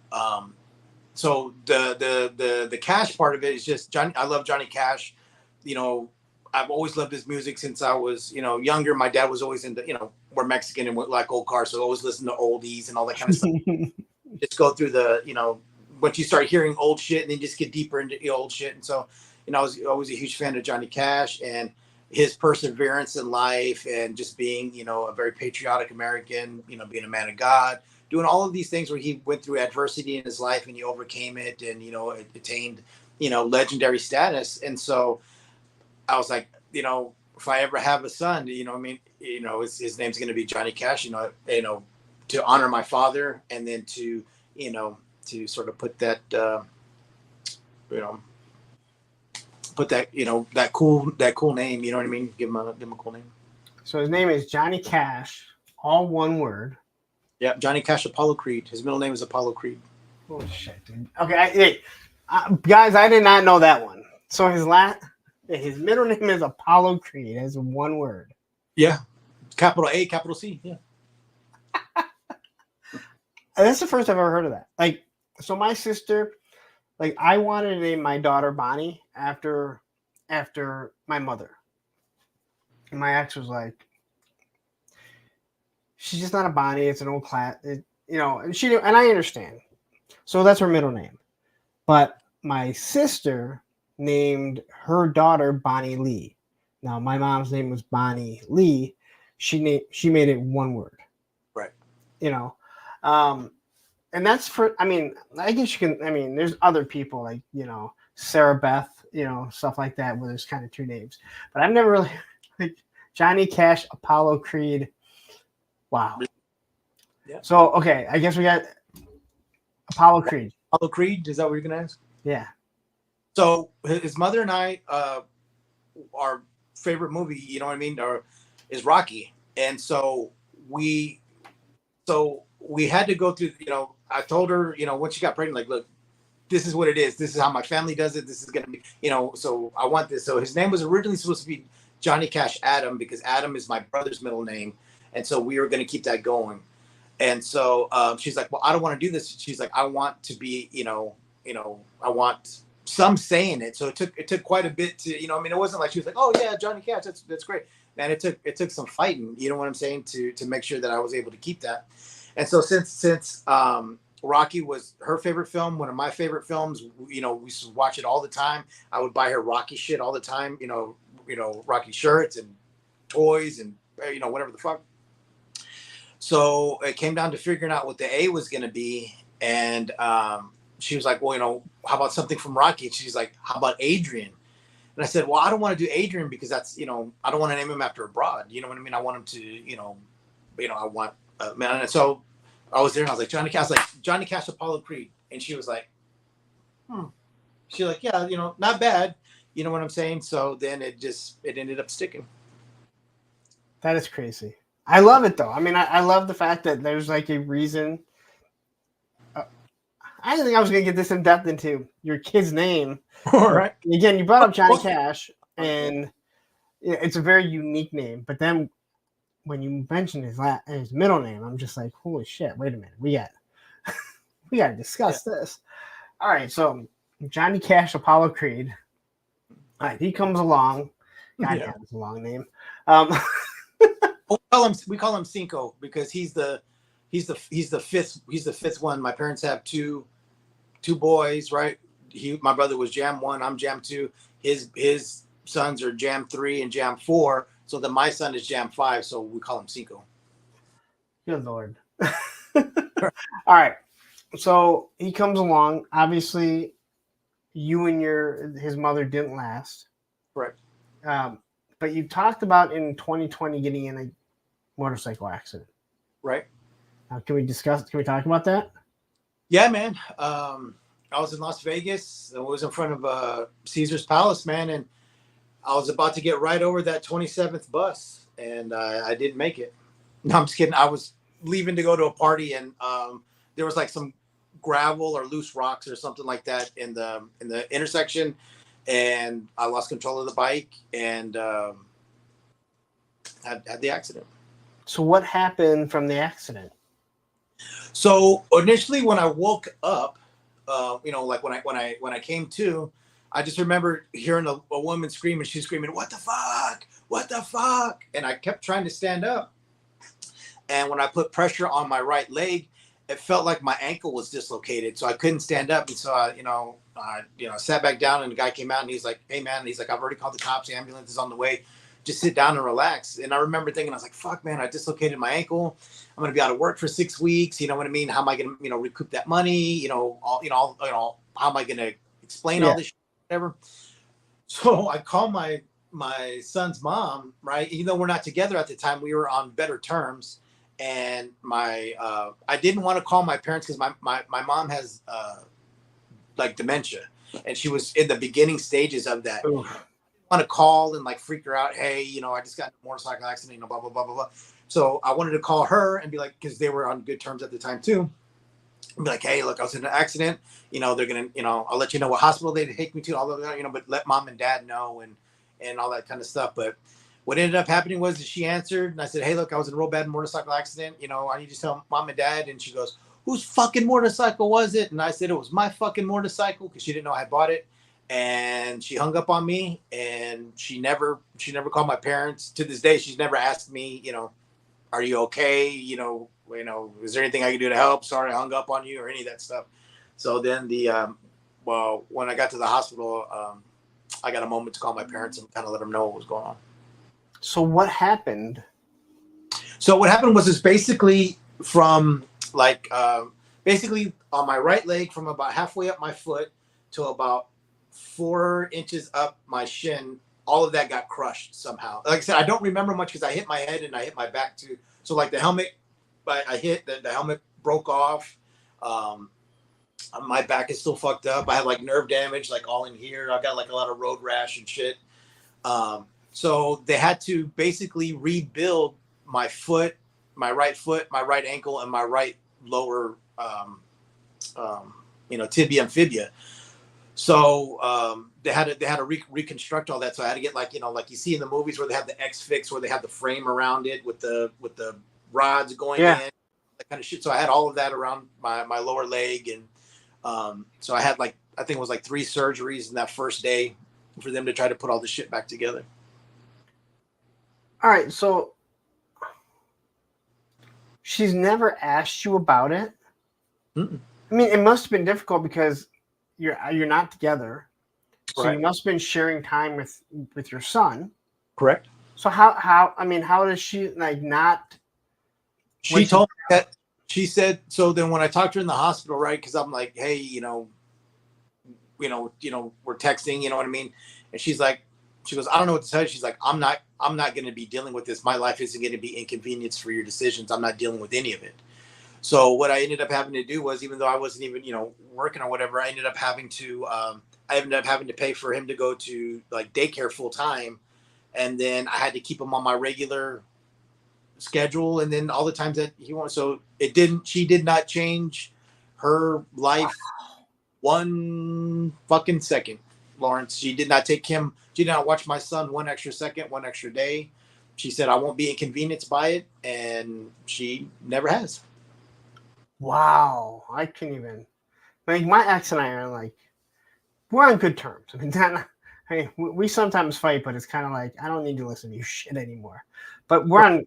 so the Cash part of it is just Johnny. I love Johnny Cash. You know, I've always loved his music since I was, younger. My dad was always into, we're Mexican and we like old cars, so I always listen to oldies and all that kind of stuff. Just go through once you start hearing old shit and then just get deeper into the old shit. And so, I was always a huge fan of Johnny Cash and his perseverance in life and just being, a very patriotic American, being a man of God, doing all of these things where he went through adversity in his life and he overcame it and, it attained, legendary status. And so I was like, if I ever have a son, his name's going to be Johnny Cash, to honor my father and then to sort of put that, that cool name, you know what I mean? Give him a cool name. So his name is Johnny Cash, all one word. Yeah, Johnny Cash Apollo Creed. His middle name is Apollo Creed. Oh shit, dude. Okay, guys, I did not know that one. So his middle name is Apollo Creed. As one word. Yeah, capital A, capital C. Yeah. That's the first I've ever heard of that. Like, so my sister, like, I wanted to name my daughter Bonnie after my mother. And my ex was like, she's just not a Bonnie. It's an old class, and I understand. So that's her middle name. But my sister named her daughter Bonnie Lee. Now, my mom's name was Bonnie Lee. She made it one word. Right. And that's I guess you can, there's other people like, Sarah Beth, stuff like that where there's kind of two names. But I've never really, like, Johnny Cash, Apollo Creed. Wow. Yeah. So, okay, I guess we got Apollo Creed. Apollo Creed, is that what you're going to ask? Yeah. So his mother and I, our favorite movie, you know what I mean, is Rocky. And so we had to go through, I told her, once she got pregnant, like, look, this is what it is. This is how my family does it. This is going to be, so I want this. So his name was originally supposed to be Johnny Cash Adam because Adam is my brother's middle name. And so we were going to keep that going. And so she's like, well, I don't want to do this. She's like, I want to be, I want some say in it. So it took quite a bit to, it wasn't like she was like, oh yeah, Johnny Cash, that's great. Man, it took some fighting, you know what I'm saying, to make sure that I was able to keep that. And so since Rocky was her favorite film, one of my favorite films, we used to watch it all the time. I would buy her Rocky shit all the time, Rocky shirts and toys and, whatever the fuck. So it came down to figuring out what the A was going to be. And she was like, well, how about something from Rocky? And she's like, how about Adrian? And I said, well, I don't want to do Adrian because that's, I don't want to name him after a broad. You know what I mean? I want him to, I want, man. And so I was there and I was like, Johnny Cash, Apollo Creed. And she was like, She's like, yeah, not bad. You know what I'm saying? So then it ended up sticking. That is crazy. I love it though. I love the fact that there's like a reason. I didn't think I was going to get this in depth into your kid's name. All right. Again, you brought up Johnny Cash, and it's a very unique name. But then when you mentioned his middle name, I'm just like, holy shit! Wait a minute, we got to discuss this. All right, so Johnny Cash, Apollo Creed. All right, he comes along. God damn, it's a long name. We call him Cinco because he's the fifth one. My parents have two boys, right? My brother was Jam 1, I'm Jam 2. His sons are Jam 3 and Jam 4. So then my son is Jam 5, so we call him Cinco. Good Lord. All right. So he comes along. Obviously, you and his mother didn't last. Correct. Um, but you talked about in 2020 getting in a motorcycle accident. Right. Can we talk about that? Yeah, man. I was in Las Vegas. I was in front of Caesar's Palace, man, and I was about to get right over that 27th bus, and I didn't make it. No, I'm just kidding. I was leaving to go to a party, and there was like some gravel or loose rocks or something like that in the intersection, and I lost control of the bike and had the accident. So what happened from the accident? So initially, when I woke up, like when I came to, I just remember hearing a woman scream, and she's screaming, "What the fuck? What the fuck?" And I kept trying to stand up, and when I put pressure on my right leg, it felt like my ankle was dislocated, so I couldn't stand up. And so I sat back down, and the guy came out, and he's like, "Hey man," and he's like, "I've already called the cops. The ambulance is on the way. Just sit down and relax." And I remember thinking, I was like, "Fuck, man, I dislocated my ankle. I'm gonna be out of work for 6 weeks. You know what I mean? How am I gonna, recoup that money? How am I gonna explain all this shit, whatever?" So I called my son's mom, right? Even though we're not together at the time, we were on better terms. And I didn't want to call my parents because my mom has like dementia, and she was in the beginning stages of that. Oof. Want to call and like freak her out. Hey, I just got in a motorcycle accident, blah, blah, blah, blah, blah. So I wanted to call her and be like, because they were on good terms at the time too. And be like, hey, look, I was in an accident. They're going to, I'll let you know what hospital they take me to, all of that, but let mom and dad know and all that kind of stuff. But what ended up happening was that she answered and I said, hey, look, I was in a real bad motorcycle accident. I need to tell mom and dad. And she goes, whose fucking motorcycle was it? And I said, it was my fucking motorcycle, because she didn't know I had bought it. And she hung up on me, and she never called my parents. To this day, she's never asked me, are you okay? Is there anything I can do to help? Sorry, I hung up on you, or any of that stuff. So then when I got to the hospital, I got a moment to call my parents and kind of let them know what was going on. So what happened? So what happened was, it's basically from basically on my right leg, from about halfway up my foot to about 4 inches up my shin, all of that got crushed somehow. Like I said, I don't remember much because I hit my head and I hit my back too. So like the helmet, I hit the helmet broke off. My back is still fucked up. I have like nerve damage, like all in here. I got like a lot of road rash and shit. So they had to basically rebuild my foot, my right ankle, and my right lower, tibia and fibia. So they had to reconstruct all that. So I had to get like you see in the movies where they have the X fix, where they have the frame around it with the rods going in, that kind of shit. So I had all of that around my lower leg, and so I had I think it was 3 surgeries in that first day for them to try to put all the shit back together. All right, so she's never asked you about it. Mm-mm. I mean, it must have been difficult because you're not together, so Right. you must have been sharing time with your son. Correct. So how does she not? She told me that. She said, so then when I talked to her in the hospital, right? Because I'm like, hey, we're texting, you know what I mean? And she goes, I don't know what to tell you. She's like, I'm not going to be dealing with this. My life isn't going to be inconvenienced for your decisions. I'm not dealing with any of it. So what I ended up having to do was, even though I wasn't even, working or whatever, I ended up having to pay for him to go to daycare full time. And then I had to keep him on my regular schedule. And then all the times that he wanted, so she did not change her life one fucking second, Lawrence. She did not she did not watch my son one extra second, one extra day. She said, I won't be inconvenienced by it. And she never has. Wow, I can't even. My ex and I are we're on good terms. We sometimes fight, but it's kind of I don't need to listen to you shit anymore. But we're on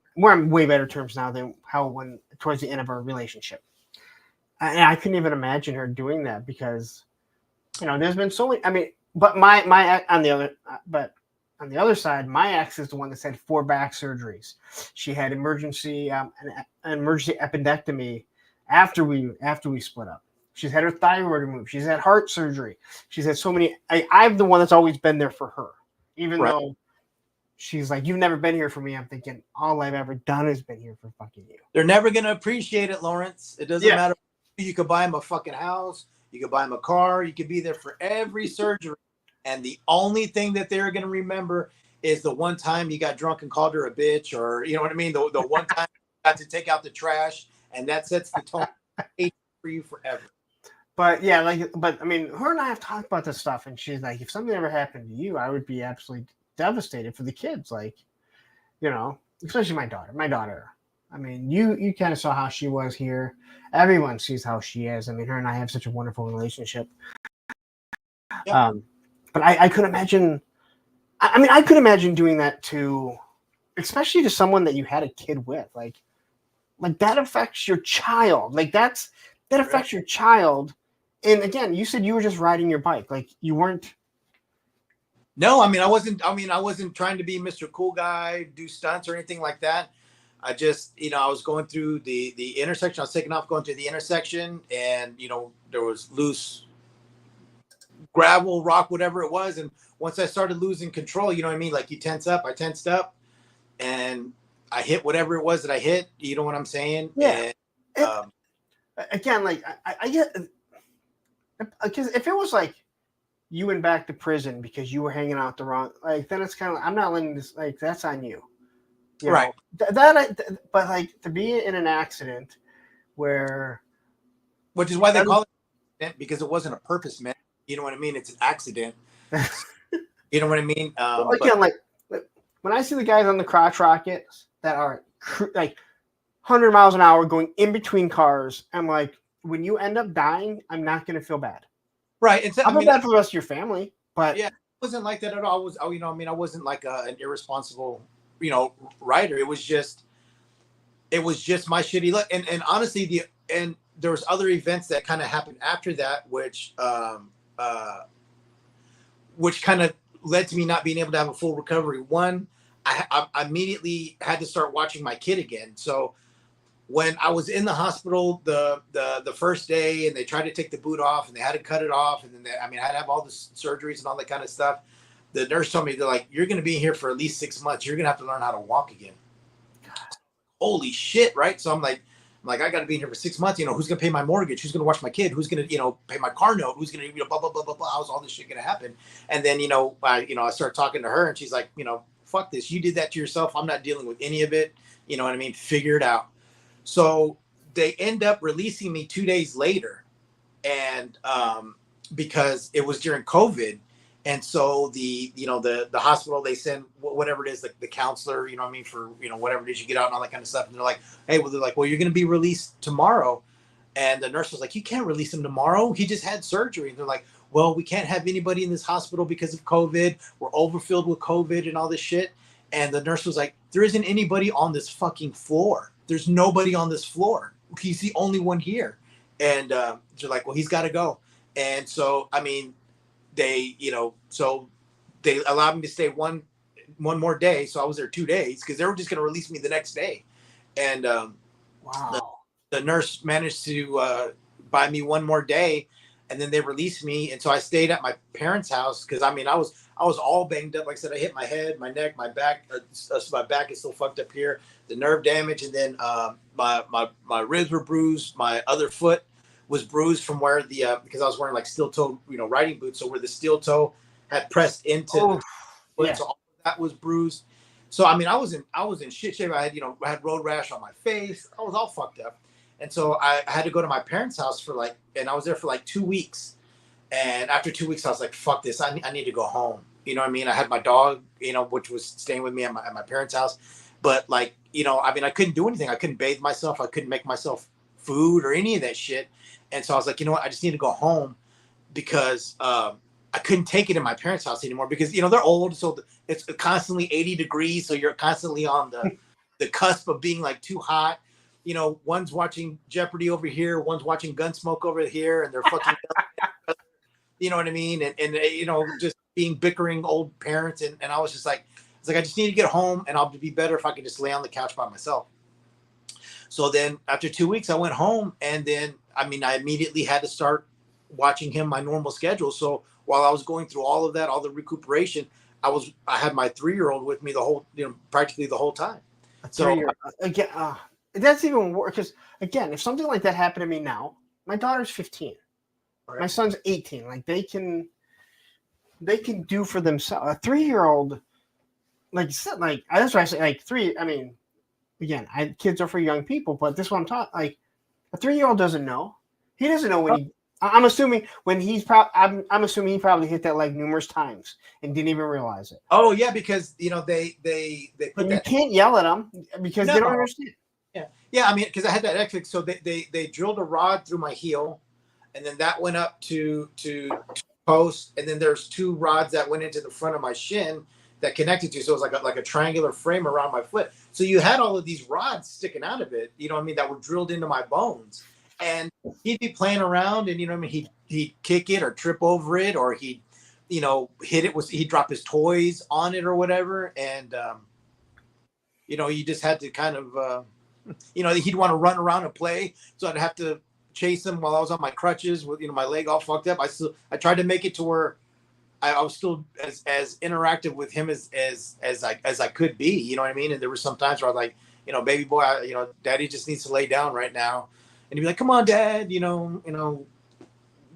way better terms now than when towards the end of our relationship. And I couldn't even imagine her doing that because, there's been so many. I mean, but my on the other side, my ex is the one that's had 4 back surgeries. She had an emergency appendectomy after we split up. She's had her thyroid removed. She's had heart surgery. She's had so many. I'm the one that's always been there for her, even Right. though she's like, you've never been here for me. I'm thinking all I've ever done has been here for fucking you. They're never gonna appreciate it, Lawrence. It doesn't Yeah. matter. You could buy them a fucking house. You could buy them a car. You could be there for every surgery, and the only thing that they're gonna remember is the one time you got drunk and called her a bitch, or you know what I mean. The one time you got to take out the trash, and that sets the tone for you forever. But yeah, but I mean, her and I have talked about this stuff, and she's like, if something ever happened to you, I would be absolutely devastated for the kids. Like, especially my daughter. I mean, you kind of saw how she was here. Everyone sees how she is. I mean, her and I have such a wonderful relationship. Yeah. But I could imagine. I mean, I could imagine doing that to, especially to someone that you had a kid with. Like that affects your child. Like that affects your child. And again, you said you were just riding your bike. Like you weren't. No, I mean, I wasn't trying to be Mr. Cool Guy, do stunts or anything like that. I just, I was going through the intersection. I was taking off going through the intersection, and there was loose gravel, rock, whatever it was. And once I started losing control, you know what I mean? Like you tense up, I tensed up, and I hit whatever it was that I hit. You know what I'm saying? Yeah. And, again, like I get, because if it was like you went back to prison because you were hanging out the wrong, like then it's kind of, I'm not letting this, like that's on you. Right. But like to be in an accident where, which is why they call it an accident, because it wasn't a purpose, man. You know what I mean? It's an accident. You know what I mean? again, like when I see the guys on the crotch rockets that are like 100 miles an hour going in between cars, I'm like, when you end up dying, I'm not going to feel bad. Right. I'll feel bad for the rest of your family, but yeah, it wasn't like that at all. I wasn't like an irresponsible, writer. It was just my shitty luck. And honestly, there was other events that kind of happened after that, which kind of led to me not being able to have a full recovery. One, I immediately had to start watching my kid again. So when I was in the hospital the first day, and they tried to take the boot off, and they had to cut it off, and then I had to have all the surgeries and all that kind of stuff. The nurse told me, they're like, you're going to be here for at least 6 months. You're going to have to learn how to walk again. Holy shit, right? So I'm like, I got to be in here for 6 months. Who's going to pay my mortgage? Who's going to watch my kid? Who's going to, pay my car note? Who's going to, blah, blah, blah, blah, blah. How's all this shit going to happen? And then, I started talking to her, and she's like, fuck this. You did that to yourself. I'm not dealing with any of it. You know what I mean? Figure it out. So they end up releasing me 2 days later, and because it was during COVID. And so the hospital, they send whatever it is, the counselor, for, whatever it is, you get out and all that kind of stuff. And they're like, hey, well, you're going to be released tomorrow. And the nurse was like, you can't release him tomorrow. He just had surgery. And they're like, well, we can't have anybody in this hospital because of COVID. We're overfilled with COVID and all this shit. And the nurse was like, there isn't anybody on this fucking floor. There's nobody on this floor. He's the only one here. And they're like, well, he's got to go. And so, they allowed me to stay one more day. So I was there 2 days because they were just going to release me the next day. And wow. The nurse managed to buy me one more day, and then they released me. And so I stayed at my parents' house because I was all banged up. Like I said, I hit my head, my neck, my back. My back is still fucked up here. The nerve damage, and then my ribs were bruised. My other foot was bruised from where because I was wearing like steel toe, riding boots. So where the steel toe had pressed into the foot, yeah. So all of that was bruised. So I was in shit shape. I had road rash on my face. I was all fucked up. And so I had to go to my parents' house and I was there for 2 weeks. And after 2 weeks, I was like, fuck this. I need to go home. You know what I mean? I had my dog, which was staying with me at my parents' house. But I couldn't do anything. I couldn't bathe myself. I couldn't make myself food or any of that shit. And so I was like, you know what? I just need to go home because I couldn't take it in my parents' house anymore because, they're old. So it's constantly 80 degrees. So you're constantly on the cusp of being too hot. One's watching Jeopardy over here. One's watching Gunsmoke over here. And they're fucking, you know what I mean? And just being bickering old parents. And I was just like, I just need to get home, and I'll be better if I can just lay on the couch by myself. So then after 2 weeks, I went home, and then I mean, I immediately had to start watching him my normal schedule. So while I was going through all of that, all the recuperation, I had my 3-year-old with me the whole, practically the whole time. A So 3 year again. That's even worse because again, if something like that happened to me now, my daughter's 15, my son's 18. Like they can do for themselves. A 3-year-old, like you said, like that's what I say. Like three. I mean, again, kids are for young people, but this one I'm talking. Like a 3-year-old doesn't know. He doesn't know when he. I'm assuming when he's I'm assuming he probably hit that leg numerous times and didn't even realize it. oh yeah, because they put And that. you can't yell at them because they don't understand. Yeah. I mean, because I had that X, so they drilled a rod through my heel, and then that went up to post, and then there's 2 rods that went into the front of my shin that connected to. So it was like a triangular frame around my foot. So you had all of these rods sticking out of it, that were drilled into my bones. And he'd be playing around, and he'd kick it or trip over it, or he'd hit it. He'd drop his toys on it or whatever, and you just had to kind of he'd want to run around and play, so I'd have to chase him while I was on my crutches with my leg all fucked up. I tried to make it to where I was still as interactive with him as I could be, you know what I mean? And there were some times where I was like, baby boy, daddy just needs to lay down right now. And he'd be like, come on, dad,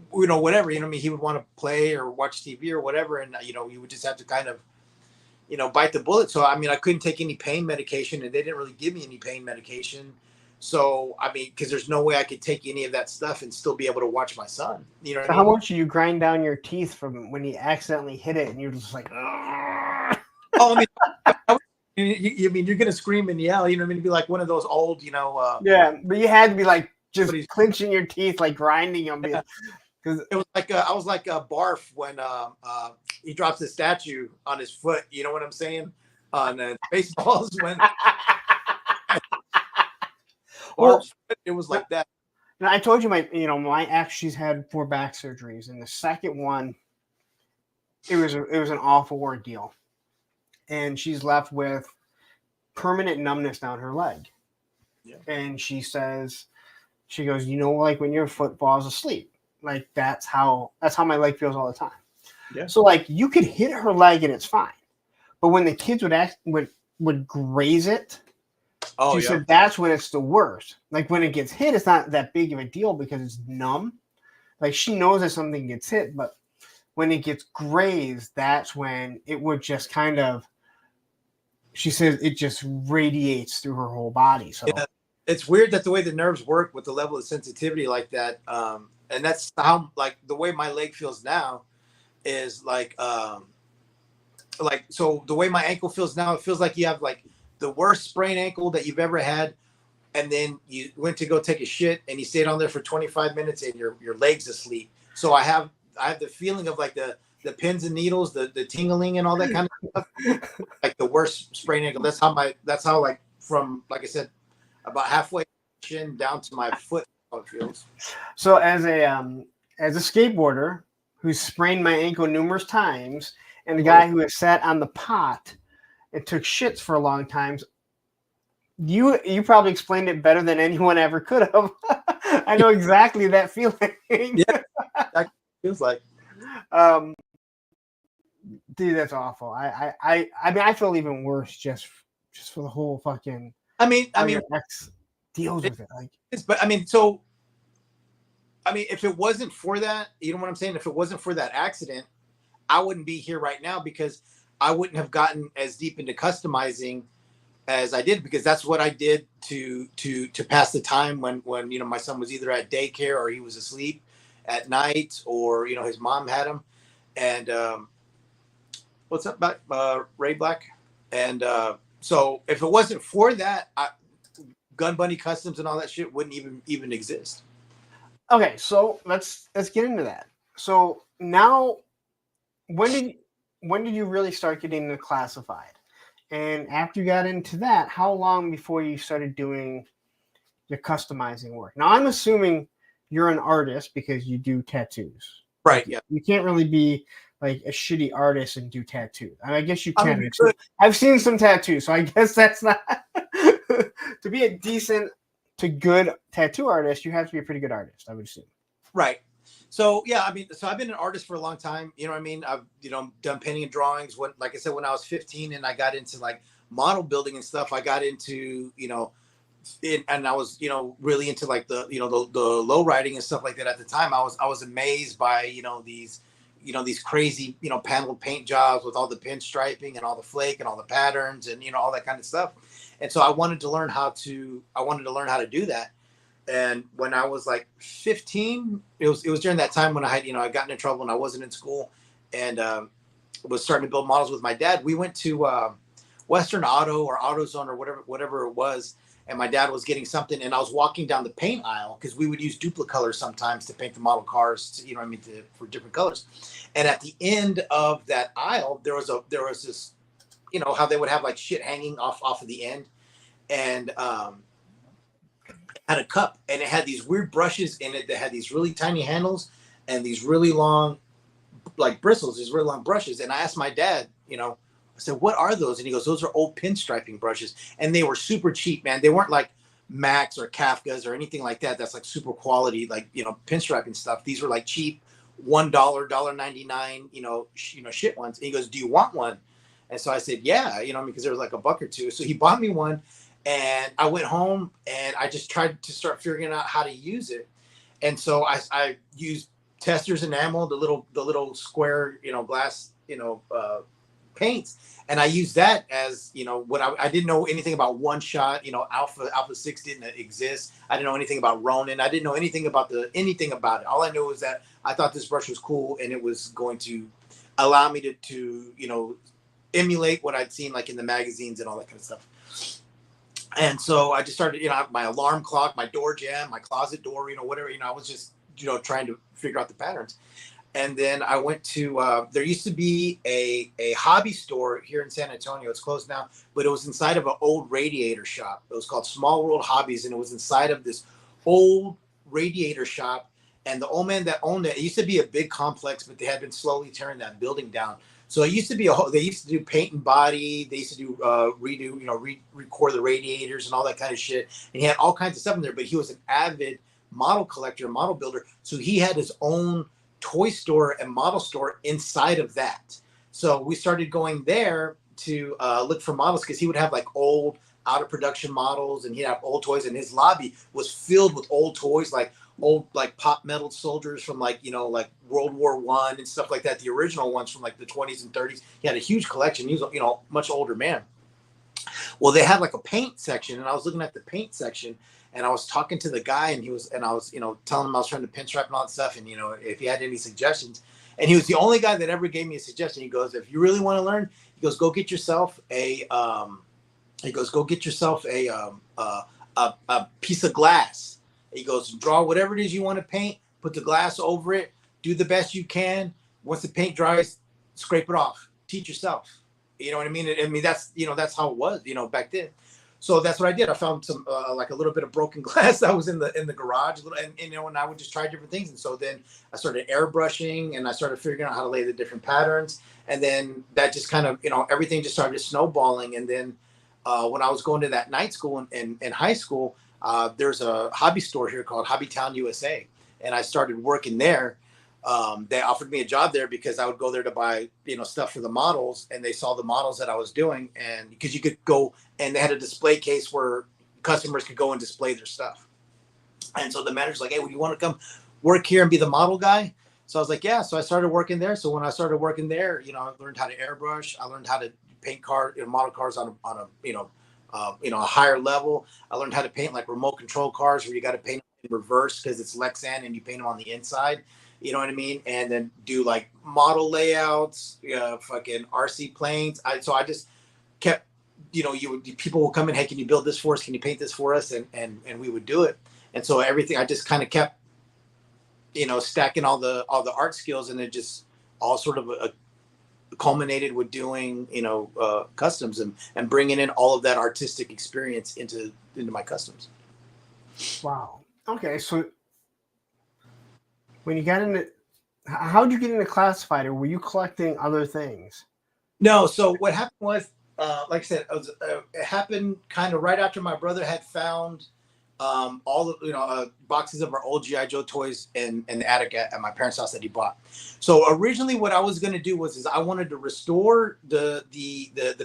whatever, I mean, he would want to play or watch TV or whatever. And, you would just have to kind of, bite the bullet. So, I mean, I couldn't take any pain medication, and they didn't really give me any pain medication. So, I mean, because there's no way I could take any of that stuff and still be able to watch my son. You know what I mean? How much do you grind down your teeth from when you accidentally hit it and you're just like, "Argh." Oh, I mean, you're going to scream and yell, it'd be like one of those old, yeah, but you had to be like just clenching your teeth, like grinding them. Because it was like I was like a Barf when he drops the statue on his foot. You know what I'm saying? On baseballs when it was like that. And I told you my ex, she's had 4 back surgeries, and the second one, it was an awful ordeal, and she's left with permanent numbness down her leg. Yeah. And she goes, like when your foot falls asleep, like that's how my leg feels all the time. Yeah. So like you could hit her leg and it's fine, but when the kids would graze it, she said that's when it's the worst. Like when it gets hit, it's not that big of a deal because it's numb. Like she knows that something gets hit, but when it gets grazed, that's when it would just kind of. She says it just radiates through her whole body. So it's weird that the way the nerves work with the level of sensitivity like that, and that's how like the way my leg feels now is like so the way my ankle feels now, it feels like you have like the worst sprained ankle that you've ever had, and then you went to go take a shit and you stayed on there for 25 minutes and your leg's asleep. So I have the feeling of like the pins and needles, the tingling and all that kind of stuff. Like the worst sprained ankle. That's how like from, like I said, about halfway chin down to my foot how it feels. So as a skateboarder who's sprained my ankle numerous times, and the guy who has sat on the pot and took shits for a long time, you probably explained it better than anyone ever could have. I know exactly that feeling. Yeah, that feels like. Dude, that's awful. I mean, I feel even worse just for the whole fucking. I mean, ex deals with it. Like, but if it wasn't for that, you know what I'm saying? If it wasn't for that accident, I wouldn't be here right now because I wouldn't have gotten as deep into customizing as I did, because that's what I did to pass the time when my son was either at daycare or he was asleep at night, or his mom had him. And what's up, Ray Black? And so if it wasn't for that, Gun Bunny Customs and all that shit wouldn't even exist. Okay, so let's get into that. So now, when did you really start getting into classified? And after you got into that, how long before you started doing your customizing work? Now, I'm assuming you're an artist because you do tattoos. Right, yeah. You can't really be like a shitty artist and do tattoos. I guess you can. I've seen some tattoos, so I guess that's not to be a decent to good tattoo artists, you have to be a pretty good artist, I would assume. Right. So yeah, I mean, so I've been an artist for a long time. You know what I mean? I've done painting and drawings. When, like I said, when I was 15 and I got into like model building and stuff, I got into and I was really into like the low riding and stuff like that at the time. I was amazed by these crazy panel paint jobs with all the pinstriping and all the flake and all the patterns and all that kind of stuff. And so I wanted to learn how to do that. And when I was like 15, it was during that time when I had I gotten in trouble and I wasn't in school, and was starting to build models with my dad. We went to Western Auto or AutoZone or whatever it was, and my dad was getting something, and I was walking down the paint aisle because we would use Duplicolors sometimes to paint the model cars, for different colors. And at the end of that aisle, there was this, how they would have like shit hanging off of the end, and had a cup, and it had these weird brushes in it that had these really tiny handles and these really long like bristles, these really long brushes. And I asked my dad, I said, what are those? And he goes, those are old pinstriping brushes. And they were super cheap, man. They weren't like Max or Kafka's or anything like that. That's like super quality, like, pinstriping stuff. These were like cheap $1, $1.99, shit ones. And he goes, do you want one? And so I said, yeah, because there was like a buck or two. So he bought me one, and I went home and I just tried to start figuring out how to use it. And so I used Testor's enamel, the little square, glass, paints. And I used that as, when I didn't know anything about one shot, Alpha 6 didn't exist. I didn't know anything about Ronin. I didn't know anything about anything about it. All I knew was that I thought this brush was cool and it was going to allow me to emulate what I'd seen like in the magazines and all that kind of stuff. And so I just started, my alarm clock, my door jamb, my closet door, whatever, I was just, trying to figure out the patterns. And then I went to, there used to be a hobby store here in San Antonio. It's closed now, but it was inside of an old radiator shop. It was called Small World Hobbies. And it was inside of this old radiator shop. And the old man that owned it used to be a big complex, but they had been slowly tearing that building down. So it used to be they used to do paint and body. They used to do, record the radiators and all that kind of shit. And he had all kinds of stuff in there, but he was an avid model collector, model builder. So he had his own toy store and model store inside of that. So we started going there to look for models because he would have like old out of production models and he'd have old toys, and his lobby was filled with old toys, like old like pop metal soldiers from like like World War I and stuff like that, the original ones from like the 20s and 30s. He had a huge collection. He was much older man. Well, they had like a paint section, and I was looking at the paint section, and I was talking to the guy, and I was telling him I was trying to pinstripe and all that stuff, and if he had any suggestions. And he was the only guy that ever gave me a suggestion. He goes, if you really want to learn, he goes, go get yourself a piece of glass. He goes, draw whatever it is you want to paint, put the glass over it, do the best you can. Once the paint dries, scrape it off. Teach yourself. You know what I mean? I mean, that's how it was, back then. So that's what I did. I found some like a little bit of broken glass that was in the garage, and I would just try different things. And so then I started airbrushing, and I started figuring out how to lay the different patterns. And then that just kind of, everything just started snowballing. And then when I was going to that night school in high school, there's a hobby store here called Hobbytown USA, and I started working there. They offered me a job there because I would go there to buy, stuff for the models, and they saw the models that I was doing, and because you could go, and they had a display case where customers could go and display their stuff. And so the manager's like, hey, would you want to come work here and be the model guy? So I was like, yeah. So I started working there. So when I started working there, I learned how to airbrush. I learned how to paint model cars on a higher level. I learned how to paint like remote control cars where you got to paint in reverse because it's Lexan and you paint them on the inside. You know what I mean? And then do like model layouts, fucking RC planes. So I just kept, people will come in, hey, can you build this for us? Can you paint this for us? And we would do it. And so everything, I just kind of kept, stacking all the art skills, and it just all sort of culminated with doing, customs and bringing in all of that artistic experience into my customs. Wow. Okay. So when you got into, how did you get into classified, or were you collecting other things? No. So what happened was, like I said, it happened kind of right after my brother had found all the boxes of our old GI Joe toys in the attic at my parents' house that he bought. So originally, what I was going to do was I wanted to restore the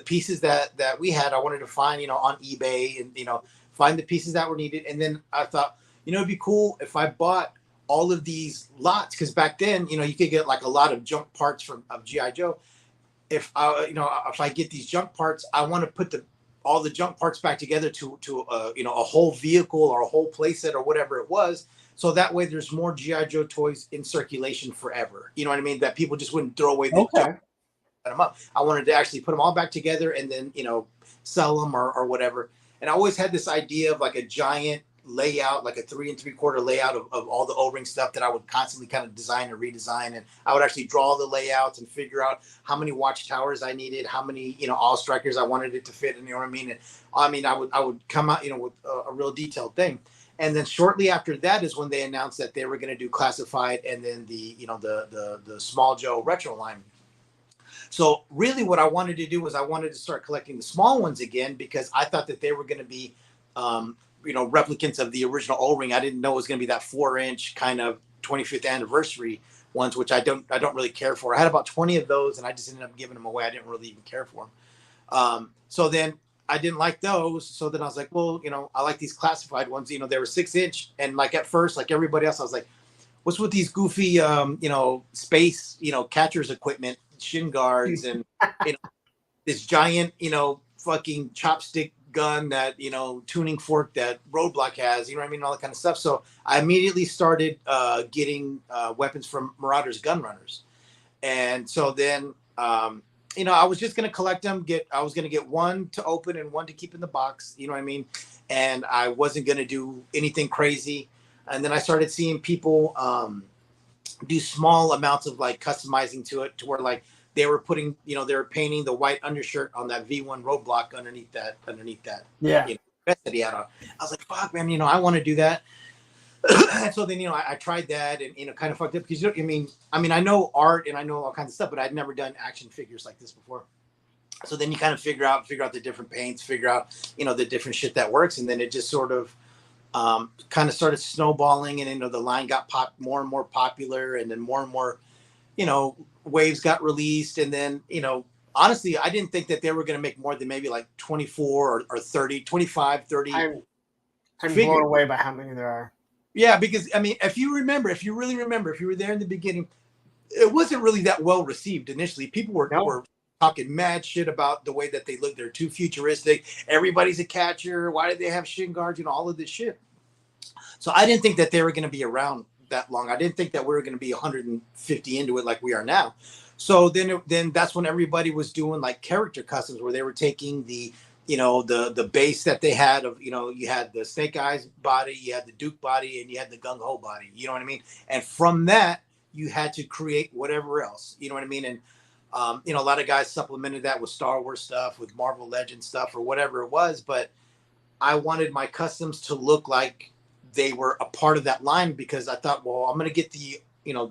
pieces that we had. I wanted to find on eBay and find the pieces that were needed. And then I thought it'd be cool if I bought all of these lots, because back then you could get like a lot of junk parts of GI Joe. If I get these junk parts, I want to put all the junk parts back together to a whole vehicle or a whole playset or whatever it was. So that way there's more GI Joe toys in circulation forever. You know what I mean? That people just wouldn't throw away the junk, put them up. I wanted to actually put them all back together and then sell them or whatever. And I always had this idea of like a giant layout, like a 3 3/4 layout of all the O-ring stuff that I would constantly kind of design and redesign. And I would actually draw the layouts and figure out how many watchtowers I needed, how many all strikers I wanted it to fit, and you know what I mean. And I would come out with a real detailed thing. And then shortly after that is when they announced that they were going to do classified and then the Small Joe retro line. So really what I wanted to do was I wanted to start collecting the small ones again, because I thought that they were going to be replicants of the original O-ring. I didn't know it was going to be that 4-inch kind of 25th anniversary ones, which I don't really care for. I had about 20 of those and I just ended up giving them away. I didn't really even care for them. So then I didn't like those. So then I was like, well, I like these classified ones. They were 6-inch. And like at first, like everybody else, I was like, what's with these goofy, space, catcher's equipment, shin guards, and, this giant, fucking chopstick gun that, tuning fork that Roadblock has, you know what I mean? All that kind of stuff. So I immediately started getting weapons from Marauders Gun Runners. And so then, I was just going to collect them. I was going to get one to open and one to keep in the box, you know what I mean? And I wasn't going to do anything crazy. And then I started seeing people do small amounts of like customizing to it, to where like they were putting, they were painting the white undershirt on that V1 Roadblock underneath that vest that he had on. I was like, fuck, man, I want to do that. And so then, I tried that and, kind of fucked up because, I know art and I know all kinds of stuff, but I'd never done action figures like this before. So then you kind of figure out the different paints, figure out, the different shit that works. And then it just sort of kind of started snowballing, and, the line got more and more popular, and then more and more, waves got released. And then, honestly, I didn't think that they were going to make more than maybe like 24 or 30, 25, 30. I'm blown away by how many there are. Yeah, because if you really remember, if you were there in the beginning, it wasn't really that well received initially. People were talking mad shit about the way that they look. They're too futuristic. Everybody's a catcher. Why do they have shin guards? All of this shit. So I didn't think that they were going to be around that long. I didn't think that we were going to be 150 into it like we are now. So then that's when everybody was doing like character customs, where they were taking the base that they had of, you had the Snake Eyes body, you had the Duke body, and you had the Gung Ho body, you know what I mean? And from that, you had to create whatever else, you know what I mean? And, a lot of guys supplemented that with Star Wars stuff, with Marvel Legends stuff, or whatever it was. But I wanted my customs to look like they were a part of that line, because I thought, well, I'm going to get the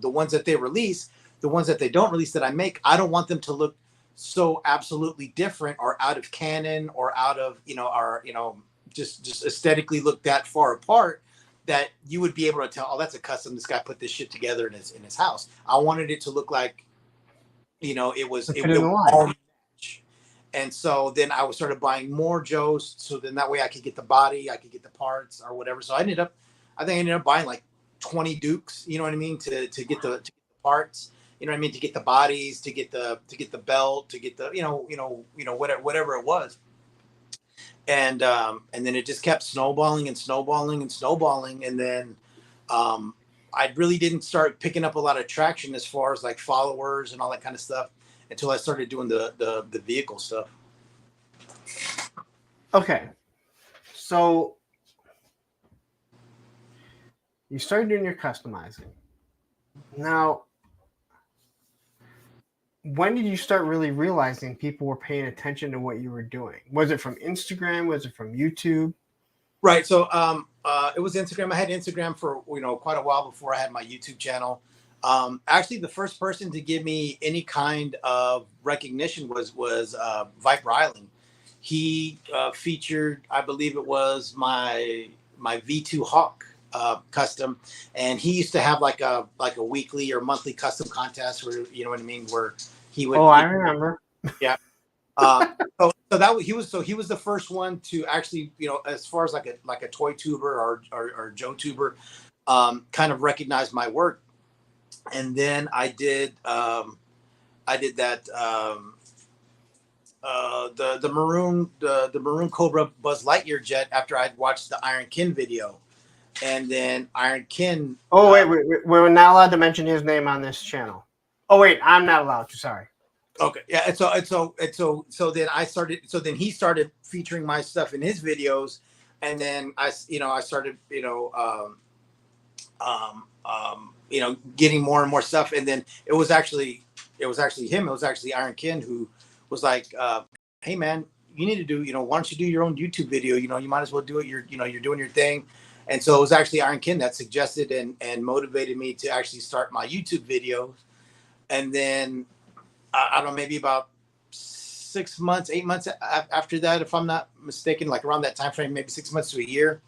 ones that they release, the ones that they don't release that I make. I don't want them to look so absolutely different or out of canon or out of, just aesthetically look that far apart that you would be able to tell, oh, that's a custom. This guy put this shit together in his house. I wanted it to look like, it was all match. And so then I started buying more Joes. So then that way I could get the body, I could get the parts or whatever. So I ended up buying like 20 Dukes, you know what I mean? To get the parts. You know what I mean? To get the bodies, to get the belt, to get the, whatever it was. And then it just kept snowballing and snowballing and snowballing. And then I really didn't start picking up a lot of traction as far as like followers and all that kind of stuff until I started doing the vehicle stuff. Okay. So you started doing your customizing. Now, when did you start really realizing people were paying attention to what you were doing? Was it from Instagram? Was it from YouTube? Right. So it was Instagram. I had Instagram for quite a while before I had my YouTube channel. Actually, the first person to give me any kind of recognition was Viper Island. He featured, I believe it was my my V2 Hawk custom, and he used to have like a weekly or monthly custom contest where, you know what I mean, where he would. Oh, I remember. Yeah. So that was he was the first one to actually, you know, as far as like a toy tuber or Joe tuber, kind of recognize my work. And then I did that the maroon Cobra Buzz Lightyear jet after I'd watched the Iron Kin video, and then Iron Kin. Oh wait, we're not allowed to mention his name on this channel. Oh wait, I'm not allowed to. Sorry. Okay, yeah, and so then I started. So then he started featuring my stuff in his videos, and then I started getting more and more stuff, and then it was actually him. It was actually Iron Kin who was like, "Hey man, you need to do, why don't you do your own YouTube video? You might as well do it. You're doing your thing." And so it was actually Iron Kin that suggested and motivated me to actually start my YouTube videos. And then I don't know, maybe about 6 months, 8 months after that, if I'm not mistaken, like around that time frame, maybe 6 months to a year,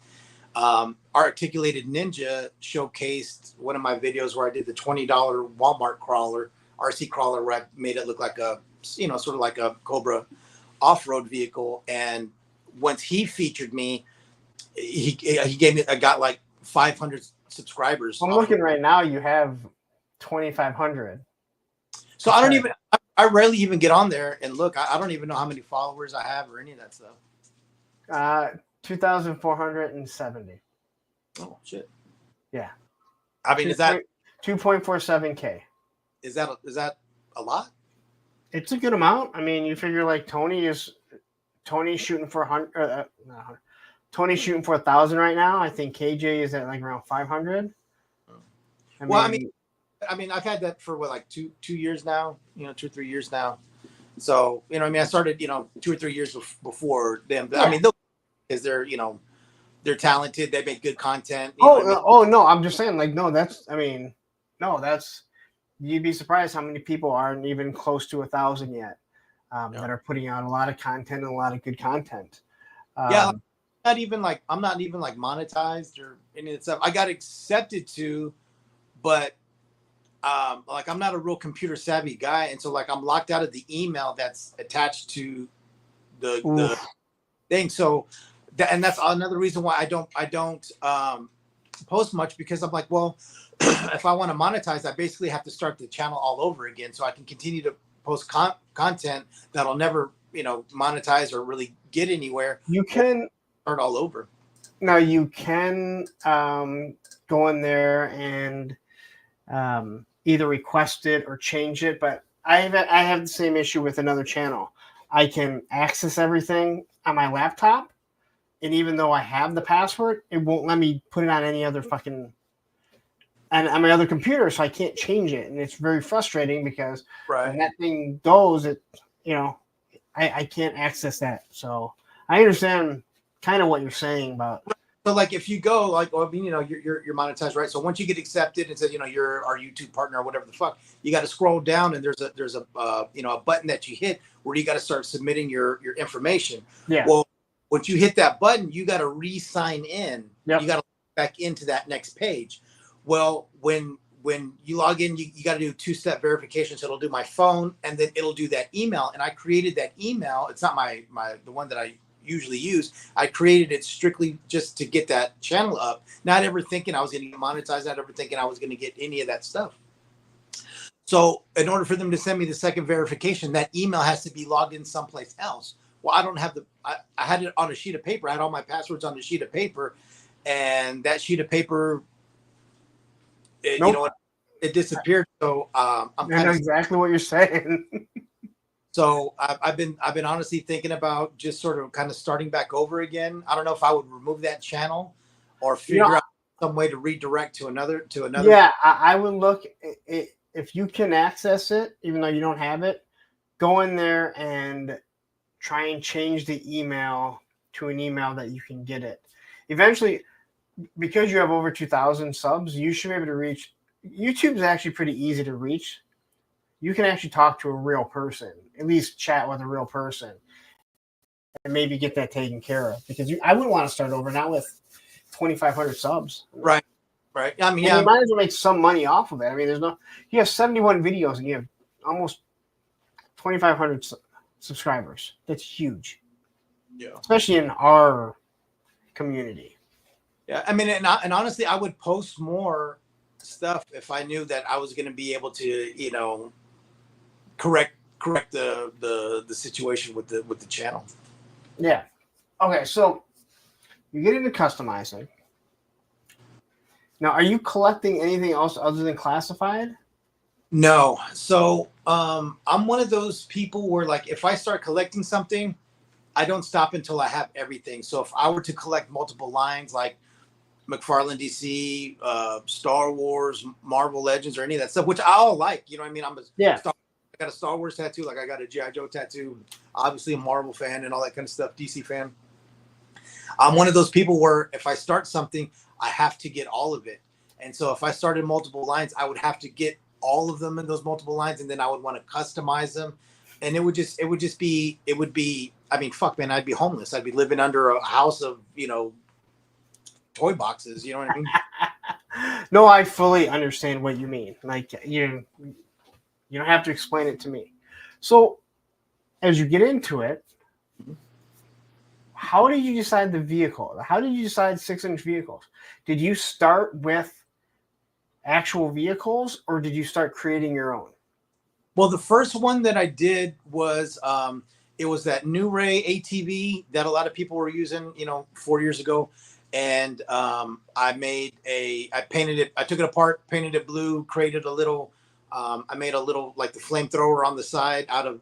Articulated Ninja showcased one of my videos where I did the $20 Walmart crawler, RC crawler, where I made it look like a, sort of like a Cobra off-road vehicle. And once he featured me, he gave me, I got like 500 subscribers. I'm looking right now. You have 2,500. So I rarely even get on there and look. I don't even know how many followers I have or any of that stuff. 2,470. Oh shit. Yeah. I mean, is that 2.47K? Is that a lot? It's a good amount. I mean, you figure like Tony's shooting for 100. Tony's shooting for 1,000 right now. I think KJ is at like around 500. I mean, I've had that for like two years now. 2 or 3 years now. So I started 2 or 3 years before them. Yeah. I mean, because they're talented. They make good content. Oh no, I'm just saying like you'd be surprised how many people aren't even close to 1,000 yet that are putting out a lot of content and a lot of good content. I'm not even like monetized or any of that stuff. I got accepted to, but like I'm not a real computer savvy guy, and so like I'm locked out of the email that's attached to the thing. So and that's another reason why I don't post much, because I'm like, well, if I want to monetize, I basically have to start the channel all over again, so I can continue to post content that'll never monetize or really get anywhere. You can start all over. Now you can go in there and either request it or change it, but I have the same issue with another channel. I can access everything on my laptop, and even though I have the password, it won't let me put it on any other on my other computer, so I can't change it, and it's very frustrating because when that thing goes, I can't access that. So I understand kind of what you're saying about. So like if you go you're monetized, right? So once you get accepted and says you're our YouTube partner or whatever the fuck, you got to scroll down and there's a a button that you hit where you got to start submitting your information. Yeah. Well, once you hit that button, you got to re-sign in. Yep. You got to log back into that next page. Well, when you log in, you got to do 2-step verification. So it'll do my phone and then it'll do that email. And I created that email. It's not the one that I usually use. I created it strictly just to get that channel up, not ever thinking I was going to get monetized, not ever thinking I was going to get any of that stuff. So in order for them to send me the second verification, that email has to be logged in someplace else. Well, I don't have I had it on a sheet of paper. I had all my passwords on a sheet of paper, and that sheet of paper, it disappeared. So I know exactly what you're saying. So I've been honestly thinking about just sort of kind of starting back over again. I don't know if I would remove that channel or figure out some way to redirect to another. Yeah, I would look if you can access it, even though you don't have it. Go in there and try and change the email to an email that you can get it. Eventually, because you have over 2,000 subs, you should be able to reach. YouTube is actually pretty easy to reach. You can actually talk to a real person, at least chat with a real person, and maybe get that taken care of. Because I wouldn't want to start over, not with 2,500 subs. Right. Right. I mean, And yeah. you might as well make some money off of it. I mean, you have 71 videos and you have almost 2,500 subscribers. That's huge. Yeah. Especially in our community. Yeah. I mean, and honestly, I would post more stuff if I knew that I was going to be able to, you know, correct the situation with the channel. Yeah. Okay, so you get into customizing. Now, are you collecting anything else other than classified? No. So I'm one of those people where, like, if I start collecting something, I don't stop until I have everything. So if I were to collect multiple lines like McFarlane DC, Star Wars, Marvel Legends, or any of that stuff, which I all like, you know what I mean? Yeah. I got a Star Wars tattoo, like I got a G.I. Joe tattoo, obviously a Marvel fan and all that kind of stuff, DC fan. I'm one of those people where if I start something, I have to get all of it. And so if I started multiple lines, I would have to get all of them in those multiple lines, and then I would want to customize them. And it would be, I mean, fuck, man, I'd be homeless. I'd be living under a house of, you know, toy boxes. You know what I mean? No, I fully understand what you mean. Like, you don't have to explain it to me. So as you get into it, how did you decide the vehicle? How did you decide 6-inch vehicles? Did you start with actual vehicles or did you start creating your own? Well, the first one that I did was it was that New Ray ATV that a lot of people were using, you know, 4 years ago. And I painted it, I took it apart, painted it blue, created a little, I made a little, like the flamethrower on the side out of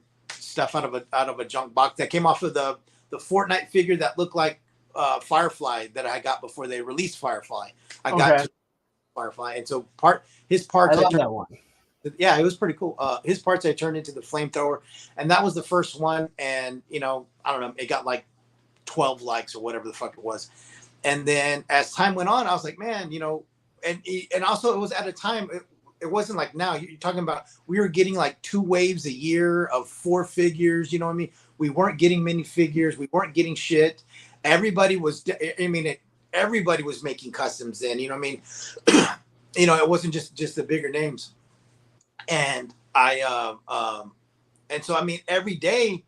a junk box that came off of the Fortnite figure that looked like Firefly that I got before they released Firefly. I got to Firefly. And so his parts, I love that one. Yeah, it was pretty cool. His parts I turned into the flamethrower, and that was the first one. And, you know, I don't know, it got like 12 likes or whatever the fuck it was. And then as time went on, I was like, man, you know, and also it was at a time, it wasn't like now. You're talking about, we were getting like 2 waves a year of 4 figures. You know what I mean? We weren't getting many figures. We weren't getting shit. Everybody was, everybody was making customs then. You know what I mean? You know, it wasn't just the bigger names. And and so, I mean, every day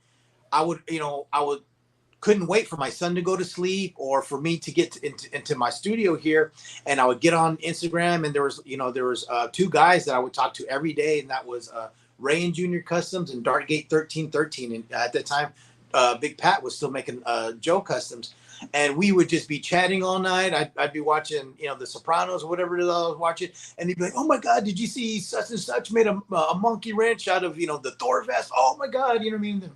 I couldn't wait for my son to go to sleep or for me to get into my studio here. And I would get on Instagram, and there was 2 guys that I would talk to every day. And that was Ray and Junior Customs and Dartgate 1313. And at that time, Big Pat was still making Joe Customs. And we would just be chatting all night. I'd be watching, you know, The Sopranos or whatever it is I was watching. And he'd be like, oh my God, did you see such and such made a monkey wrench out of, you know, the Thor vest? Oh my God, you know what I mean?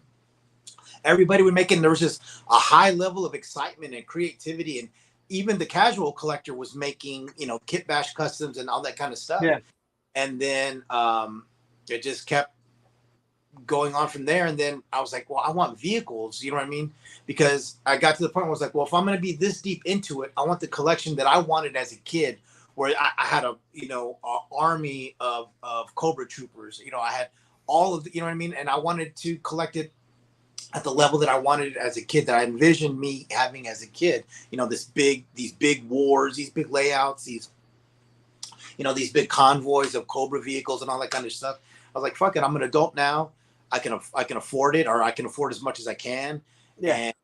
Everybody would make it, and there was just a high level of excitement and creativity. And even the casual collector was making, you know, Kit Bash Customs and all that kind of stuff. Yeah. And then it just kept going on from there. And then I was like, well, I want vehicles, you know what I mean? Because I got to the point where I was like, well, if I'm going to be this deep into it, I want the collection that I wanted as a kid, where I had a army of Cobra troopers. You know, I had all of the, you know what I mean? And I wanted to collect it at the level that I wanted it as a kid, that I envisioned me having as a kid. You know, these big wars, these big layouts, these big convoys of Cobra vehicles and all that kind of stuff. I was like, fuck it, I'm an adult now. I can afford it, or I can afford as much as I can. Yeah. And,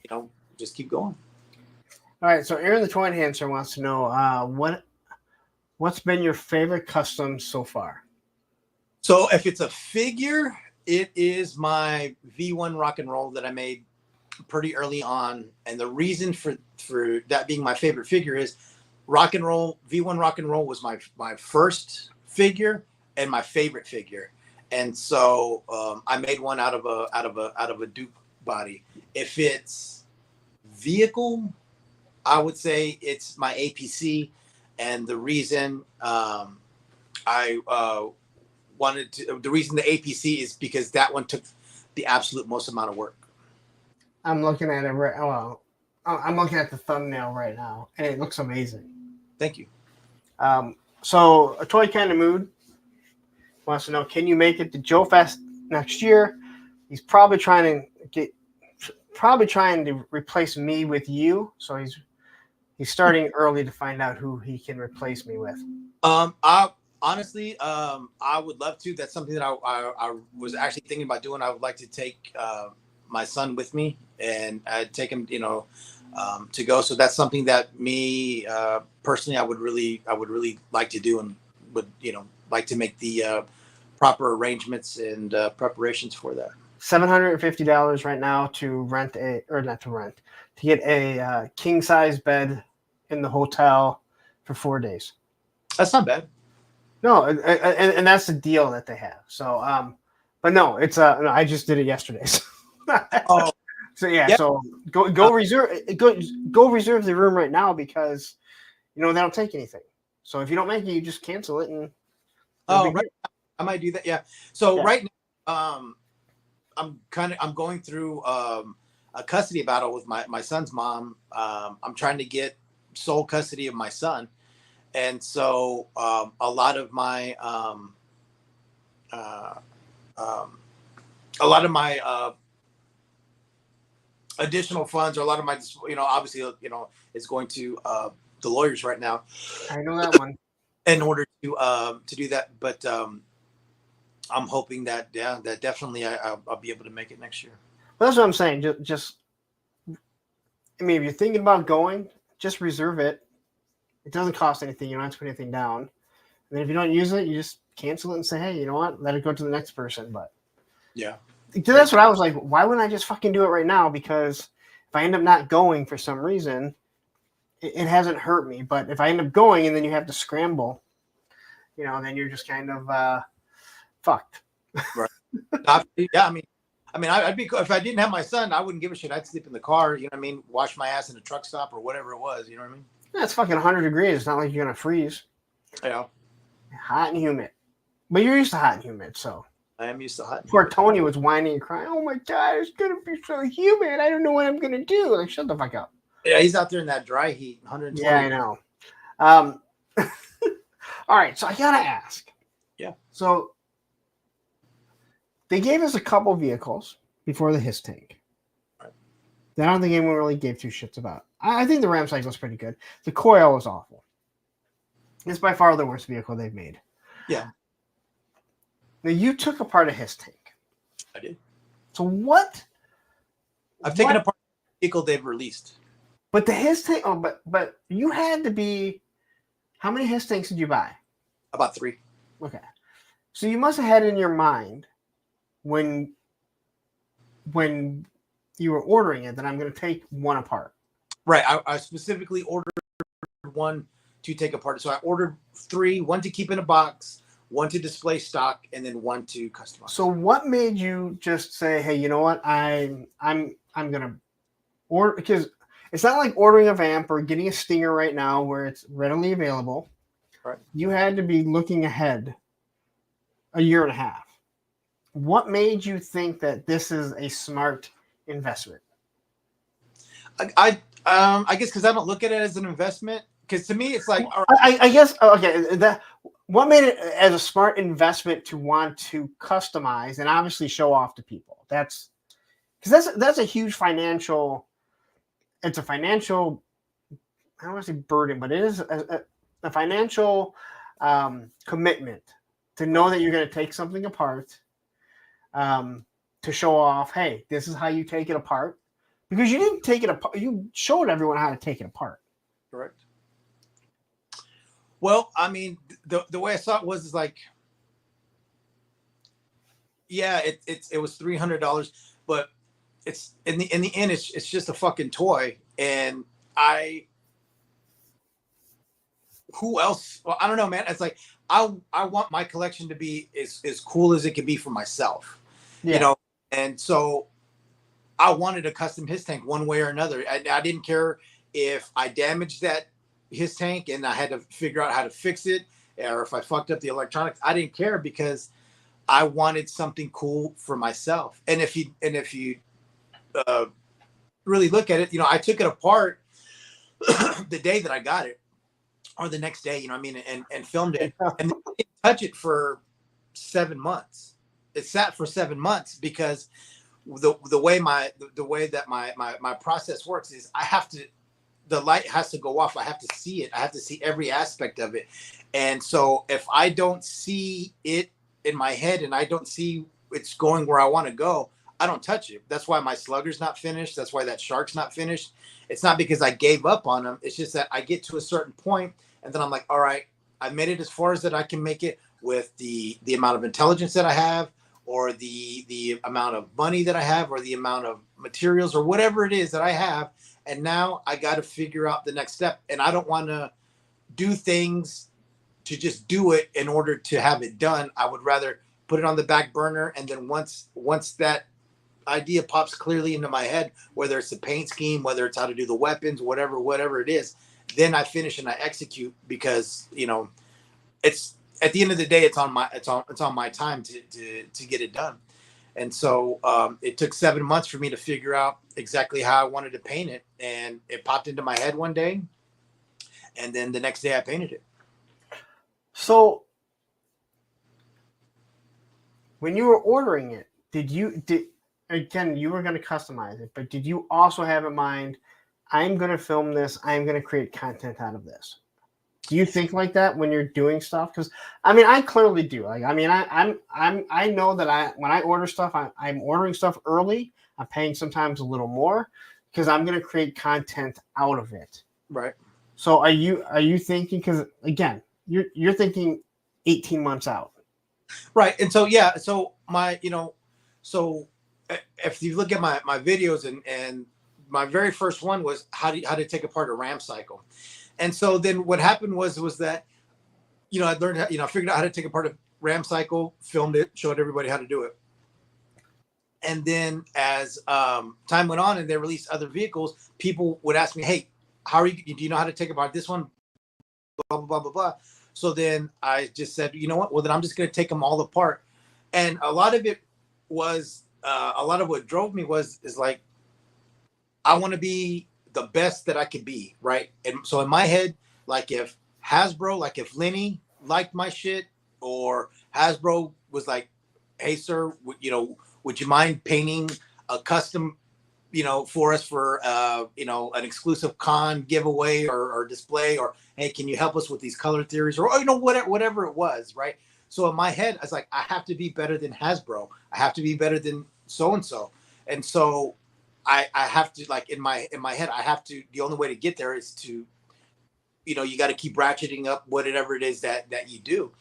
you know, just keep going. All right. So Aaron the Toy Enhancer wants to know what's been your favorite custom so far? So if it's a figure, it is my V1 rock and roll that I made pretty early on. And the reason for that being my favorite figure is V1 rock and roll was my first figure and my favorite figure. And so I made one out of a Duke body. If it's vehicle, I would say it's my APC. And the reason the reason the APC is because that one took the absolute most amount of work. I'm looking at it I'm looking at the thumbnail right now, and it looks amazing. Thank you. So a Toy Kind of Mood wants to know, can you make it to Joe Fest next year? He's probably trying to replace me with you. So he's He's starting early to find out who he can replace me with. I honestly, I would love to. That's something that I was actually thinking about doing. I would like to take my son with me and take him, to go. So that's something that me personally, I would really like to do, and would like to make the proper arrangements and preparations for that. $750 right now to rent to get a king size bed in the hotel for 4 days. That's not bad. No, and that's the deal that they have. So, but no, it's no, I just did it yesterday. So, Oh, so yeah, yeah. so go reserve the room right now because they don't take anything. So if you don't make it, you just cancel it and. Oh, right. I might do that. Yeah. So Yeah. right now, I'm going through a custody battle with my son's mom. I'm trying to get sole custody of my son, and so a lot of my additional funds, or a lot of my obviously is going to the lawyers right now I know that one. in order to do that. But I'm hoping that that definitely I'll be able to make it next year. Well, that's what I'm saying. Just, I mean, if you're thinking about going, just reserve it. It doesn't cost anything. You don't have to put anything down. And then if you don't use it, you just cancel it and say, hey, you know what? Let it go to the next person. But Yeah. that's what I was like. Why wouldn't I just fucking do it right now? Because if I end up not going for some reason, it hasn't hurt me. But if I end up going and then you have to scramble, then you're just kind of fucked. Right. Yeah. I mean, I'd be, if I didn't have my son, I wouldn't give a shit. I'd sleep in the car. You know what I mean? Wash my ass in a truck stop or whatever it was. You know what I mean? Yeah, it's fucking 100 degrees. It's not like you're gonna freeze. Yeah. Hot and humid. But you're used to hot and humid, so. I am used to hot. Poor Tony was whining and crying. Oh my god, it's gonna be so humid. I don't know what I'm gonna do. Like, shut the fuck up. Yeah, he's out there in that dry heat, 120. Yeah, I know. All right, so I gotta ask. Yeah. So they gave us a couple vehicles before the His Tank. Right. That I don't think anyone really gave two shits about. I think the Ram cycle is pretty good. The Coil was awful. It's by far the worst vehicle they've made. Yeah. Now you took apart a His Tank. I did. So what? I've taken apart the vehicle they've released. But the His Tank. Oh, but you had to be. How many His Tanks did you buy? About 3. Okay. So you must have had in your mind when you were ordering it that I'm going to take one apart. Right. I specifically ordered one to take apart. So I ordered 3, one to keep in a box, one to display stock, and then one to customize. So what made you just say, hey, you know what? I'm going to order, because it's not like ordering a vamp or getting a Stinger right now where it's readily available. Right. You had to be looking ahead a year and a half. What made you think that this is a smart investment? I guess because I don't look at it as an investment. Because to me, it's like I guess okay. What made it as a smart investment to want to customize and obviously show off to people? That's because that's a huge financial. It's a financial. I don't want to say burden, but it is a financial commitment to know that you're going to take something apart. To show off, hey, this is how you take it apart. Because you didn't take it apart. You showed everyone how to take it apart. Correct. Well, I mean, the way I saw it was like, yeah, it was $300, but it's in the end, it's just a fucking toy. And who else? Well, I don't know, man. It's like I want my collection to be as cool as it can be for myself. Yeah. And so I wanted a custom His Tank one way or another. I didn't care if I damaged that His Tank and I had to figure out how to fix it, or if I fucked up the electronics. I didn't care because I wanted something cool for myself. And if you really look at it, I took it apart the day that I got it, or the next day, and filmed it, and didn't touch it for 7 months. It sat for 7 months because the way that my process works is I have to the light has to go off. I have to see it. I have to see every aspect of it. And so if I don't see it in my head and I don't see it's going where I want to go, I don't touch it. That's why my slugger's not finished. That's why that shark's not finished. It's not because I gave up on them. It's just that I get to a certain point and then I'm like, all right, I made it as far as that I can make it with the amount of intelligence that I have, or the amount of money that I have, or the amount of materials, or whatever it is that I have. And now I got to figure out the next step. And I don't want to do things to just do it in order to have it done. I would rather put it on the back burner. And then once that idea pops clearly into my head, whether it's the paint scheme, whether it's how to do the weapons, whatever it is, then I finish and I execute, because, you know, it's at the end of the day, it's on my time to get it done. And so it took 7 months for me to figure out exactly how I wanted to paint it. And it popped into my head one day. And then the next day I painted it. So when you were ordering it, again, you were going to customize it, but did you also have in mind, I'm going to film this, I'm going to create content out of this? Do you think like that when you're doing stuff? Because I mean, I clearly do. Like, I mean, I know that when I order stuff, I'm ordering stuff early. I'm paying sometimes a little more because I'm going to create content out of it. Right. So are you thinking? Because again, you're thinking 18 months out. Right. And so yeah. So so if you look at my videos and my very first one was how to take apart a RAM cycle. And so then what happened was that, I learned how, I figured out how to take apart a RAM cycle, filmed it, showed everybody how to do it. And then as time went on and they released other vehicles, people would ask me, hey, do you know how to take apart this one? Blah, blah, blah, blah, blah. So then I just said, you know what? Well, then I'm just going to take them all apart. And a lot of it was, a lot of what drove me is like, I want to be the best that I can be, right? And so in my head, like if Lenny liked my shit, or Hasbro was like, hey sir, would you mind painting a custom, for us for an exclusive con giveaway or display, or hey, can you help us with these color theories, or whatever it was, right? So in my head, I was like, I have to be better than Hasbro. I have to be better than so and so, and so I have to, like, in my head, I have to, the only way to get there is to, you got to keep ratcheting up whatever it is that you do.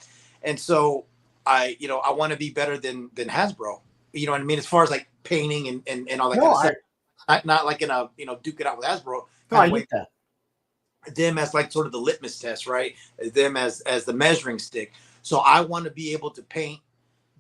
And so I want to be better than Hasbro, you know what I mean? As far as like painting and all that kind of stuff, not like in a, duke it out with Hasbro. No, I get that. Them as like sort of the litmus test, right? Them as the measuring stick. So I want to be able to paint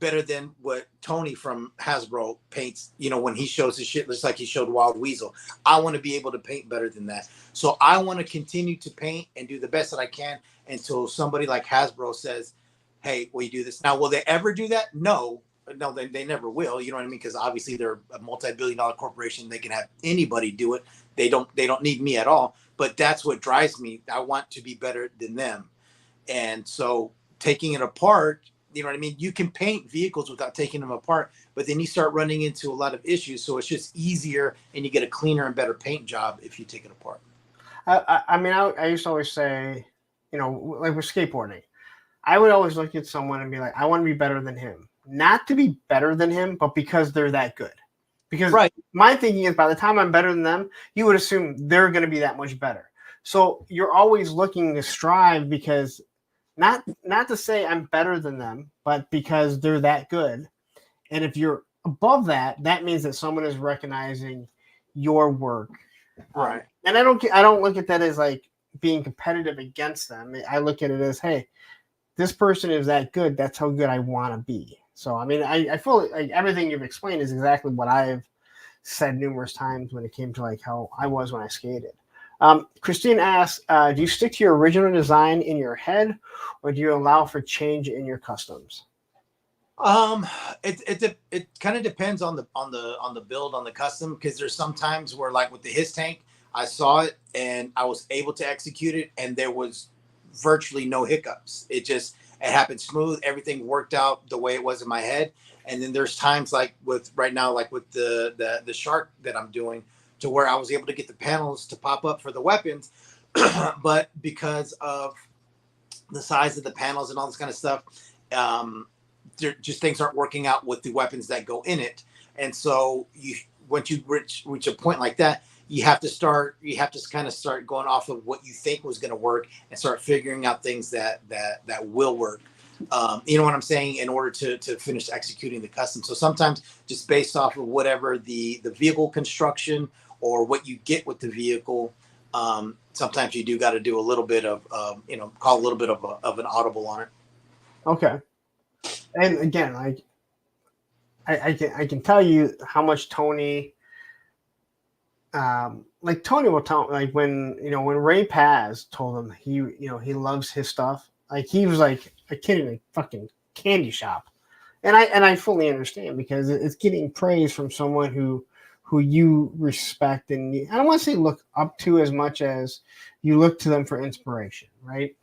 better than what Tony from Hasbro paints, when he shows his shit, looks like he showed Wild Weasel. I want to be able to paint better than that. So I want to continue to paint and do the best that I can until somebody like Hasbro says, hey, will you do this? Now, will they ever do that? No, they never will. You know what I mean? Because obviously they're a multi-billion-dollar corporation. They can have anybody do it. They don't need me at all. But that's what drives me. I want to be better than them. And so taking it apart, you know what I mean? You can paint vehicles without taking them apart, but then you start running into a lot of issues. So it's just easier and you get a cleaner and better paint job if you take it apart. I mean, I used to always say, like with skateboarding, I would always look at someone and be like, I want to be better than him. Not to be better than him, but because they're that good. Because my thinking is by the time I'm better than them, you would assume they're going to be that much better. So you're always looking to strive because not to say I'm better than them, but because they're that good. And if you're above that, that means that someone is recognizing your work. Right. And I don't look at that as like being competitive against them. I look at it as, hey, this person is that good. That's how good I want to be. So, I mean, I feel like everything you've explained is exactly what I've said numerous times when it came to like how I was when I skated. Christine asks, do you stick to your original design in your head, or do you allow for change in your customs? It kind of depends on the build, on the custom, because there's some times where, like with the His Tank, I saw it and I was able to execute it and there was virtually no hiccups. It happened smooth. Everything worked out the way it was in my head. And then there's times like with right now, like with the shark that I'm doing, to where I was able to get the panels to pop up for the weapons. But because of the size of the panels and all this kind of stuff, just things aren't working out with the weapons that go in it. And so once you reach a point like that, you have to kind of start going off of what you think was going to work and start figuring out things that will work. You know what I'm saying? In order to finish executing the custom. So sometimes just based off of whatever the vehicle construction or what you get with the vehicle, sometimes you do got to do a little bit of, call a little bit of an audible on it. Okay. And again, like I can tell you how much Tony, like Tony will tell, like when Ray Paz told him he loves his stuff, like he was like a kid in a fucking candy shop, and I fully understand because it's getting praise from someone who you respect and I don't want to say look up to as much as you look to them for inspiration, right?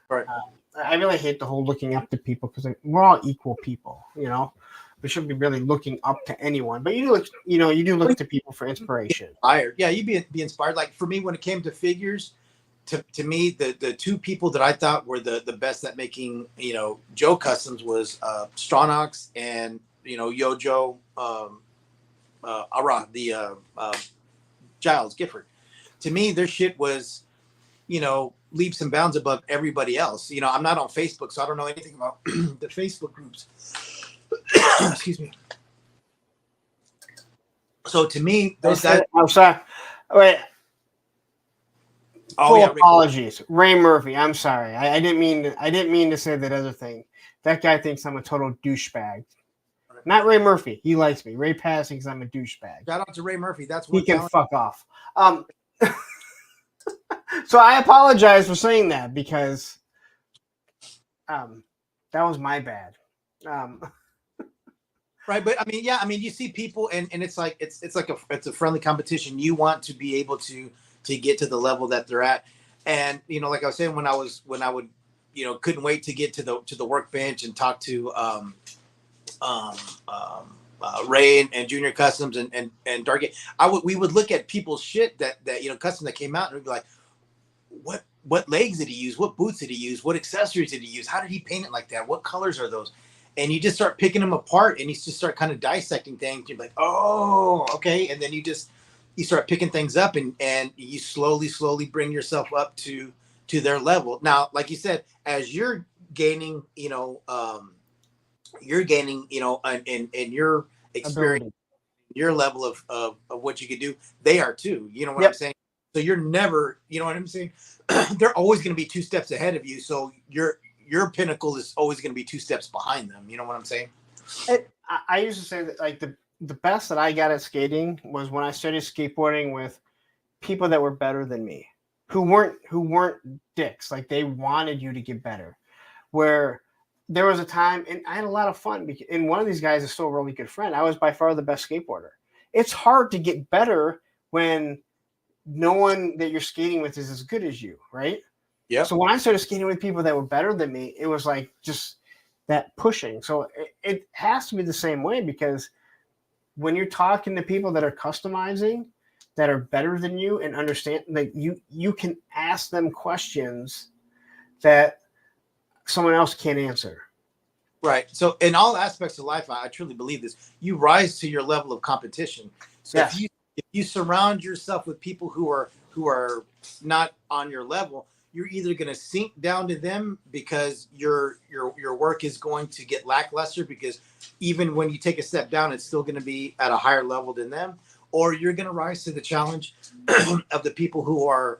Right. I really hate the whole looking up to people because we're all equal people, We shouldn't be really looking up to anyone, but you do look to people for inspiration. Inspired. Yeah, you'd be inspired. Like for me, when it came to figures, to me, the two people that I thought were the best at making, Joe customs was Stronach and, Yojo Ara, the Giles Gifford. To me, their shit was, leaps and bounds above everybody else. I'm not on Facebook, so I don't know anything about the Facebook groups. Excuse me. So to me, those guys. I'm sorry. Wait. Oh, yeah, apologies, Ray Murphy. I'm sorry. I didn't mean to say that other thing. That guy thinks I'm a total douchebag. Not Ray Murphy. He likes me. Ray Paz thinks I'm a douchebag. Shout out to Ray Murphy. That's he can fuck off. So I apologize for saying that because that was my bad. Right, but you see people and it's like it's a friendly competition. You want to be able to get to the level that they're at, and like I was saying, when I would couldn't wait to get to the workbench and talk to Ray and Junior Customs and Dark. We would look at people's shit that custom that came out and we'd be like, what legs did he use? What boots did he use? What accessories did he use? How did he paint it like that? What colors are those? And you just start picking them apart and you just start kind of dissecting things. You're like, oh, okay. And then you start picking things up and you slowly bring yourself up to their level. Now, like you said, as you're gaining, in your experience, your level of what you could do, they are too. You know what I'm saying? So you're never, you know what I'm saying? They're always going to be 2 steps ahead of you. So your pinnacle is always going to be 2 steps behind them. You know what I'm saying? I used to say that like the best that I got at skating was when I started skateboarding with people that were better than me, who weren't dicks. Like they wanted you to get better. Where there was a time, and I had a lot of fun. And one of these guys is still a really good friend. I was by far the best skateboarder. It's hard to get better when no one that you're skating with is as good as you, right? Yeah. So when I started skating with people that were better than me, it was like just that pushing. So it has to be the same way because when you're talking to people that are customizing, that are better than you and understand, like you can ask them questions that someone else can't answer. Right. So in all aspects of life, I truly believe this. You rise to your level of competition. So yes. if you surround yourself with people who are not on your level, you're either going to sink down to them because your work is going to get lackluster because even when you take a step down, it's still going to be at a higher level than them, or you're going to rise to the challenge of the people who are,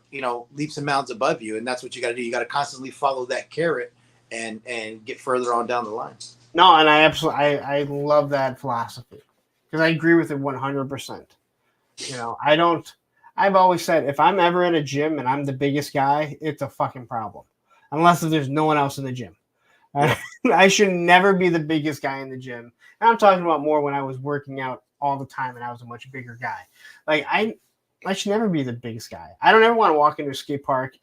leaps and bounds above you. And that's what you got to do. You got to constantly follow that carrot and get further on down the line. No, and I love that philosophy because I agree with it 100%. I've always said if I'm ever in a gym and I'm the biggest guy, it's a fucking problem. Unless if there's no one else in the gym. I should never be the biggest guy in the gym. And I'm talking about more when I was working out all the time and I was a much bigger guy. Like I should never be the biggest guy. I don't ever want to walk into a skate park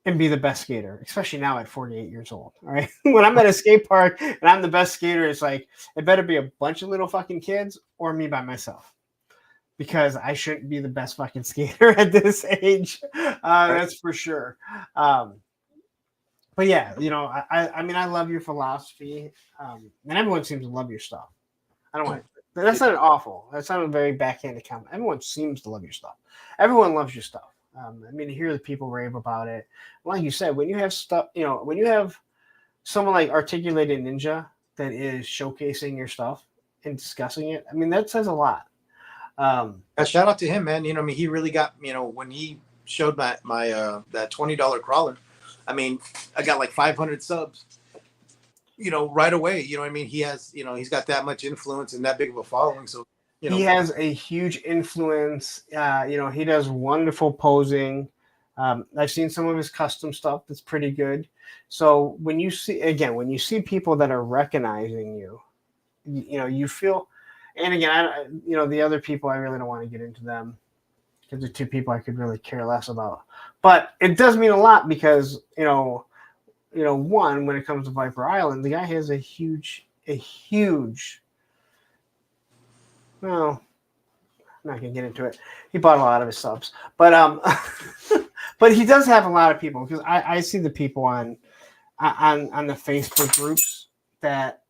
and be the best skater, especially now at 48 years old. All right. When I'm at a skate park and I'm the best skater, it's like, it better be a bunch of little fucking kids or me by myself. because I shouldn't be the best fucking skater at this age. That's for sure. But yeah, I mean, I love your philosophy, and everyone seems to love your stuff. I don't want. That's not awful. That's not a very backhanded comment. Everyone seems to love your stuff. Everyone loves your stuff. I mean, to hear the people rave about it, like you said, when you have stuff, when you have someone like Articulated Ninja that is showcasing your stuff and discussing it, I mean, that says a lot. Shout out to him, man. I mean, he really got, when he showed my that $20 crawler, I mean, I got like 500 subs, right away. You know what I mean? He has, he's got that much influence and that big of a following. So, he has a huge influence. He does wonderful posing. I've seen some of his custom stuff that's pretty good. So when you see people that are recognizing you, you feel. And again, the other people, I really don't want to get into them because they're two people I could really care less about. But it does mean a lot because, one, when it comes to Viper Island, the guy has a huge, well, I'm not going to get into it. He bought a lot of his subs. But but he does have a lot of people because I see the people on the Facebook groups that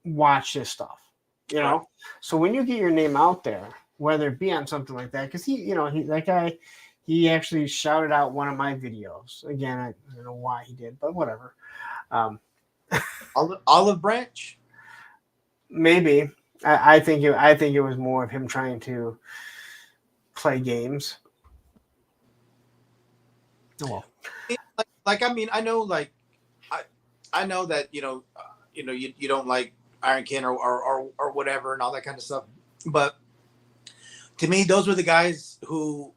watch this stuff. So when you get your name out there, whether it be on something like that, because that guy, he actually shouted out one of my videos. Again, I don't know why he did, but whatever. Olive Branch, maybe. I think it was more of him trying to play games. Oh well. I mean, I know, I know that you don't like Iron Ken or whatever and all that kind of stuff. But to me, those were the guys who,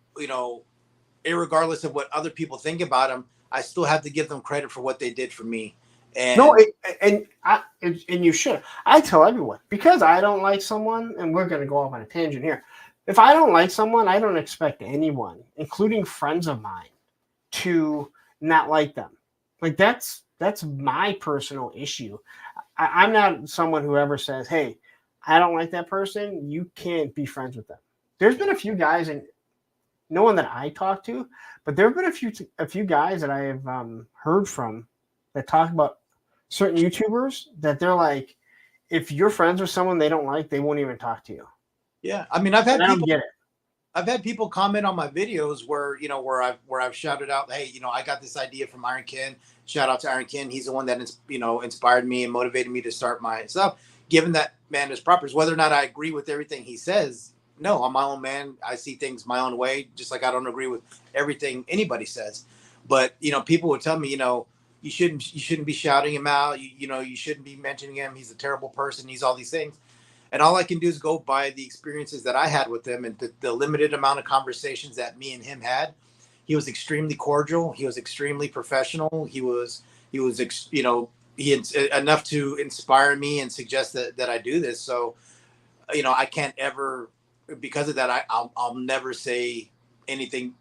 irregardless of what other people think about them, I still have to give them credit for what they did for me. And and you should. I tell everyone because I don't like someone, and we're going to go off on a tangent here. If I don't like someone, I don't expect anyone, including friends of mine, to not like them. Like that's my personal issue. I'm not someone who ever says, "Hey, I don't like that person. You can't be friends with them." There's been a few guys, and no one that I talk to, but there have been a few guys that I have heard from that talk about certain YouTubers that they're like, if you're friends with someone they don't like, they won't even talk to you. Yeah, I mean, I've had I don't people get it. I've had people comment on my videos where I've shouted out, hey, I got this idea from Iron Ken. Shout out to Iron Ken. He's the one that inspired me and motivated me to start my stuff. Given that man is proper, whether or not I agree with everything he says, no, I'm my own man. I see things my own way, just like I don't agree with everything anybody says. But people would tell me, you shouldn't be shouting him out. You shouldn't be mentioning him. He's a terrible person. He's all these things. And all I can do is go by the experiences that I had with him and the limited amount of conversations that me and him had. He was extremely cordial. He was extremely professional. He had enough to inspire me and suggest that I do this. So, I can't ever, because of that, I'll never say anything,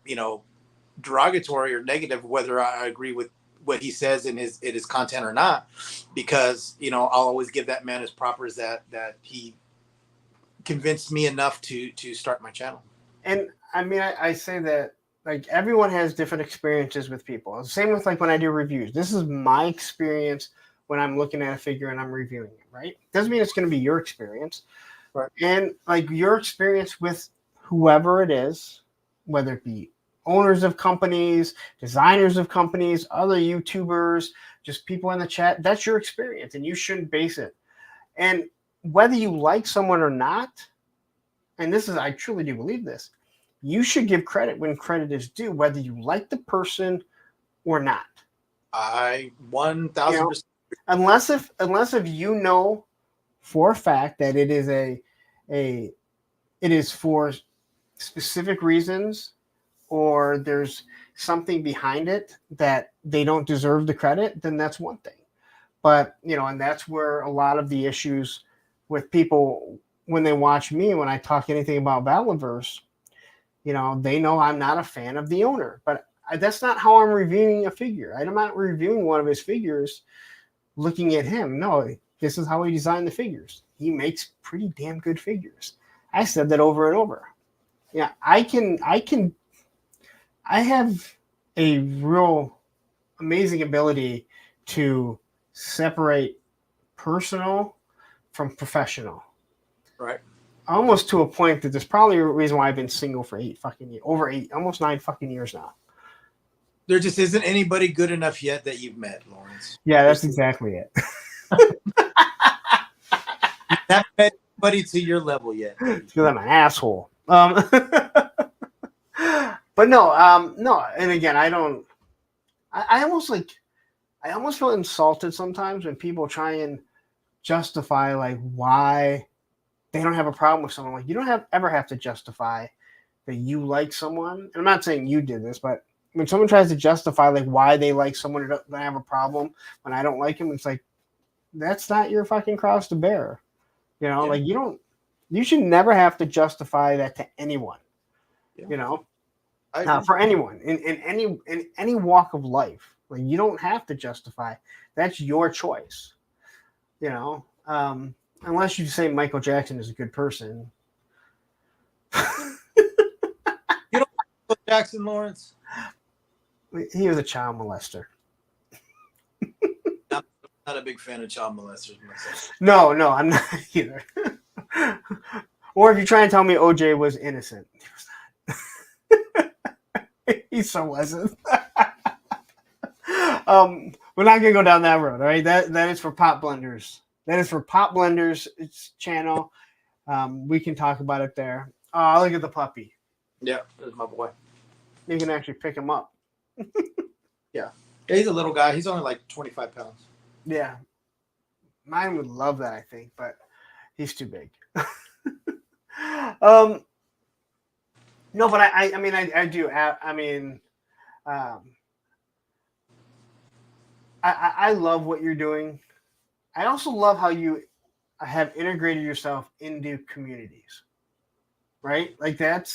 derogatory or negative, whether I agree with what he says in his content or not, because I'll always give that man as proper as that he convinced me enough to start my channel. And I mean, I say that like everyone has different experiences with people. Same with like when I do reviews. This is my experience when I'm looking at a figure and I'm reviewing it, right? Doesn't mean it's going to be your experience. Right. And like your experience with whoever it is, whether it be owners of companies, designers of companies, other YouTubers, just people in the chat, that's your experience and you shouldn't base it. And whether you like someone or not, and I truly do believe this, you should give credit when credit is due, whether you like the person or not. I 1,000%. Unless if you know for a fact that it is for specific reasons, or there's something behind it that they don't deserve the credit, then that's one thing. But, and that's where a lot of the issues with people when they watch me, when I talk anything about Valiverse, they know I'm not a fan of the owner. But that's not how I'm reviewing a figure. I'm not reviewing one of his figures looking at him. No, this is how he designed the figures. He makes pretty damn good figures. I said that over and over. Yeah, I have a real amazing ability to separate personal from professional. Right. Almost to a point that there's probably a reason why I've been single for 8 fucking years, over 8, almost 9 fucking years now. There just isn't anybody good enough yet that you've met, Lawrence. Yeah, that's exactly it. You haven't met anybody to your level yet. Because I'm an asshole. But no, no. And again, I don't. I almost like. I almost feel insulted sometimes when people try and justify like why they don't have a problem with someone. Like you don't ever have to justify that you like someone. And I'm not saying you did this, but when someone tries to justify like why they like someone or don't have a problem when I don't like him, it's like that's not your fucking cross to bear. You know, Yeah. like you should never have to justify that to anyone. Yeah. You know, I agree. for anyone in any walk of life. Like you don't have to justify. That's your choice. You know, unless you say Michael Jackson is a good person. You don't like Jackson, Lawrence? He was a child molester. I'm not a big fan of child molesters myself. No, I'm not either. Or if you try and tell me OJ was innocent, he was not. He so wasn't. We're not gonna go down that road, all right? That is for Pop Blenders. That is for Pop Blenders. It's channel. We can talk about it there. Oh, look at the puppy. Yeah, there's my boy. You can actually pick him up. Yeah, he's a little guy. He's only like 25 pounds. Yeah, mine would love that, I think, but he's too big. No, but I mean, I do. I mean, I love what you're doing. I also love how you have integrated yourself into communities, right? Like that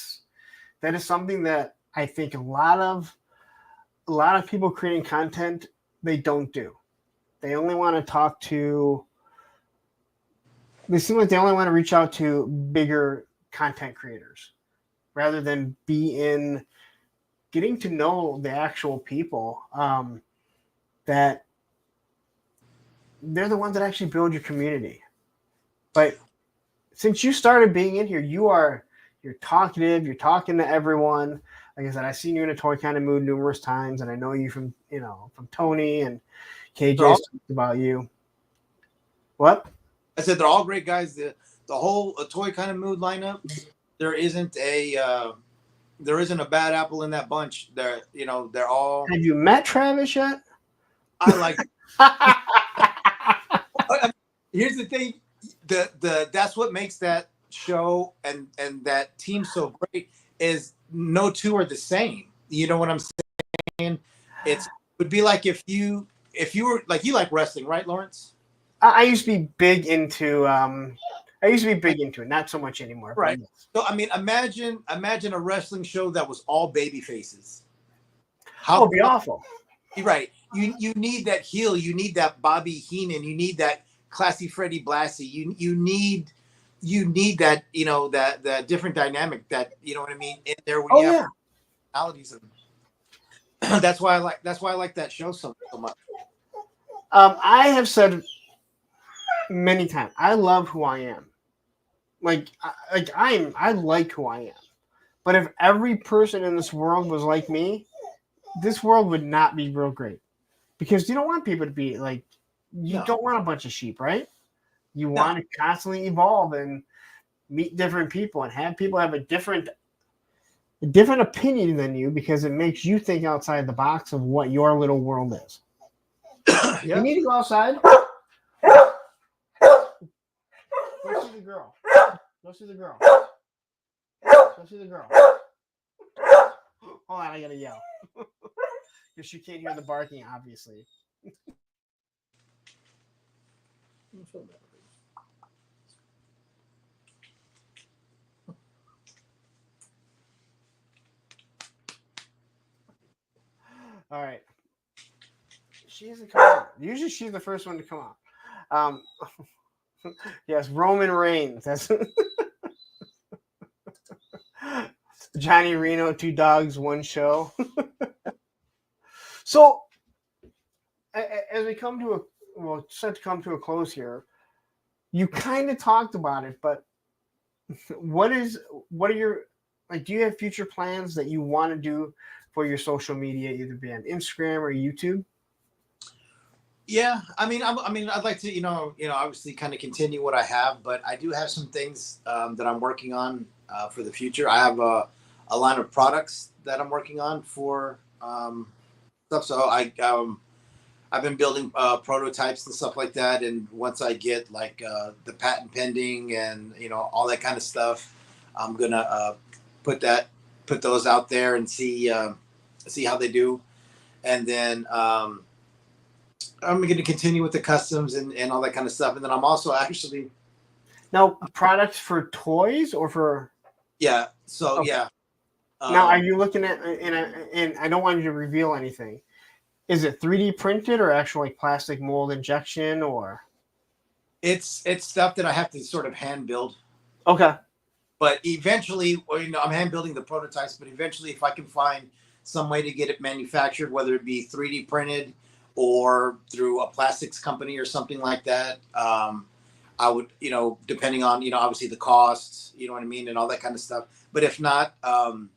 is something that I think a lot of people creating content, they don't do. They only want to talk to. They seem like they only want to reach out to bigger content creators rather than be in getting to know the actual people that they're the ones that actually build your community. But since you started being in here, you're talkative, you're talking to everyone. Like I said, I've seen you in a toy kind of mood numerous times, and I know you from Tony and KJ's talked about you. What? I said they're all great guys. The whole toy kind of mood lineup. There isn't a bad apple in that bunch. They're all. Have you met Travis yet? I like. Here's the thing. That's what makes that show and that team so great is no two are the same. You know what I'm saying? It would be like if you were like, you like wrestling, right, Lawrence? I used to be big into it, not so much anymore. Right. So I mean, imagine a wrestling show that was all baby faces. How would be awful. Right. You need that heel, you need that Bobby Heenan, you need that classy Freddie Blassie. You need that, that different dynamic that, you know what I mean, in there when you have personalities. And that's why I like that show so much. I have said many times, I love who I am. I like who I am. But if every person in this world was like me, this world would not be real great. Because you don't want people to be like, don't want a bunch of sheep, right? You want to constantly evolve and meet different people and have people have a different opinion than you because it makes you think outside the box of what your little world is. You need to go outside. Go see the girl. Go see the girl. Go see the girl. Hold on, I gotta yell. Because you can't hear the barking, obviously. All right. She hasn't come out. Usually she's the first one to come out. Yes, Roman Reigns. That's Johnny Reno, 2 dogs, 1 show. So as we come to set to come to a close here, you kind of talked about it, but what are your, like, do you have future plans that you want to do for your social media, either be on Instagram or YouTube? Yeah, I'd like to, obviously kind of continue what I have, but I do have some things that I'm working on for the future. I have a line of products that I'm working on for stuff. So I've been building prototypes and stuff like that, and once I get like the patent pending and all that kind of stuff, I'm gonna put those out there and see how they do, and then. I'm going to continue with the customs and all that kind of stuff. And then I'm also actually, Now, products for toys or for? yeah. So Okay. yeah. Now, are you looking at, and I don't want you to reveal anything. Is it 3D printed or actual like plastic mold injection or? It's stuff that I have to sort of hand build. Okay. But eventually, I'm hand building the prototypes. But eventually, if I can find some way to get it manufactured, whether it be 3D printed or through a plastics company or something like that, I would, depending on, obviously the costs, you know what I mean, and all that kind of stuff. But if not, I'm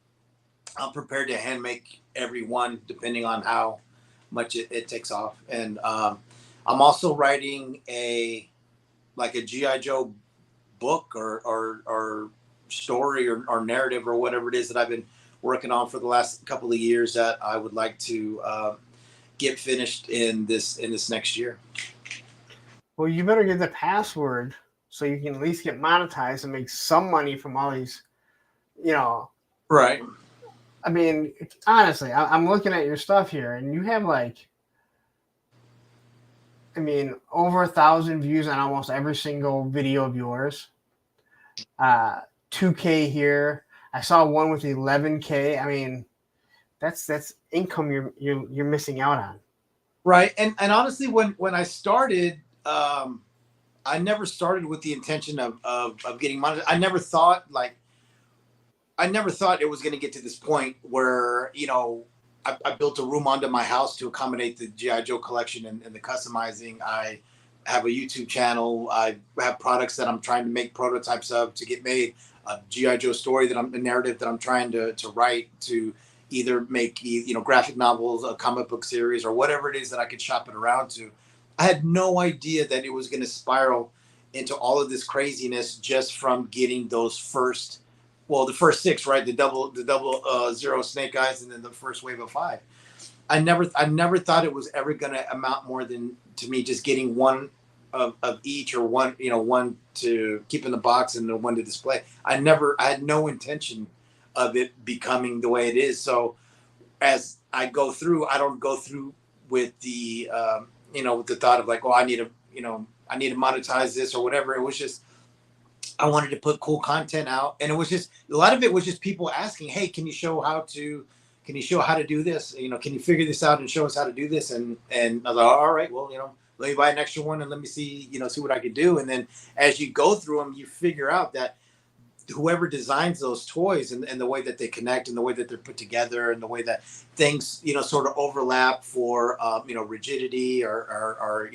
prepared to hand make every one, depending on how much it takes off. And I'm also writing a GI Joe book or story or narrative or whatever it is that I've been working on for the last couple of years that I would like to get finished in this next year. Well, you better get the password so you can at least get monetized and make some money from all these, Right. I mean, honestly, I'm looking at your stuff here, and you have over 1,000 views on almost every single video of yours. 2K here. I saw one with 11K. I mean, that's income you're missing out on. Right. And honestly, when I started, I never started with the intention of getting money. I never thought it was going to get to this point where, I built a room onto my house to accommodate the G.I. Joe collection and the customizing. I have a YouTube channel. I have products that I'm trying to make prototypes of to get made. A G.I. Joe story a narrative that I'm trying to write to either make, graphic novels, a comic book series, or whatever it is that I could shop it around to. I had no idea that it was going to spiral into all of this craziness just from getting those the first 6, right? The double zero Snake Eyes, and then the first wave of 5. I never thought it was ever going to amount more than to me just getting one of each, or one to keep in the box and the one to display. I had no intention of it becoming the way it is. So as I go through, I don't go through with the with the thought of like, oh, I need to monetize this or whatever. It was just, I wanted to put cool content out, and it was just, a lot of it was just people asking, hey, can you show how to do this? Can you figure this out and show us how to do this? And I was like, all right, well, let me buy an extra one and let me see what I could do. And then as you go through them, you figure out that whoever designs those toys and the way that they connect and the way that they're put together and the way that things sort of overlap for rigidity or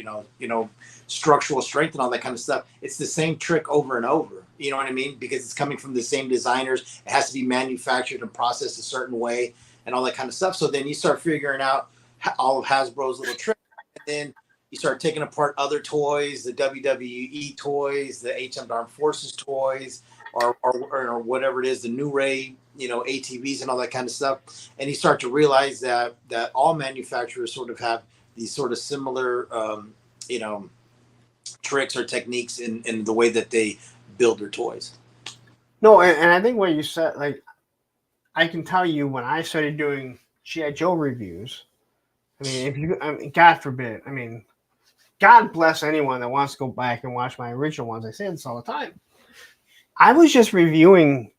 structural strength and all that kind of stuff, it's the same trick over and over, you know what I mean, because it's coming from the same designers. It has to be manufactured and processed a certain way and all that kind of stuff. So then you start figuring out all of Hasbro's little tricks, and then you start taking apart other toys, the WWE toys, the HM Armed Forces toys, or whatever it is, the New Ray, ATVs and all that kind of stuff. And you start to realize that all manufacturers sort of have these sort of similar, tricks or techniques in the way that they build their toys. No, and I think what you said, like, I can tell you when I started doing G.I. Joe reviews, God forbid, God bless anyone that wants to go back and watch my original ones. I say this all the time. I was just reviewing.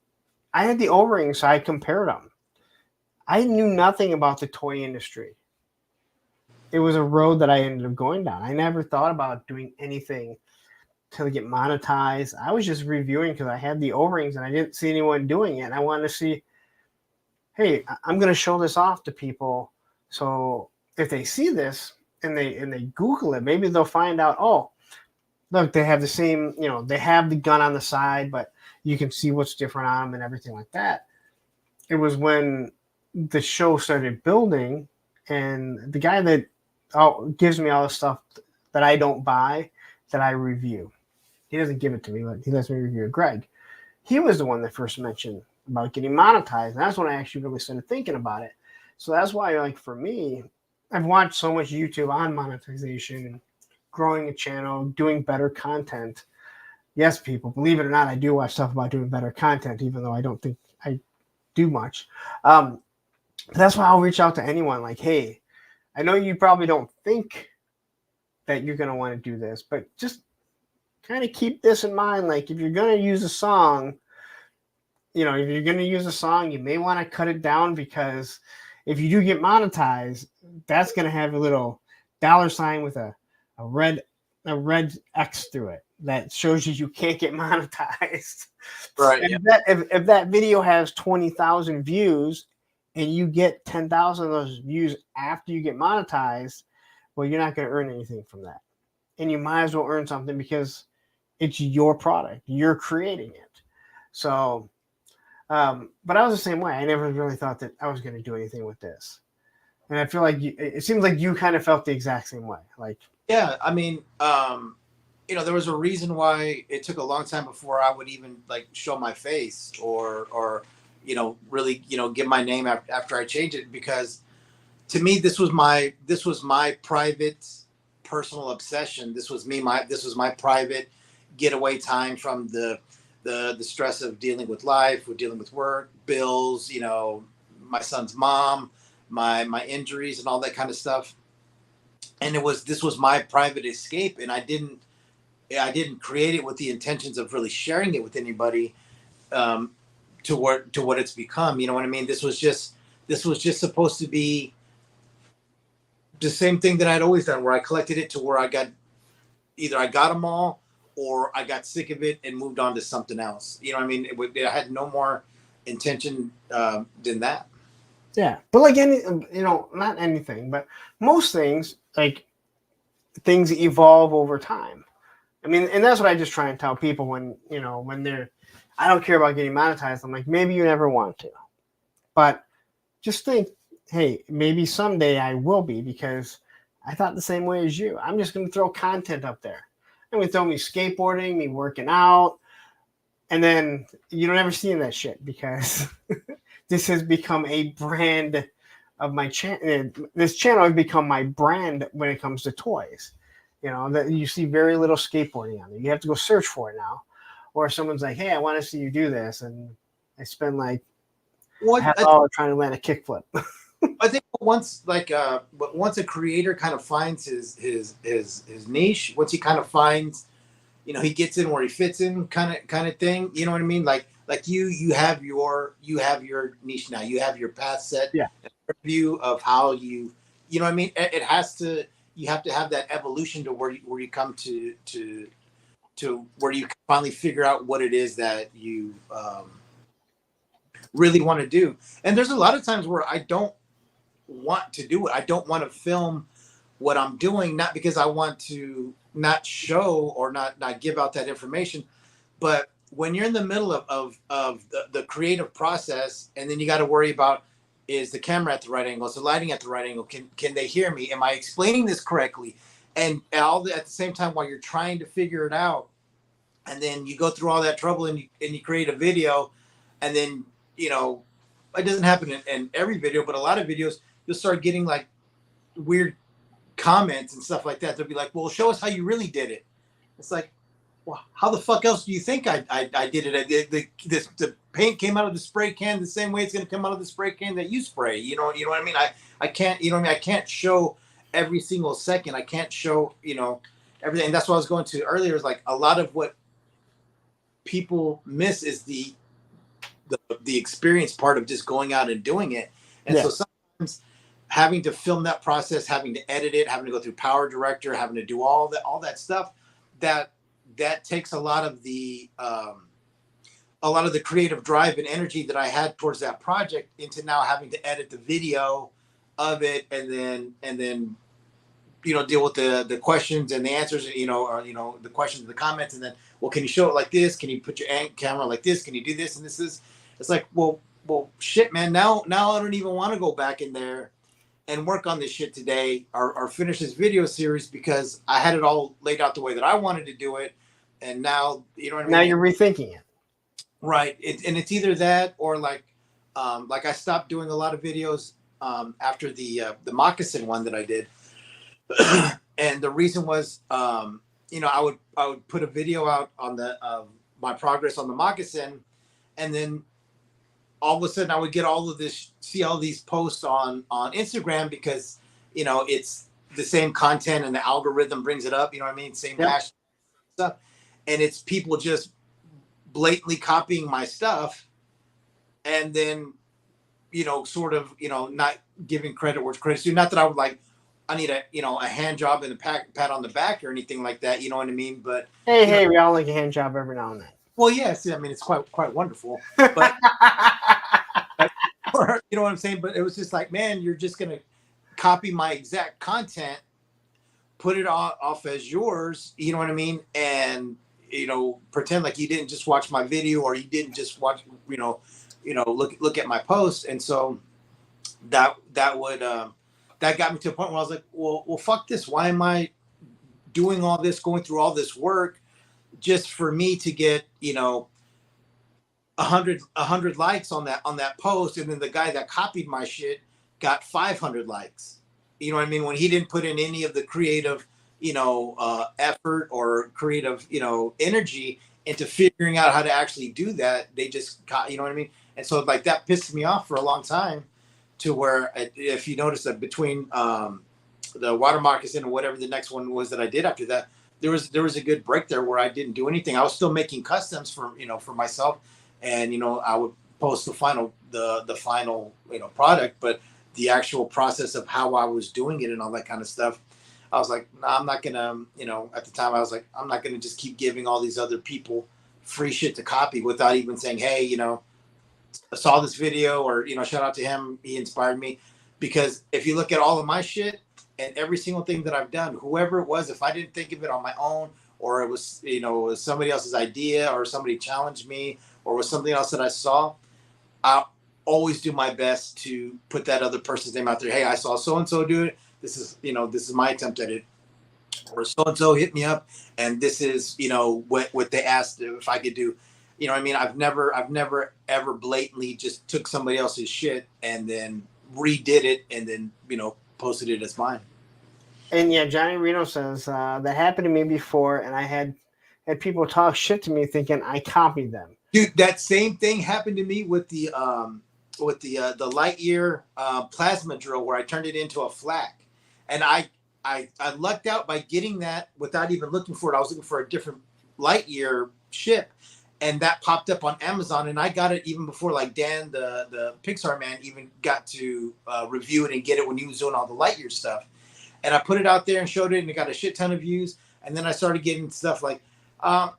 I had the O-rings, so I compared them. I knew nothing about the toy industry. It was a road that I ended up going down. I never thought about doing anything to get monetized. I was just reviewing because I had the O-rings and I didn't see anyone doing it. And I wanted to see hey, I'm going to show this off to people. So if they see this and they Google it, maybe they'll find out, oh, look, they have the same, they have the gun on the side, but you can see what's different on them and everything like that. It was when the show started building, and the guy that gives me all the stuff that I don't buy, that I review. He doesn't give it to me, but he lets me review it. Greg, he was the one that first mentioned about getting monetized. And that's when I actually really started thinking about it. So that's why, like, for me, I've watched so much YouTube on monetization and growing a channel, doing better content. Yes, people, believe it or not, I do watch stuff about doing better content, even though I don't think I do much. That's why I'll reach out to anyone like, hey, I know you probably don't think that you're going to want to do this, but just kind of keep this in mind. Like, if you're going to use a song, if you're going to use a song, you may want to cut it down, because if you do get monetized, that's going to have a little $ with a red X through it that shows you can't get monetized. Right. And if that video has 20,000 views and you get 10,000 of those views after you get monetized, well, you're not going to earn anything from that. And you might as well earn something, because it's your product. You're creating it. So, but I was the same way. I never really thought that I was going to do anything with this. And I feel like it seems like you kind of felt the exact same way. Like, yeah, I mean, there was a reason why it took a long time before I would even like show my face or really, give my name after I changed it, because to me, this was my private personal obsession. This was my private getaway time from the stress of dealing with life, with dealing with work, bills, my son's mom, my injuries and all that kind of stuff. And this was my private escape, and I didn't create it with the intentions of really sharing it with anybody, to what it's become. You know what I mean? This was just supposed to be the same thing that I'd always done, where I collected it to where I got them all, or I got sick of it and moved on to something else. You know what I mean? I had no more intention than that. yeah. But like not anything, but most things, like, things evolve over time. I mean, and that's what I just try and tell people when I don't care about getting monetized. I'm like, maybe you never want to, but just think, hey, maybe someday I will be, because I thought the same way as you. I'm just going to throw content up there. I'm going to throw me skateboarding, me working out, and then you don't ever see that shit, because this has become a brand of my channel. This channel has become my brand when it comes to toys. That you see very little skateboarding on there. You have to go search for it now, or someone's like, "Hey, I want to see you do this," and I spend like half an hour trying to land a kickflip. I think once a creator kind of finds his niche, once he kind of finds, he gets in where he fits in, kind of thing. You know what I mean? Like you have your niche now. You have your path set. Yeah. View of how you know what I mean. It has to. You have to have that evolution to where you come to where you finally figure out what it is that you really want to do. And there's a lot of times where I don't want to do it. I don't want to film what I'm doing, not because I want to not show or not give out that information, but when you're in the middle of the creative process, and then you got to worry about, is the camera at the right angle? Is the lighting at the right angle? Can they hear me? Am I explaining this correctly? And at the same time, while you're trying to figure it out, and then you go through all that trouble and you create a video, and then, it doesn't happen in every video, but a lot of videos, you'll start getting like weird comments and stuff like that. They'll be like, well, show us how you really did it. It's like, well, how the fuck else do you think I did it? The paint came out of the spray can the same way it's going to come out of the spray can that you spray. You know what I mean? I can't, I can't show every single second. I can't show, everything. That's what I was going to earlier, is like a lot of what people miss is the experience part of just going out and doing it. And so sometimes having to film that process, having to edit it, having to go through Power Director, having to do all that stuff, that takes a lot of the a lot of the creative drive and energy that I had towards that project into now having to edit the video of it, and then deal with the questions and the answers, or the questions and the comments, and then, well, can you show it like this? Can you put your camera like this? Can you do this? And this is, it's like, well, shit, man. Now I don't even want to go back in there and work on this shit today, or finish this video series, because I had it all laid out the way that I wanted to do it, and now, you know what I mean. Now you're rethinking it. Right. And it's either that, or like I stopped doing a lot of videos after the moccasin one that I did. And the reason was, I would put a video out on the my progress on the moccasin, and then all of a sudden I would get see all these posts on Instagram, because it's the same content and the algorithm brings it up. You know what I mean? Same hash stuff, and it's people just blatantly copying my stuff, and then sort of not giving credit where credit's due. Not that I would like, I need a hand job and a pat on the back or anything like that. You know what I mean? But hey, we all like a hand job every now and then. Well, yes, I mean, it's quite wonderful. But you know what I'm saying? But it was just like, man, you're just gonna copy my exact content, put it off as yours. You know what I mean? And pretend like you didn't just watch my video, or you didn't just watch, look at my post. And so that would that got me to a point where I was like, well, fuck this. Why am I doing all this, going through all this work, just for me to get 100 likes on that post, and then the guy that copied my shit got 500 likes. You know what I mean? When he didn't put in any of the creative effort or creative energy into figuring out how to actually do that. They just got, you know what I mean? And so like that pissed me off for a long time, to where, if you notice that between the water moccasin and whatever the next one was that I did after that, there was a good break there where I didn't do anything. I was still making customs for myself, and I would post the final product, but the actual process of how I was doing it and all that kind of stuff, I was like, nah, I'm not gonna, at the time I was like, I'm not gonna just keep giving all these other people free shit to copy without even saying, hey, I saw this video, or, shout out to him, he inspired me. Because if you look at all of my shit and every single thing that I've done, whoever it was, if I didn't think of it on my own, or it was, it was somebody else's idea, or somebody challenged me, or was something else that I saw, I'll always do my best to put that other person's name out there. Hey, I saw so-and-so do it. This is my attempt at it. Or so-and-so hit me up, and this is, what they asked if I could do. You know what I mean? I've never ever blatantly just took somebody else's shit and then redid it and then, posted it as mine. And yeah, Johnny Reno says that happened to me before, and I had people talk shit to me thinking I copied them. Dude, that same thing happened to me with the Lightyear plasma drill, where I turned it into a flak, and I lucked out by getting that without even looking for it. I was looking for a different Lightyear ship, and that popped up on Amazon, and I got it even before like Dan, the Pixar man, even got to review it and get it when he was doing all the Lightyear stuff. And I put it out there and showed it, and it got a shit ton of views. And then I started getting stuff like,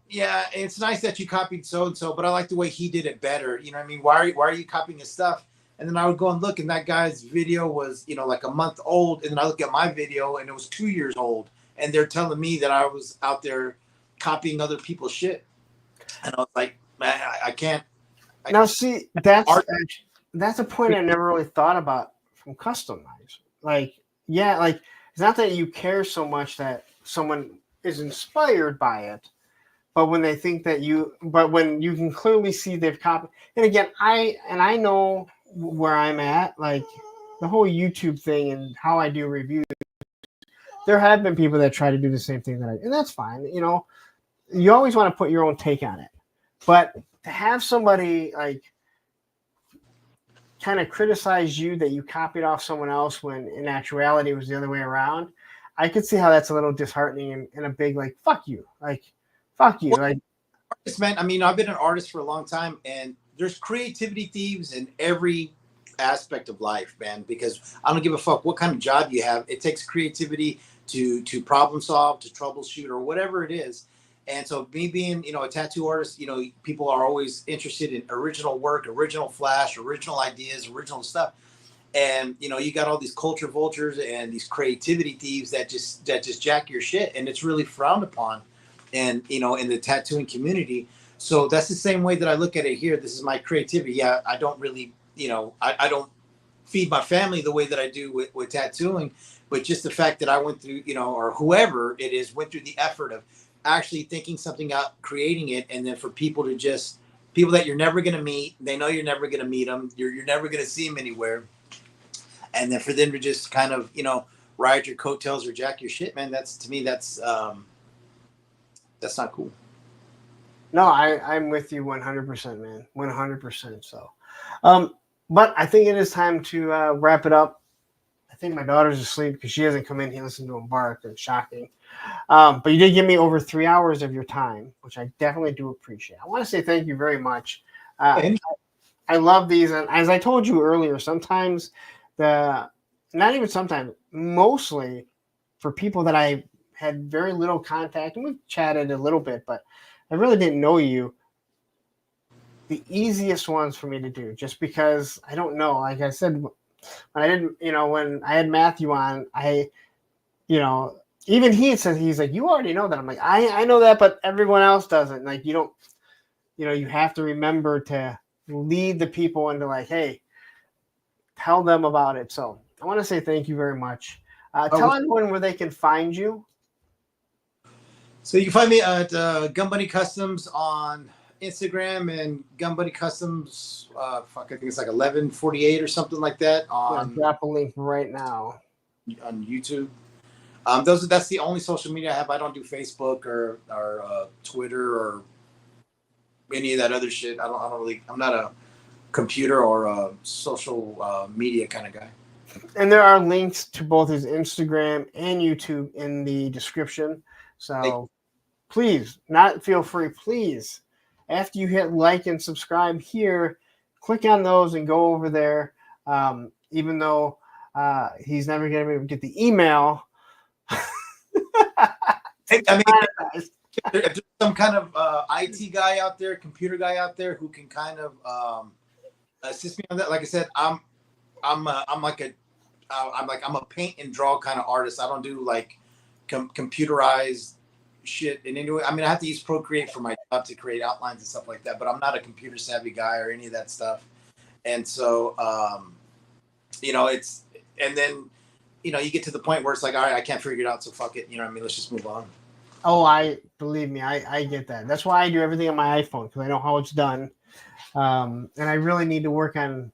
yeah, it's nice that you copied so-and-so, but I like the way he did it better. You know what I mean? Why are you copying his stuff? And then I would go and look, and that guy's video was, like a month old. And then I look at my video, and it was 2 years old. And they're telling me that I was out there copying other people's shit. And I was like, man, I can't. Now, see, that's a point I never really thought about from customize. Like, yeah, like it's not that you care so much that someone is inspired by it, but when they think that when you can clearly see they've copied. And again, I know where I'm at, like the whole YouTube thing and how I do reviews. There have been people that try to do the same thing that I do, and that's fine. You always want to put your own take on it, but to have somebody like kind of criticize you that you copied off someone else when in actuality it was the other way around, I could see how that's a little disheartening and a big like fuck you, fuck you. Like, artist, man. I mean, I've been an artist for a long time, and there's creativity thieves in every aspect of life, man. Because I don't give a fuck what kind of job you have. It takes creativity to problem solve, to troubleshoot, or whatever it is. And so me being, a tattoo artist, people are always interested in original work, original flash, original ideas, original stuff. And you got all these culture vultures and these creativity thieves that just jack your shit, and it's really frowned upon, and in the tattooing community. So that's the same way that I look at it here. This is my creativity. Yeah, I don't really, I don't feed my family the way that I do with tattooing, but just the fact that I went through, or whoever it is went through the effort of actually thinking something out, creating it, and then for people to just people that you're never going to meet, they know you're never going to meet them, you're never going to see them anywhere, and then for them to just kind of ride your coattails or jack your shit, man, that's, to me, that's not cool. No, I'm with you 100%, man. 100%. So, but I think it is time to wrap it up. I think my daughter's asleep because she hasn't come in here listened to him bark. It's shocking. But you did give me over 3 hours of your time, which I definitely do appreciate. I want to say thank you very much. I love these. And as I told you earlier, sometimes not even sometimes, mostly for people that I had very little contact, and we've chatted a little bit, but I really didn't know you. The easiest ones for me to do, just because I don't know. Like I said, when I didn't, when I had Matthew on, even he says, he's like, you already know that. I'm like, I know that, but everyone else doesn't. Like, you don't, you have to remember to lead the people into like, hey, tell them about it. So I want to say thank you very much. Tell anyone where they can find you. So you can find me at Gun Bunny Customs on Instagram, and Gun Bunny Customs, I think it's like 1148 or something like that on drop a link right now on YouTube. That's the only social media I have. I don't do Facebook or Twitter or any of that other shit. I don't really. I'm not a computer or a social media kind of guy. And there are links to both his Instagram and YouTube in the description. So please, feel free, please, after you hit like and subscribe here, click on those and go over there. Even though he's never going to be able to get the email. I mean, if there's some kind of IT guy out there, computer guy out there who can kind of assist me on that. Like I said, I'm a paint and draw kind of artist. I don't do like computerized shit in any way. I mean, I have to use Procreate for my job to create outlines and stuff like that, but I'm not a computer savvy guy or any of that stuff. And so, it's, and then, you get to the point where it's like, all right, I can't figure it out. So fuck it. You know what I mean? Let's just move on. Oh, believe me, I get that. That's why I do everything on my iPhone, because I know how it's done. And I really need to work on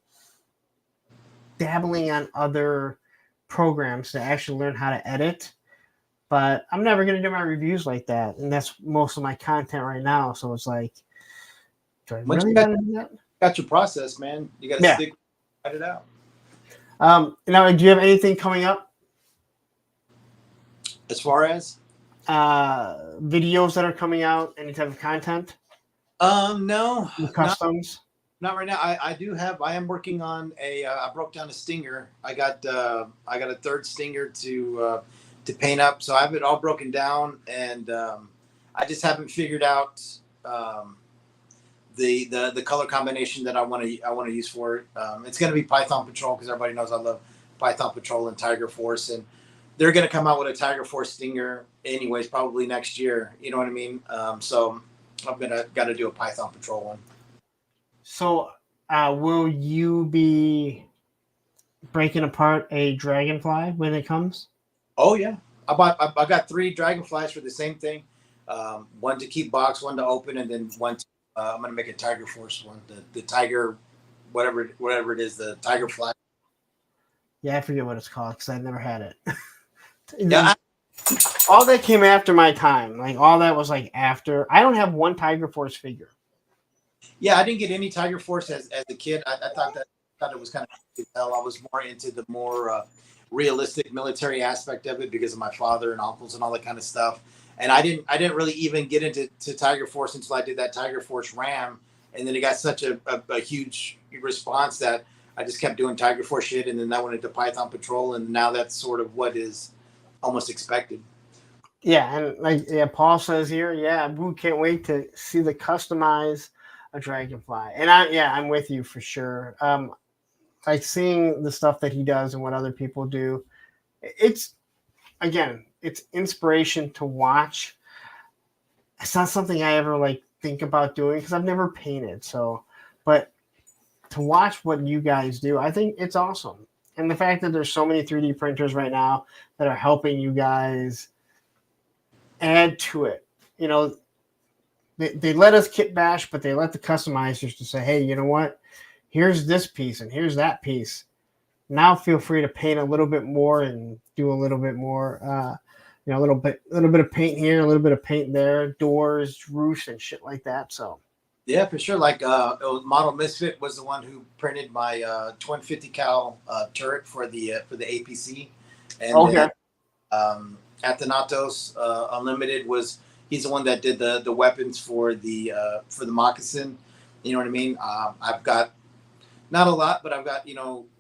dabbling on other programs to actually learn how to edit. But I'm never going to do my reviews like that. And that's most of my content right now. So it's like, do I really want to do that? Got your process, man. You got to stick, write it out. Now, do you have anything coming up? As far as? Videos that are coming out, any type of content? No. Customs? Not right now. I am working on I broke down a stinger. I got a third stinger to paint up. So I have it all broken down, and I just haven't figured out the color combination that I want to use for it. It's going to be Python Patrol, because everybody knows I love Python Patrol and Tiger Force, and they're going to come out with a Tiger Force stinger anyways, probably next year. You know what I mean? So I'm got to do a Python Patrol one. So will you be breaking apart a dragonfly when it comes? Oh yeah, I got 3 dragonflies for the same thing. One to keep box, one to open, and then one. I'm gonna make a Tiger Force one. The Tiger, whatever it is, the Tiger fly. Yeah, I forget what it's called because I never had it. Yeah. All that came after my time. Like all that was like after. I don't have one Tiger Force figure. Yeah, I didn't get any Tiger Force as a kid. I thought it was kind of hell. I was more into the more realistic military aspect of it because of my father and uncles and all that kind of stuff. And I didn't really even get into Tiger Force until I did that Tiger Force Ram, and then it got such a huge response that I just kept doing Tiger Force shit, and then that went into Python Patrol, and now that's sort of what is almost expected. Yeah, and like Paul says here, yeah, we can't wait to see the customize a dragonfly. And I'm with you for sure. Like seeing the stuff that he does and what other people do, it's again, it's inspiration to watch. It's not something I ever like think about doing because I've never painted. So, but to watch what you guys do, I think it's awesome. And the fact that there's so many 3D printers right now that are helping you guys add to it. You know, they let us kit bash, but they let the customizers to say, hey, you know what? Here's this piece and here's that piece. Now feel free to paint a little bit more and do a little bit more. A little bit of paint here, a little bit of paint there, doors, roofs, and shit like that. So Yeah, for sure. Like Model Misfit was the one who printed my twin 50 cal turret for the APC, and okay, Athanatos Unlimited he's the one that did the weapons for the moccasin. You know what I mean? I've got not a lot, but I've got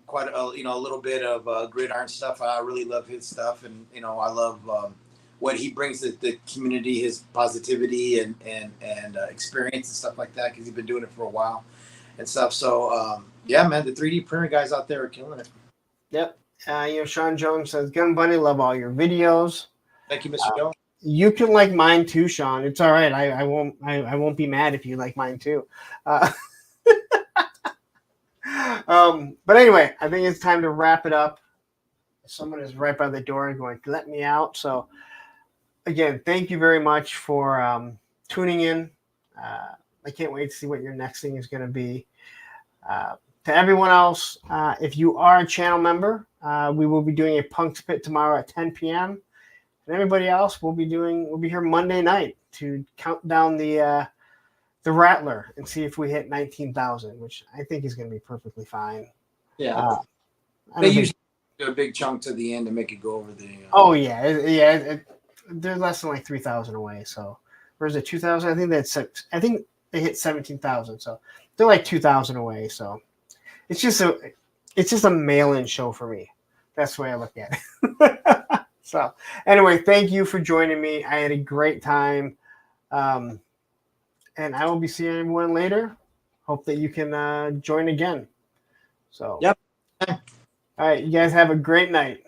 quite a little bit of gridiron stuff. I really love his stuff, and I love what he brings to the community, his positivity and experience and stuff like that, because he's been doing it for a while and stuff. So yeah, man, the 3D printer guys out there are killing it. yep. Sean Jones says, "Gun Bunny, love all your videos." Thank you, Mr. Jones. You can like mine too, Sean. It's all right. I won't be mad if you like mine too. But anyway, I think it's time to wrap it up. Someone is right by the door and going to let me out. So again, thank you very much for tuning in. I can't wait to see what your next thing is going to be. To everyone else, if you are a channel member, we will be doing a Punk Spit tomorrow at 10 p.m. And everybody else, we'll be here Monday night to count down the Rattler and see if we hit 19,000, which I think is going to be perfectly fine. Yeah, they usually do a big chunk to the end to make it go over the. Oh yeah, they're less than like 3,000 away. So, or is it 2,000? I think that's six. I think they hit 17,000. So they're like 2,000 away. So it's just a mail-in show for me. That's the way I look at it. So anyway, thank you for joining me. I had a great time. And I will be seeing everyone later. Hope that you can join again. So, yep. All right, you guys have a great night.